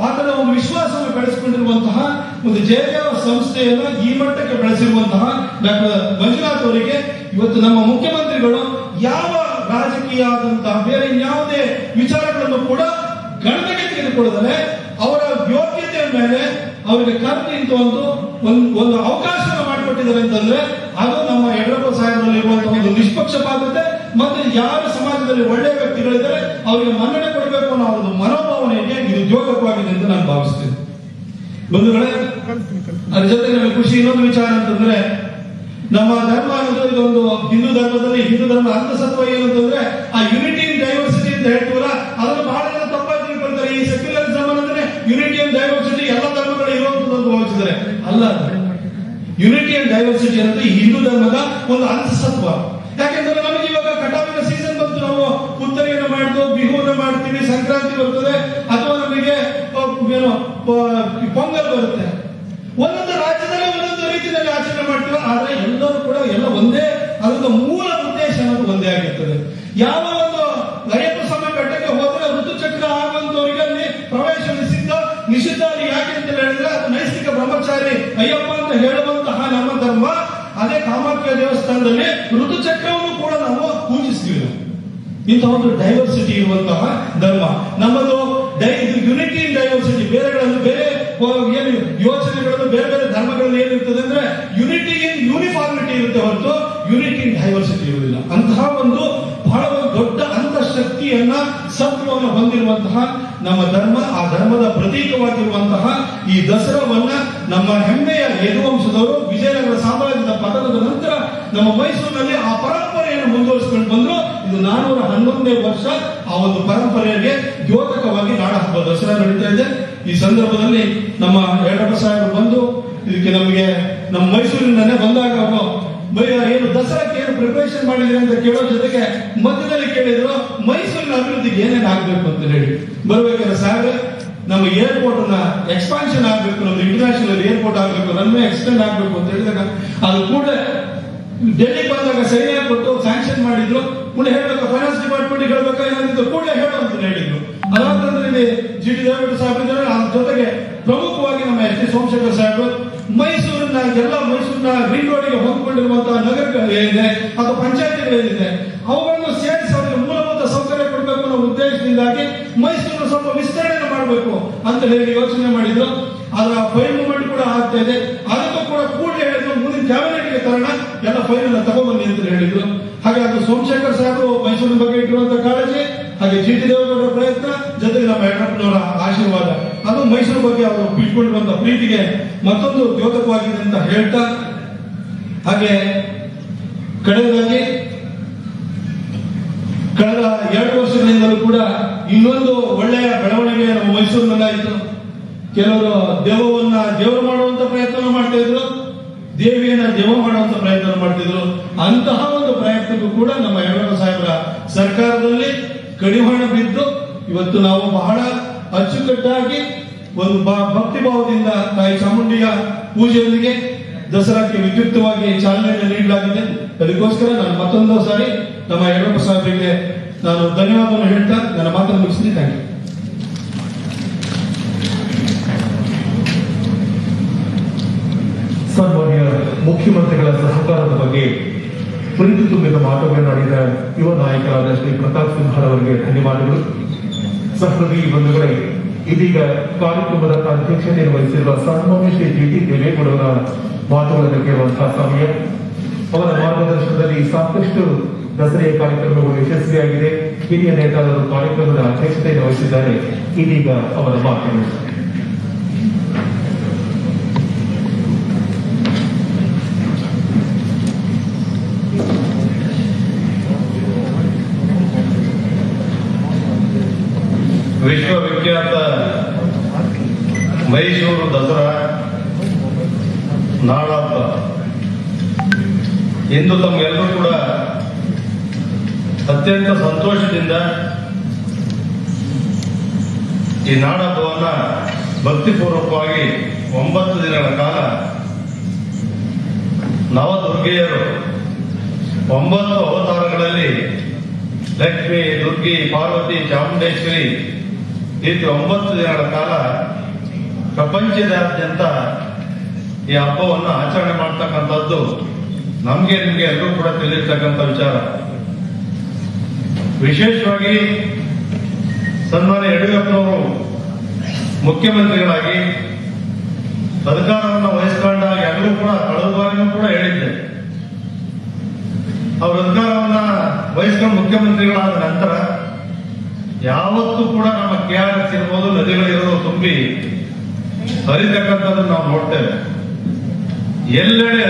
ಅದರ ಒಂದು ವಿಶ್ವಾಸವನ್ನು ಬೆಳೆಸಿಕೊಂಡಿರುವಂತಹ ಒಂದು ಜಯದೇವ ಸಂಸ್ಥೆಯನ್ನ ಈ ಮಟ್ಟಕ್ಕೆ ಬೆಳೆಸಿರುವಂತಹ ಡಾಕ್ಟರ್ ಮಂಜುನಾಥ್ ಅವರಿಗೆ ಇವತ್ತು ನಮ್ಮ ಮುಖ್ಯಮಂತ್ರಿಗಳು ಯಾವ ರಾಜಕೀಯ ಆದಂತಹ ಬೇರೆ ಯಾವುದೇ ವಿಚಾರಗಳನ್ನು ಕೂಡ ಗಣನೆಗೆ ತೆಗೆದುಕೊಳ್ಳದೆ ಅವರ ಯೋಗ್ಯತೆಯ ಮೇಲೆ ಅವರಿಗೆ ಕರೆದು ಇಂತ ಒಂದು ಅವಕಾಶವನ್ನು ಮಾಡಿಕೊಟ್ಟಿದ್ದಾರೆ ಅಂತಂದ್ರೆ ಅದು ನಮ್ಮ ಯಡಿಯೂರಪ್ಪ ಸಾಹೇಬರಲ್ಲಿ ಇರುವಂತಹ ಒಂದು ನಿಷ್ಪಕ್ಷಪಾತತೆ ಮತ್ತೆ ಯಾರು ಸಮಾಜದಲ್ಲಿ ಒಳ್ಳೆಯ ವ್ಯಕ್ತಿಗಳಿದ್ದಾರೆ ಅವರಿಗೆ ಮನ್ನಣೆ ಕೊಡಬೇಕು ಅನ್ನೋ ಒಂದು ಮನೋಭಾವನೆಗೆ ಇದು ದ್ಯೋತಕವಾಗಿದೆ ಅಂತ ನಾನು ಭಾವಿಸ್ತೇನೆ. ಬಂಧುಗಳೇ, ಅದ್ರ ಜೊತೆ ನಮಗೆ ಖುಷಿ ಇನ್ನೊಂದು ವಿಚಾರ ಅಂತಂದ್ರೆ, ನಮ್ಮ ಧರ್ಮ ಅನ್ನೋದು ಇದೊಂದು ಹಿಂದೂ ಧರ್ಮದಲ್ಲಿ ಹಿಂದೂ ಧರ್ಮ ಅಂತಸತ್ವ ಏನಂತಂದ್ರೆ ಆ ಯುನಿಟಿ ಇನ್ ಡೈವರ್ಸಿಟಿ ಅಂತ ಹೇಳ್ತೀವಲ್ಲ, ಅದನ್ನು ಬಹಳ ಜನ ತಪ್ಪಾಗಿ ತಿಳ್ಕೊಳ್ತಾರೆ. ಈ ಸೆಕ್ಯುಲರಿಸಮ್ ಅಂದ್ರೆ ಯುನಿಟಿ ಅಂಡ್ ಡೈವರ್ಸಿಟಿ ಎಲ್ಲ ಧರ್ಮಗಳು ಇರುವಂತದ್ದು ಭಾವಿಸಿದ್ದಾರೆ. ಅಲ್ಲ, ಯುನಿಟಿ ಅಂಡ್ ಡೈವರ್ಸಿಟಿ ಅನ್ನೋದು ಈ ಹಿಂದೂ ಧರ್ಮದ ಒಂದು ಅಂತಸತ್ವ. ಯಾಕೆಂದ್ರೆ ನಮಗೆ ಇವಾಗ ಕಟಾವಿನ ಸೀಸನ್ ಬಂತು, ನಾವು ಪುತ್ತರಿಯನ್ನು ಮಾಡ್ದು ಬಿಹುವನ್ನು ಮಾಡ್ತೀವಿ, ಸಂಕ್ರಾಂತಿ ಬರ್ತದೆ, ಅಥವಾ ನಮಗೆ ಏನು ಪೊಂಗಲ್ ಬರುತ್ತೆ. ಒಂದೊಂದು ರಾಜ್ಯದಲ್ಲಿ ಒಂದೊಂದು ರೀತಿಯಲ್ಲಿ ಆಚರಣೆ ಮಾಡ್ತೀವಿ, ಆದ್ರೆ ಎಲ್ಲರೂ ಕೂಡ ಎಲ್ಲ ಒಂದೇ, ಅದರ ಮೂಲ ಉದ್ದೇಶ ಅನ್ನೋದು ಒಂದೇ ಆಗಿರ್ತದೆ. ಯಾವ ಒಂದು ಅಯ್ಯಪ್ಪ ಸ್ವಾಮಿ ಬೆಟ್ಟಕ್ಕೆ ಹೋದ್ರೆ ಋತುಚಕ್ರ ಆಗುವಂತವರಿಗೆ ಅಲ್ಲಿ ಪ್ರವೇಶ ನಿಷಿದ್ಧ. ಅಲ್ಲಿ ಯಾಕೆ ಅಂತ ಹೇಳಿದ್ರೆ ಅದು ನೈಷ್ಠಿಕ ಬ್ರಹ್ಮಚಾರಿ ಅಯ್ಯಪ್ಪ ಅಂತ ಹೇಳುವಂತಹ ನಮ್ಮ ಧರ್ಮ. ಅದೇ ಕಾಮಾಖ್ಯ ದೇವಸ್ಥಾನದಲ್ಲಿ ಋತುಚಕ್ರವನ್ನು ಕೂಡ ನಾವು ಪೂಜಿಸ್ತೀವಿ. ಇಂತಹ ಒಂದು ಡೈವರ್ಸಿಟಿ ಇರುವಂತಹ ಧರ್ಮ ನಮ್ಮದು. ಯುನಿಟಿ ಇನ್ ಡೈವರ್ಸಿಟಿ, ಬೇರೆಗಳನ್ನು ಬೇರೆ ಏನು ಯೋಚನೆಗಳನ್ನು ಬೇರೆ ಬೇರೆ ಧರ್ಮಗಳಲ್ಲಿ ಏನಿರ್ತದೆ ಅಂದ್ರೆ ಯುನಿಟಿ ಇನ್ ಯೂನಿಫಾರ್ಮಿಟಿ ಇರುತ್ತೆ ಹೊರತು ಯುನಿಟಿ ಇನ್ ಡೈವರ್ಸಿಟಿ ಇರುವುದಿಲ್ಲ. ಅಂತಹ ಒಂದು ಬಹಳ ಒಂದು ದೊಡ್ಡ ಅಂತಃಶಕ್ತಿಯನ್ನ ಸತ್ವವನ್ನು ಹೊಂದಿರುವಂತಹ ನಮ್ಮ ಧರ್ಮ, ಆ ಧರ್ಮದ ಪ್ರತೀಕವಾಗಿರುವಂತಹ ಈ ದಸರಾವನ್ನ ನಮ್ಮ ಹೆಮ್ಮೆಯ ಯದುವಂಶದವರು ವಿಜಯನಗರ ಸಾಮ್ರಾಜ್ಯದ ಪತನದ ನಂತರ ನಮ್ಮ ಮೈಸೂರಿನಲ್ಲಿ ಆ ಪರಂಪರೆಯನ್ನು ಮುಂದುವರಿಸಿಕೊಂಡು ಬಂದ್ರು. ಇದು 411ನೇ ವರ್ಷ ಆ ಒಂದು ಪರಂಪರೆಗೆ ದ್ಯೋತಕವಾಗಿ ನಾಡ ಹಬ್ಬ ದಸರಾ ನಡೀತಾ ಇದೆ. ಈ ಸಂದರ್ಭದಲ್ಲಿ ನಮ್ಮ ಯಡಿಯೂರಪ್ಪ ಸಾಹೇಬರು ಬಂದು ಇದಕ್ಕೆ ನಮಗೆ ನಮ್ಮ ಮೈಸೂರಿನಲ್ಲೇ ಬಂದಾಗ ಅವರು ಏನು ದಸರಾಕ್ಕೆ ಏನು ಪ್ರಿಪರೇಷನ್ ಮಾಡಿದ್ರಿ ಅಂತ ಕೇಳೋ ಜೊತೆಗೆ ಮಧ್ಯದಲ್ಲಿ ಕೇಳಿದ್ರು ಮೈಸೂರಿನ ಅಭಿವೃದ್ಧಿಗೆ ಏನೇನು ಆಗ್ಬೇಕು ಅಂತ ಹೇಳಿ. ಬರ್ಬೇಕಾದ್ರೆ ಸಾಹೇಬ್ರೆ, ನಮ್ಮ ಏರ್ಪೋರ್ಟ್ ನ ಎಕ್ಸ್ಪಾನ್ಷನ್ ಆಗ್ಬೇಕು, ನಮ್ದು ಇಂಟರ್ನ್ಯಾಷನಲ್ ಏರ್ಪೋರ್ಟ್ ಆಗ್ಬೇಕು, ರನ್ವೇ ಎಕ್ಸ್ಟೆಂಡ್ ಆಗ್ಬೇಕು ಅಂತ ಹೇಳಿದಾಗ ಅದು ಕೂಡ ಡೆಲ್ಲಿಗೆ ಬಂದಾಗ ಸೈನ್ಯ ಕೊಟ್ಟು ಸ್ಯಾಂಕ್ಷನ್ ಮಾಡಿದ್ರು. ಕೂಡ ಹೇಳ್ಬೇಕು, ಫೈನಾನ್ಸ್ ಡಿಪಾರ್ಟ್ಮೆಂಟ್ ಹೇಳ್ಬೇಕಾ ಏನಾದ್ರು ಕೂಡಲೇ ಹೇಳು ಅಂತ ಹೇಳಿದ್ರು. ಅದಾದ್ಮೇಲೆ ಇಲ್ಲಿ ಜಿ ಟಿ ದೇವೇಗೌಡ ಸಾಹೇಬ್ ಇದ್ದಾರೆ, ಅದ್ರ ಜೊತೆಗೆ ಪ್ರಮುಖವಾಗಿ ನಮ್ಮ ಎಸ್ ಟಿ ಸೋಮಶೇಖರ್ ಸಾಹೇಬರು ಮೈಸೂರಿನ ಮೈಸೂರಿನ ರಿಂಗ್ ರೋಡ್ಗೆ ಹೊಂದ್ಕೊಂಡಿರುವಂತಹ ನಗರಗಳೇನಿದೆ ಅಥವಾ ಪಂಚಾಯತಿಗಳೇನಿದೆ ಅವುಗಳನ್ನು ಸೇರಿಸಿ ಅವರಿಗೆ ಮೂಲಭೂತ ಸೌಕರ್ಯ ಕೊಡಬೇಕು ಅನ್ನೋ ಉದ್ದೇಶದಿಂದಾಗಿ ಮೈಸೂರಿನ ಸ್ವಲ್ಪ ವಿಸ್ತರಣೆ ಮಾಡಬೇಕು ಅಂತ ಹೇಳಿ ಯೋಚನೆ ಮಾಡಿದ್ರು. ಅದರ ಫೈಲ್ ಮೂವ್ಮೆಂಟ್ ಕೂಡ ಆಗ್ತಾ ಇದೆ. ಅದಕ್ಕೂ ಕೂಡ ಕೂಡಲೇ ಹೇಳಿದ್ರು, ಮುಂದಿನ ಕ್ಯಾಬಿನೆಟ್ಗೆ ತರೋಣ, ಎಲ್ಲ ಫೈಲ್ ಅನ್ನ ತಗೊಂಡ್ಬನ್ನಿ ಅಂತ ಹೇಳಿದ್ರು. ಹಾಗೆ ಅದು ಸೋಮಶೇಖರ್ ಸಾಹೇಬರು ಮೈಸೂರಿನ ಬಗ್ಗೆ ಇಟ್ಟಿರುವಂತಹ ಕಾಳಜಿ, ಹಾಗೆ ಜಿ ಟಿ ದೇವೇಗೌಡರ ಪ್ರಯತ್ನ, ಜೊತೆಗೆ ನಮ್ಮ ಯಡಿಯೂರಪ್ಪನವರ ಆಶೀರ್ವಾದ, ಅದು ಮೈಸೂರು ಬಗ್ಗೆ ಅವರು ಬಿಟ್ಕೊಂಡಿರುವಂತಹ ಪ್ರೀತಿಗೆ ಮತ್ತೊಂದು ದ್ಯೋತಕವಾಗಿದೆ ಅಂತ ಹೇಳ್ತಾ, ಹಾಗೆ ಕಡೆಯದಾಗಿ ಕಳೆದ 2 ವರ್ಷಗಳಿಂದಲೂ ಕೂಡ ಇನ್ನೊಂದು ಒಳ್ಳೆಯ ಬೆಳವಣಿಗೆ ನಮ್ಮ ಮೈಸೂರಿನಲ್ಲಾಯಿತು. ಕೆಲವರು ದೇವರು ಮಾಡುವಂತ ಪ್ರಯತ್ನ ಮಾಡ್ತಾ ಇದ್ರು, ದೇವಿಯನ್ನ ದೇವ ಮಾಡುವಂತ ಪ್ರಯತ್ನ ಮಾಡ್ತಿದ್ರು. ಅಂತಹ ಒಂದು ಪ್ರಯತ್ನಕ್ಕೂ ಕೂಡ ನಮ್ಮ ಯಡಿಯೂರಪ್ಪ ಸಾಹೇಬರ ಸರ್ಕಾರದಲ್ಲಿ ಕಡಿವಾಣ ಬಿದ್ದು ಇವತ್ತು ನಾವು ಬಹಳ ಅಚ್ಚುಕಟ್ಟಾಗಿ ಒಂದು ಭಕ್ತಿ ಭಾವದಿಂದ ತಾಯಿ ಚಾಮುಂಡಿಯ ಪೂಜೆಯೊಂದಿಗೆ ದಸರಾಕ್ಕೆ ವಿದ್ಯುಕ್ತವಾಗಿ ಚಾಲನೆಯನ್ನು ನೀಡಲಾಗಿದೆ. ಅದಕ್ಕೋಸ್ಕರ ನಾನು ಮತ್ತೊಂದು ಸಾರಿ ನಮ್ಮ ಯಡಿಯೂರಪ್ಪ ಸಾಹೇಬರಿಗೆ ನಾನು ಧನ್ಯವಾದವನ್ನು ಹೇಳ್ತಾ ನನ್ನ ಮಾತನ್ನು ಮುಗಿಸ್ತೀನಿ. Thank you. ಸನ್ಮಾನ್ಯ ಮುಖ್ಯಮಂತ್ರಿಗಳ ಸಹಕಾರದ ಬಗ್ಗೆ ಪ್ರೀತಿ ತುಂಬಿದ ಮಾತುಗಳನ್ನಾಡಿದ ಯುವ ನಾಯಕರಾದ ಶ್ರೀ ಪ್ರತಾಪ್ ಸಿಂಹ ಅವರಿಗೆ ಧನ್ಯವಾದಗಳು. ಸಹೃದಯಿ ಬಂಧುಗಳೇ, ಇದೀಗ ಕಾರ್ಯಕ್ರಮದ ಅಧ್ಯಕ್ಷತೆ ವಹಿಸಿರುವ ಸನ್ಮಾನ್ಯ ಶ್ರೀ ಜಿ ಟಿ ದೇವೇಗೌಡರ ಮಾತುಗಳನ್ನು ಕೇಳುವಂತಹ ಸಮಯ. ಅವರ ಮಾರ್ಗದರ್ಶನದಲ್ಲಿ ಸಾಕಷ್ಟು ದಸರೆಯ ಕಾರ್ಯಕ್ರಮಗಳು ಯಶಸ್ವಿಯಾಗಿದೆ. ಹಿರಿಯ ನೇತಾರರು ಕಾರ್ಯಕ್ರಮದ ಅಧ್ಯಕ್ಷತೆಯನ್ನು ವಹಿಸಿದ್ದಾರೆ. ಇದೀಗ ಅವರ ಮಾತುಗಳು. ವಿಶ್ವವಿಖ್ಯಾತ ಮೈಸೂರು ದಸರಾ ನಾಡಹಬ್ಬ ಇಂದು ತಮಗೆಲ್ಲರೂ ಕೂಡ ಅತ್ಯಂತ ಸಂತೋಷದಿಂದ ಈ ನಾಡಹಬ್ಬವನ್ನ ಭಕ್ತಿಪೂರ್ವಕವಾಗಿ 9 ದಿನಗಳ ಕಾಲ ನವದುರ್ಗೆಯರು 9 ಅವತಾರಗಳಲ್ಲಿ ಲಕ್ಷ್ಮಿ, ದುರ್ಗಿ, ಪಾರ್ವತಿ, ಚಾಮುಂಡೇಶ್ವರಿ ರೀತಿ 9 ದಿನಗಳ ಕಾಲ ಪ್ರಪಂಚದಾದ್ಯಂತ ಈ ಹಬ್ಬವನ್ನು ಆಚರಣೆ ಮಾಡ್ತಕ್ಕಂಥದ್ದು ನಮ್ಗೆ ನಿಮ್ಗೆ ಎಲ್ಲರೂ ಕೂಡ ತಿಳಿರ್ತಕ್ಕಂಥ ವಿಚಾರ. ವಿಶೇಷವಾಗಿ ಸನ್ಮಾನ್ಯ ಯಡಿಯೂರಪ್ಪನವರು ಮುಖ್ಯಮಂತ್ರಿಗಳಾಗಿ ಅಧಿಕಾರವನ್ನು ವಹಿಸಿಕೊಂಡಾಗ ಎಲ್ಲರೂ ಕೂಡ ಕಳೆದ ಬಾರಿನೂ ಕೂಡ ಹೇಳಿದ್ದೆ, ಅವರ ಅಧಿಕಾರವನ್ನ ವಹಿಸಿಕೊಂಡು ಮುಖ್ಯಮಂತ್ರಿಗಳಾದ ನಂತರ ಯಾವತ್ತೂ ಕೂಡ ನಮ್ಮ KRS ಇರ್ಬೋದು, ನದಿಗಳಿರೋದು ತುಂಬಿ ಹರಿತಕ್ಕಂಥದ್ದನ್ನು ನಾವು ನೋಡ್ತೇವೆ. ಎಲ್ಲೆಡೆ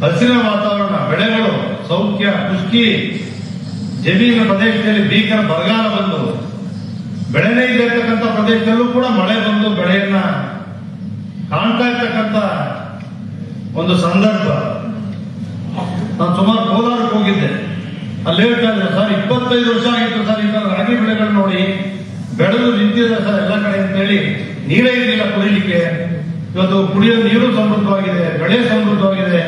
ಹಸಿರ ವಾತಾವರಣ, ಬೆಳೆಗಳು ಸೌಖ್ಯ, ಖುಷ್ಕಿ, ಜಮೀನಿನ ಪ್ರದೇಶದಲ್ಲಿ ಭೀಕರ ಬರಗಾಲ ಬಂದು ಬೆಳೆನೇ ಇರತಕ್ಕಂಥ ಪ್ರದೇಶದಲ್ಲೂ ಕೂಡ ಮಳೆ ಬಂದು ಬೆಳೆಯನ್ನ ಕಾಣ್ತಾ ಇರ್ತಕ್ಕಂಥ ಒಂದು ಸಂದರ್ಭ. ನಾನು ಸುಮಾರು ಕೋಲಾರಕ್ಕೆ ಹೋಗಿದ್ದೆ. ಅಲ್ಲಿ ಹೇಳ್ತಾ ಇದ್ರು, ಸರ್ 25 ವರ್ಷ ಆಗಿತ್ತು ಸರ್ ಈಗ ರಾಗಿ ಬೆಳೆಗಳು ನೋಡಿ ಬೆಳೆದು ನಿಂತಿದೆ ಸರ್ ಎಲ್ಲ ಕಡೆ ಅಂತೇಳಿ, ನೀರೇ ಇರಲಿಲ್ಲ ಕುಡಿಲಿಕ್ಕೆ. ಇವತ್ತು ಕುಡಿಯೋ ನೀರು ಸಮೃದ್ಧವಾಗಿದೆ, ಬೆಳೆ ಸಮೃದ್ಧವಾಗಿದೆ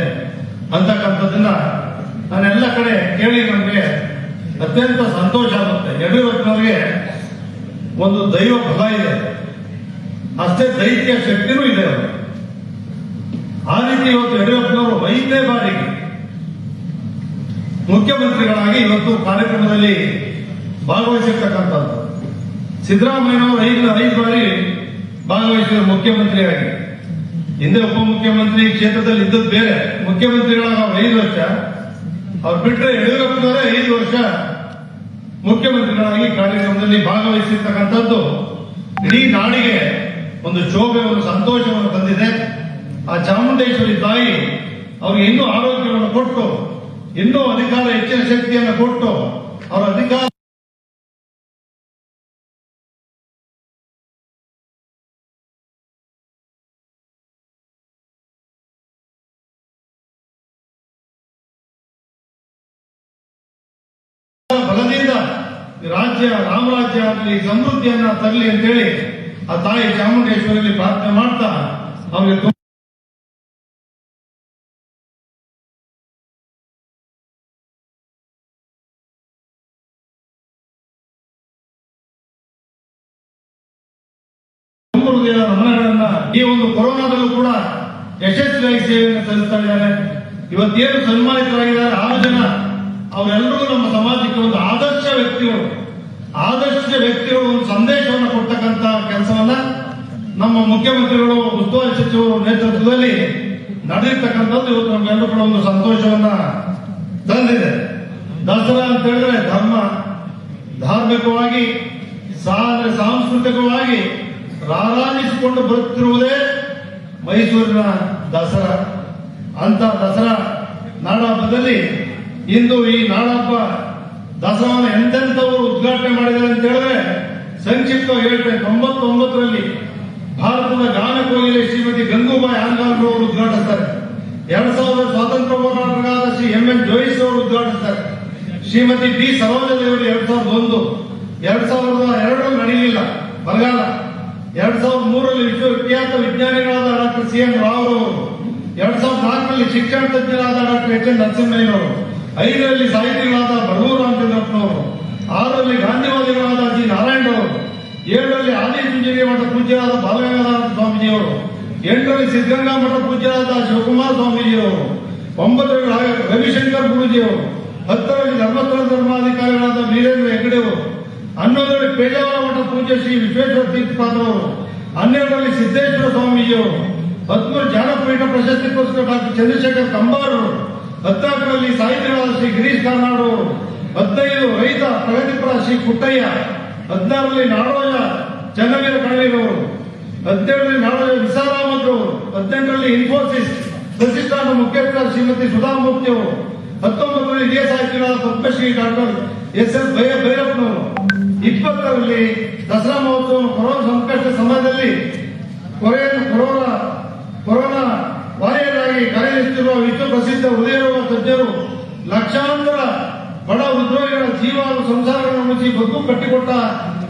ಅಂತಕ್ಕಂಥದ್ದನ್ನ ನಾನೆಲ್ಲ ಕಡೆ ಕೇಳಿ ನಮಗೆ ಅತ್ಯಂತ ಸಂತೋಷ ಆಗುತ್ತೆ. ಯಡಿಯೂರಪ್ಪನವರಿಗೆ ಒಂದು ದೈವ ಬಲ ಇದೆ, ಅಷ್ಟೇ ದೈತ್ಯ ಶಕ್ತಿನೂ ಇದೆ ಅವರು. ಆ ರೀತಿ ಇವತ್ತು ಯಡಿಯೂರಪ್ಪನವರು 5ನೇ ಬಾರಿಗೆ ಮುಖ್ಯಮಂತ್ರಿಗಳಾಗಿ ಇವತ್ತು ಕಾರ್ಯಕ್ರಮದಲ್ಲಿ ಭಾಗವಹಿಸಿರ್ತಕ್ಕಂಥದ್ದು. ಸಿದ್ದರಾಮಯ್ಯನವರು 5 ಬಾರಿ ಭಾಗವಹಿಸಿದ ಮುಖ್ಯಮಂತ್ರಿಯಾಗಿ. ಹಿಂದೆ ಉಪಮುಖ್ಯಮಂತ್ರಿ ಕ್ಷೇತ್ರದಲ್ಲಿ ಇದ್ದದ್ದು ಬೇರೆ, ಮುಖ್ಯಮಂತ್ರಿಗಳಾಗ 5 ವರ್ಷ, ಅವ್ರು ಬಿಟ್ಟರೆ ಯಡಿಯೂರಪ್ಪನವರೇ 5 ವರ್ಷ ಮುಖ್ಯಮಂತ್ರಿಗಳಾಗಿ ಕಾರ್ಯಕ್ರಮದಲ್ಲಿ ಭಾಗವಹಿಸಿರ್ತಕ್ಕಂಥದ್ದು ಇಡೀ ನಾಡಿಗೆ ಒಂದು ಶೋಭೆ, ಒಂದು ಸಂತೋಷವನ್ನು ತಂದಿದೆ. ಆ ಚಾಮುಂಡೇಶ್ವರಿ ತಾಯಿ ಅವ್ರಿಗೆ ಇನ್ನೂ ಆರೋಗ್ಯವನ್ನು ಕೊಟ್ಟು, ಇನ್ನೂ ಅಧಿಕಾರ ಹೆಚ್ಚಿನ ಶಕ್ತಿಯನ್ನು ಕೊಟ್ಟು, ಅವರ ಅಧಿಕಾರ ಬಲದಿಂದ ರಾಜ್ಯ ರಾಮರಾಜ್ಯ ಆಗಲಿ, ಸಮೃದ್ಧಿಯನ್ನ ತರಲಿ ಅಂತೇಳಿ ಆ ತಾಯಿ ಚಾಮುಂಡೇಶ್ವರಿಯಲ್ಲಿ ಪ್ರಾರ್ಥನೆ ಮಾಡ್ತಾ ಅವರಿಗೆ ನಮನಗಳನ್ನ ಈ ಒಂದು ಕೊರೋನಾದಲ್ಲೂ ಕೂಡ ಯಶಸ್ವಿಯಾಗಿ ಸೇವೆಯನ್ನು ಸಲ್ಲಿಸ್ತಾ ಇದ್ದಾರೆ. ಇವತ್ತೇನು ಸನ್ಮಾನಿತರಾಗಿದ್ದಾರೆ 6 ಜನ, ಅವರೆಲ್ಲರಿಗೂ ನಮ್ಮ ಸಮಾಜಕ್ಕೆ ಒಂದು ಆದರ್ಶ ವ್ಯಕ್ತಿಗಳು ಒಂದು ಸಂದೇಶವನ್ನು ಕೊಡ್ತಕ್ಕಂಥ ಕೆಲಸವನ್ನ ನಮ್ಮ ಮುಖ್ಯಮಂತ್ರಿಗಳು, ಉಸ್ತುವಾರಿ ಸಚಿವರು ನೇತೃತ್ವದಲ್ಲಿ ನಡೆದಿರ್ತಕ್ಕಂಥದ್ದು ಇವತ್ತು ನಮ್ಗೆಲ್ಲರೂ ಕೂಡ ಒಂದು ಸಂತೋಷವನ್ನ ತಂದಿದೆ. ದಸರಾ ಅಂತ ಹೇಳಿದ್ರೆ ಧಾರ್ಮಿಕವಾಗಿ ಸಾಂಸ್ಕೃತಿಕವಾಗಿ ರಾರಾಜಿಸಿಕೊಂಡು ಬರುತ್ತಿರುವುದೇ ಮೈಸೂರಿನ ದಸರಾ. ಅಂತ ದಸರಾ ನಾಡಹಬ್ಬದಲ್ಲಿ ಇಂದು ಈ ನಾಡಹಬ್ಬ ದಸರಾವನ್ನು ಎಂತೆಂಥವರು ಉದ್ಘಾಟನೆ ಮಾಡಿದ್ದಾರೆ ಅಂತ ಹೇಳಿದ್ರೆ ಸಂಕ್ಷಿಪ್ತವಾಗಿ ಹೇಳ್ತೇನೆ. 99ರಲ್ಲಿ ಭಾರತದ ಗಾನ ಕೋಗಿಲೆ ಶ್ರೀಮತಿ ಗಂಗೂಬಾಯಿ ಹಾನ್ಗಲ್ ಅವರು ಉದ್ಘಾಟಿಸ್ತಾರೆ. 2000 ಸ್ವಾತಂತ್ರ್ಯ ಹೋರಾಟಗಾರ ಶ್ರೀ MN ಜೋಯಿಸ್ ಅವರು ಉದ್ಘಾಟಿಸ್ತಾರೆ. ಶ್ರೀಮತಿ ಡಿ ಸರೋಜದೇವರು 2001, 2002 ನಡೆಯಲಿಲ್ಲ ಬರಗಾಲ. 2003ರಲ್ಲಿ ವಿಶ್ವವಿಖ್ಯಾತ ವಿಜ್ಞಾನಿಗಳಾದ ಡಾಕ್ಟರ್ CN ರಾವ್ ಅವರು, 2004ರಲ್ಲಿ ಶಿಕ್ಷಣ ತಜ್ಞರಾದ ಡಾಕ್ಟರ್ HN ನರಸಿಂಹಯ್ಯನವರು, 5ರಲ್ಲಿ ಸಾಹಿತಿಗಳಾದ ಬಡಗೂರು ರಾಮಚಂದ್ರಪ್ಪನವರು, 6ರಲ್ಲಿ ಗಾಂಧಿವಾದಿಗಳಾದ ಜಿ ನಾರಾಯಣರವರು, 7ರಲ್ಲಿ ಆದಿಚುಂಚನಗಿರಿ ಮಠ ಪೂಜ್ಯರಾದ ಬಾಲಗಂಗಾಧರ ಸ್ವಾಮೀಜಿಯವರು, 8ರಲ್ಲಿ ಸಿದ್ಧಗಂಗಾ ಮಠ ಪೂಜ್ಯರಾದ ಶಿವಕುಮಾರ ಸ್ವಾಮೀಜಿಯವರು, 9ರಲ್ಲಿ ರವಿಶಂಕರ್ ಗುರೂಜಿಯವರು, 10ರಲ್ಲಿ ಧರ್ಮಸ್ಥಳ ಧರ್ಮಾಧಿಕಾರಿಗಳಾದ ವೀರೇಂದ್ರ ಹೆಗ್ಗಡೆಯವರು, 11ರಲ್ಲಿ ಪೇಜಾವರ ಮಠ ಪೂಜ್ಯ ಶ್ರೀ ವಿಶ್ವೇಶ್ವರ ತೀರ್ಥಪಾದರವರು, 12ರಲ್ಲಿ ಸಿದ್ದೇಶ್ವರ ಸ್ವಾಮೀಜಿಯವರು, 13 ಜ್ಞಾನಪೀಠ ಪ್ರಶಸ್ತಿ ಪುರಸ್ಕೃತ ಡಾಕ್ಟರ್ ಚಂದ್ರಶೇಖರ್ ಕಂಬಾರವರು, 14ರಲ್ಲಿ ಸಾಹಿತಿಗಳಾದ ಶ್ರೀ ಗಿರೀಶ್ ಕಾರ್ನಾಡ್ ಅವರು, 15 ರೈತ ಪ್ರಗತಿಪರ ಶ್ರೀ ಪುಟ್ಟಯ್ಯ, 16ರಲ್ಲಿ ನಾಡೋಜ ಚನ್ನವೀರ ಕಳ್ಳೀರವರು, 17ರಲ್ಲಿ ನಾಡೋಜ ವಿಸಾರಾಮದ್ರವರು, 18ರಲ್ಲಿ ಇನ್ಫೋಸಿಸ್ ಪ್ರತಿಷ್ಠಾನ ಮುಖ್ಯಸ್ಥ ಶ್ರೀಮತಿ ಸುಧಾಮೂರ್ತಿ ಅವರು, 19ರಲ್ಲಿ ಹಿರಿಯ ಸಾಹಿತಿಗಳಾದ ಪದ್ಮಶ್ರೀ ಡಾಕ್ಟರ್ SS ಭೈರಪ್ಪನವರು, 20ರಲ್ಲಿ ದಸರಾ ಮಹೋತ್ಸವ ಕೊರೋನಾ ಸಂಕಷ್ಟ ಸಮಯದಲ್ಲಿ ಕೊರೋನಾ ವಾರಿಯರಾಗಿ ಕಾರ್ಯನಿರ್ವಹಿಸುತ್ತಿರುವ ವಿಶ್ವ ಪ್ರಸಿದ್ಧ ಹೃದಯರೋಗ ತಜ್ಞರು ಲಕ್ಷಾಂತರ ಬಡ ಉದ್ಯೋಗಿಗಳ ಜೀವ ಹಾಗೂ ಸಂಸಾರಗಳನ್ನು ಉಳಿಸಿ ಬದುಕು ಕಟ್ಟಿಕೊಟ್ಟ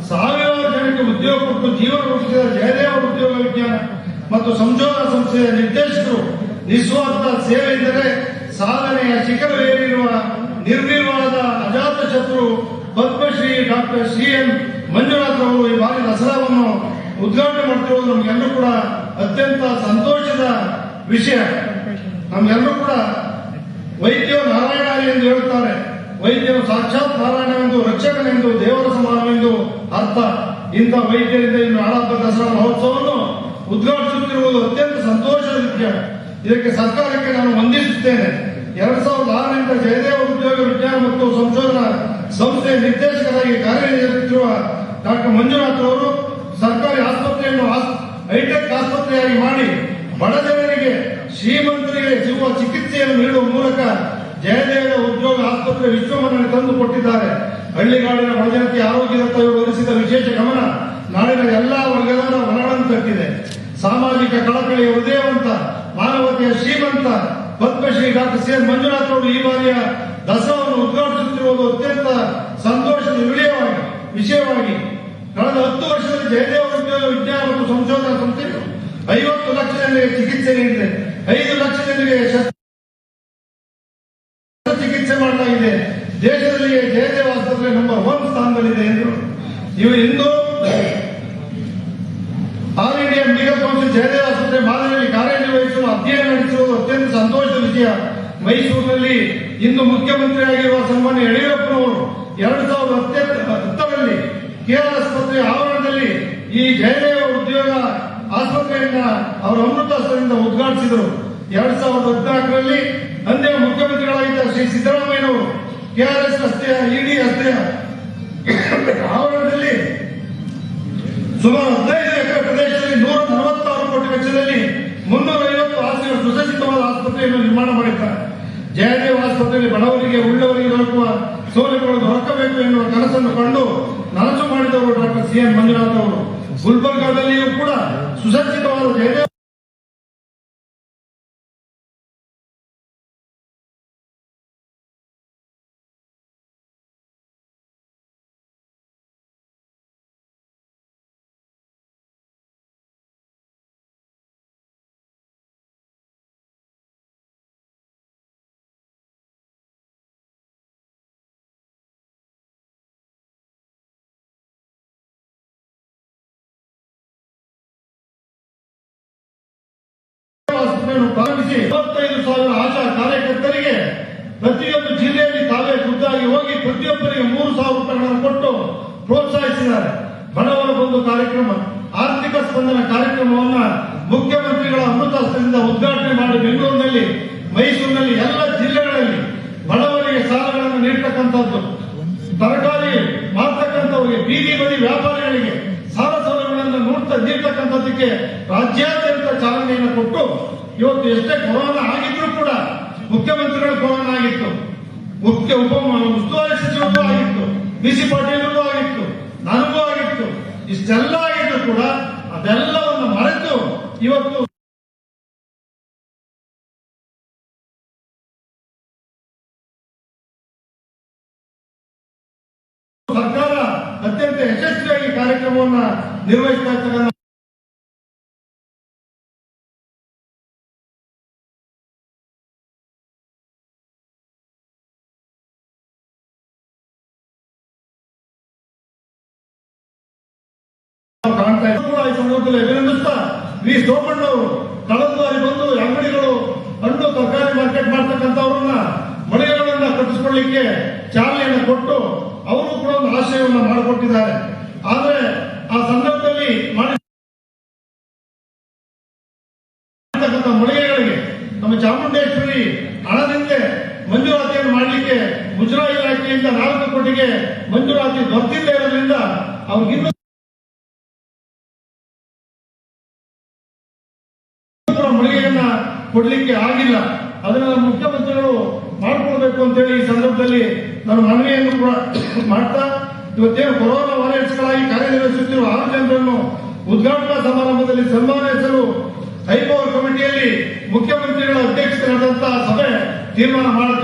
ಸಾವಿರಾರು ಜನಕ್ಕೆ ಉದ್ಯೋಗ ಕೊಟ್ಟು ಜೀವನ ರೂಪಿಸಿದ ಜಯದೇವ ಉದ್ಯೋಗ ವಿಜ್ಞಾನ ಮತ್ತು ಸಂಶೋಧನಾ ಸಂಸ್ಥೆಯ ನಿರ್ದೇಶಕರು ನಿಸ್ವಾರ್ಥ ಸೇವೆಯಿಂದಲೇ ಸಾಧನೆಯ ಶಿಖರವೇರಿರುವ ನಿರ್ವಿವಾದ ಅಜಾತ ಶತ್ರು ಪದ್ಮಶ್ರೀ ಡಾಕ್ಟರ್ CN ಮಂಜುನಾಥ್ ಅವರು ಈ ಬಾರಿ ದಸರಾವನ್ನು ಉದ್ಘಾಟನೆ ಮಾಡ್ತಿರೋದು ನಮಗೆಲ್ಲರೂ ಕೂಡ ಅತ್ಯಂತ ಸಂತೋಷದ ವಿಷಯ. ನಮಗೆಲ್ಲರೂ ಕೂಡ ವೈದ್ಯೋ ನಾರಾಯಣ ಎಂದು ಹೇಳುತ್ತಾರೆ. ವೈದ್ಯನು ಸಾಕ್ಷಾತ್ ನಾರಾಯಣವೆಂದು, ರಕ್ಷಕನೆಂದು, ದೇವರ ಸಮಾನವೆಂದು ಅರ್ಥ. ಇಂಥ ವೈದ್ಯರಿಂದ ಇನ್ನು ನಾಡಹಬ್ಬ ದಸರಾ ಮಹೋತ್ಸವವನ್ನು ಉದ್ಘಾಟಿಸುತ್ತಿರುವುದು ಅತ್ಯಂತ ಸಂತೋಷದ ವಿಷಯ. ಇದಕ್ಕೆ ಸರ್ಕಾರಕ್ಕೆ ನಾನು ವಂದಿಸುತ್ತೇನೆ. 2006ರಿಂದ ಜಯದೇವ ಉದ್ಯೋಗ ವಿಜ್ಞಾನ ಮತ್ತು ಸಂಶೋಧನಾ ಸಂಸ್ಥೆಯ ನಿರ್ದೇಶಕರಾಗಿ ಕಾರ್ಯನಿರ್ವಹಿಸುತ್ತಿರುವ ಡಾಕ್ಟರ್ ಮಂಜುನಾಥ್ ಅವರು ಸರ್ಕಾರಿ ಆಸ್ಪತ್ರೆಯನ್ನು ಹೈಟೆಕ್ ಆಸ್ಪತ್ರೆಯಾಗಿ ಮಾಡಿ ಬಡ ಜನರಿಗೆ ಶ್ರೀಮಂತರಿಗೆ ಸಿಗುವ ಚಿಕಿತ್ಸೆಯನ್ನು ನೀಡುವ ಮೂಲಕ ಜಯದೇವ ಉದ್ಯೋಗ ಆಸ್ಪತ್ರೆ ವಿಶ್ವಮನ್ನಣೆ ತಂದು ಕೊಟ್ಟಿದ್ದಾರೆ. ಹಳ್ಳಿಗಾಡಿನ ಬಡಜನತೆ ಆರೋಗ್ಯದತ್ತ ಇವರು ವಹಿಸಿದ ವಿಶೇಷ ಗಮನ ನಾಡಿನ ಎಲ್ಲಾ ವರ್ಗದವರ ಮನಗಳನ್ನು ತಟ್ಟಿದೆ. ಸಾಮಾಜಿಕ ಕಳಕಳಿಯ ಹೃದಯವಂತ ಮಾನವತೆಯ ಶ್ರೀಮಂತ Padmashri doctor C N Manjunath ಅವರು ಈ ಬಾರಿಯ ದಸರಾವನ್ನು ಉದ್ಘಾಟಿಸುತ್ತಿರುವುದು ಅತ್ಯಂತ ಸಂತೋಷದ ವಿಷಯವಾಗಿ ಕಳೆದ 10 ವರ್ಷದಲ್ಲಿ ಜಯದೇವ ಉದ್ಯೋಗ ವಿಜ್ಞಾನ ಮತ್ತು ಸಂಶೋಧನಾ ಸಂಸ್ಥೆಗಳು 50 ಲಕ್ಷ ಜನರಿಗೆ ಚಿಕಿತ್ಸೆ ನೀಡಿದೆ. 5 ಲಕ್ಷ ಜನರಿಗೆ ಚಿಕಿತ್ಸೆ ಮಾಡಲಾಗಿದೆ. ದೇಶದಲ್ಲಿಯೇ ಜಯದೇವ ಆಸ್ಪತ್ರೆ ನಂಬರ್ 1 ಸ್ಥಾನದಲ್ಲಿದೆ ಎಂದು ಇವರು ಇಂದು all India medical council Jayadeva ಆಸ್ಪತ್ರೆ ಮಾದರಿಯಲ್ಲಿ ಕಾರ್ಯನಿರ್ವಹಿಸಲು ಅಧ್ಯಯನ ನಡೆಸಿರುವುದು ಅತ್ಯಂತ ಸಂತೋಷದ ವಿಷಯ. ಮೈಸೂರಿನಲ್ಲಿ ಇಂದು ಮುಖ್ಯಮಂತ್ರಿಯಾಗಿರುವ ಸನ್ಮಾನ್ಯ ಯಡಿಯೂರಪ್ಪನವರು 2010ರಲ್ಲಿ ಕೆಆರ್ ಆಸ್ಪತ್ರೆ ಆವರಣದಲ್ಲಿ ಈ ಜಯದೇವ ಉದ್ಯೋಗ ಆಸ್ಪತ್ರೆಯನ್ನ ಅವರ ಅಮೃತಹಸ್ತದಿಂದ ಉದ್ಘಾಟಿಸಿದರು. 2014ರಲ್ಲಿ ಅಂದೇ ಮುಖ್ಯಮಂತ್ರಿಗಳಾಗಿದ್ದ ಶ್ರೀ ಸಿದ್ದರಾಮಯ್ಯನವರು ಕೆಆರ್ಎಸ್ ರಸ್ತೆಯ ಇಡಿ ರಸ್ತೆಯ ಆವರಣದಲ್ಲಿ ಸುಮಾರು 15 ಎಕರೆ ಪ್ರದೇಶದಲ್ಲಿ 146 ಕೋಟಿ ವೆಚ್ಚದಲ್ಲಿ 350 ಹಾಸಿಗೆಗಳ ಸುಸಜ್ಜಿತವಾದ ಆಸ್ಪತ್ರೆಯನ್ನು ನಿರ್ಮಾಣ ಮಾಡಿದ್ದಾರೆ. ಜಯದೇವ ಆಸ್ಪತ್ರೆಯಲ್ಲಿ ಬಡವರಿಗೆ ಉಳ್ಳವರಿಗೆ ದೊರಕುವ ಸೌಲಭ್ಯಗಳು ದೊರಕಬೇಕು ಎನ್ನುವ ಕನಸನ್ನು ಕಂಡು ನನಸು ಮಾಡಿದವರು ಡಾಕ್ಟರ್ ಸಿ ಎನ್ ಮಂಜುನಾಥ್ ಅವರು. ಗುಲ್ಬರ್ಗಾದಲ್ಲಿಯೂ ಕೂಡ ಸುಸಜ್ಜಿತವಾದ ಜಯದೇವ ಪ್ರಾರಂಭಿಸಿ 25,000 ಆಶಾ ಕಾರ್ಯಕರ್ತರಿಗೆ ಪ್ರತಿಯೊಂದು ಜಿಲ್ಲೆಯಲ್ಲಿ ತಾವೇ ಖುದ್ದಾಗಿ ಹೋಗಿ ಪ್ರತಿಯೊಬ್ಬರಿಗೆ 3,000 ರೂಪಾಯಿಗಳನ್ನು ಕೊಟ್ಟು ಪ್ರೋತ್ಸಾಹಿಸಿದ್ದಾರೆ. ಬಡವರ ಬಂಧು ಕಾರ್ಯಕ್ರಮ, ಆರ್ಥಿಕ ಸ್ಪಂದನ ಕಾರ್ಯಕ್ರಮವನ್ನ ಮುಖ್ಯಮಂತ್ರಿಗಳ ಅಮೃತಹಸ್ತದಿಂದ ಉದ್ಘಾಟನೆ ಮಾಡಿ ಬೆಂಗಳೂರಿನಲ್ಲಿ, ಮೈಸೂರಿನಲ್ಲಿ ಎಲ್ಲ ಜಿಲ್ಲೆಗಳಲ್ಲಿ ಬಡವರಿಗೆ ಸಾಲಗಳನ್ನು ನೀಡತಕ್ಕಂಥದ್ದು, ತರಕಾರಿ ಮಾರ್ತಕ್ಕಂಥವರಿಗೆ, ಬೀದಿ ಬದಿ ವ್ಯಾಪಾರಿಗಳಿಗೆ ಸಾಲ ಸೌಲಭ್ಯಗಳನ್ನು ನೀಡತಕ್ಕಂಥದ್ದಕ್ಕೆ ರಾಜ್ಯಾದ್ಯಂತ ಚಾಲನೆಯನ್ನು ಕೊಟ್ಟು ಇವತ್ತು ಎಷ್ಟೇ ಕೊರೋನಾ ಆಗಿದ್ರು ಕೂಡ ಮುಖ್ಯಮಂತ್ರಿಗಳು ಕೊರೋನಾ ಆಗಿತ್ತು, ಉಸ್ತುವಾರಿ ಸಚಿವರಿಗೂ ಆಗಿತ್ತು, ಬಿಸಿ ಪಾಟೀಲ್ರಿಗೂ ಆಗಿತ್ತು, ನನಗೂ ಆಗಿತ್ತು. ಇಷ್ಟೆಲ್ಲ ಆಗಿದ್ರು ಕೂಡ ಅದೆಲ್ಲವನ್ನು ಮರೆತು ಇವತ್ತು ಸರ್ಕಾರ ಅತ್ಯಂತ ಯಶಸ್ವಿಯಾಗಿ ಕಾರ್ಯಕ್ರಮವನ್ನು ನಿರ್ವಹಿಸ್ತಾ ಇರ್ತಕ್ಕಂಥ ಕಾಣ್ತಾ ಇದ್ರು. ಈ ಸಂದರ್ಭದಲ್ಲಿ ಅಭಿನಂದಿಸ್ತಾ ವಿ ಸೋಮಣ್ಣವರು ಕಳೆದ ಬಾರಿ ಬಂದು ಅಂಗಡಿಗಳು, ಹಣ್ಣು ತರಕಾರಿ ಮಾರ್ಕೆಟ್ ಮಾಡ್ತಕ್ಕಂಥವ್ರನ್ನ ಮಳಿಗೆಗಳನ್ನ ಕಟ್ಟಿಸಿಕೊಳ್ಳಿಕ್ಕೆ ಚಾಲನೆಯನ್ನು ಕೊಟ್ಟು ಅವರು ಕೂಡ ಒಂದು ಆಶಯವನ್ನು ಮಾಡಿಕೊಟ್ಟಿದ್ದಾರೆ. ಆದ್ರೆ ಆ ಸಂದರ್ಭದಲ್ಲಿ ಮಾಡಿರ್ತಕ್ಕಂಥ ಮಳಿಗೆಗಳಿಗೆ ನಮ್ಮ ಚಾಮುಂಡೇಶ್ವರಿ ಹಣದಿಂದಲೇ ಮಂಜೂರಾತಿಯನ್ನು ಮಾಡಲಿಕ್ಕೆ ಮುಜರಾಯಿ ಇಲಾಖೆಯಿಂದ 4 ಕೋಟಿಗೆ ಮಂಜೂರಾತಿ ದೊರೆತಿಲ್ಲದೆ ಇರೋದ್ರಿಂದ ಅವ್ರಿಗಿನ್ನೂ ಮಳಿಗೆಯನ್ನ ಕೊಡ್ಲಿಕ್ಕೆ ಆಗಿಲ್ಲ. ಅದನ್ನ ಮುಖ್ಯಮಂತ್ರಿಗಳು ಮಾಡಿಕೊಡ್ಬೇಕು ಅಂತೇಳಿ ಈ ಸಂದರ್ಭದಲ್ಲಿ ನಾನು ಮನವಿಯನ್ನು ಕೂಡ ಮಾಡ್ತಾ, ಇವತ್ತೇನು ಕೊರೋನಾ ವಾರಿಯರ್ಸ್ಗಳಾಗಿ ಕಾರ್ಯನಿರ್ವಹಿಸುತ್ತಿರುವ 6 ಜನರನ್ನು ಉದ್ಘಾಟನಾ ಸಮಾರಂಭದಲ್ಲಿ ಸನ್ಮಾನಿಸಲು ಹೈಪವರ್ ಕಮಿಟಿಯಲ್ಲಿ ಮುಖ್ಯಮಂತ್ರಿಗಳ ಅಧ್ಯಕ್ಷತೆ ನಡೆದಂತಹ ಸಭೆ ತೀರ್ಮಾನ ಮಾಡಿದೆ.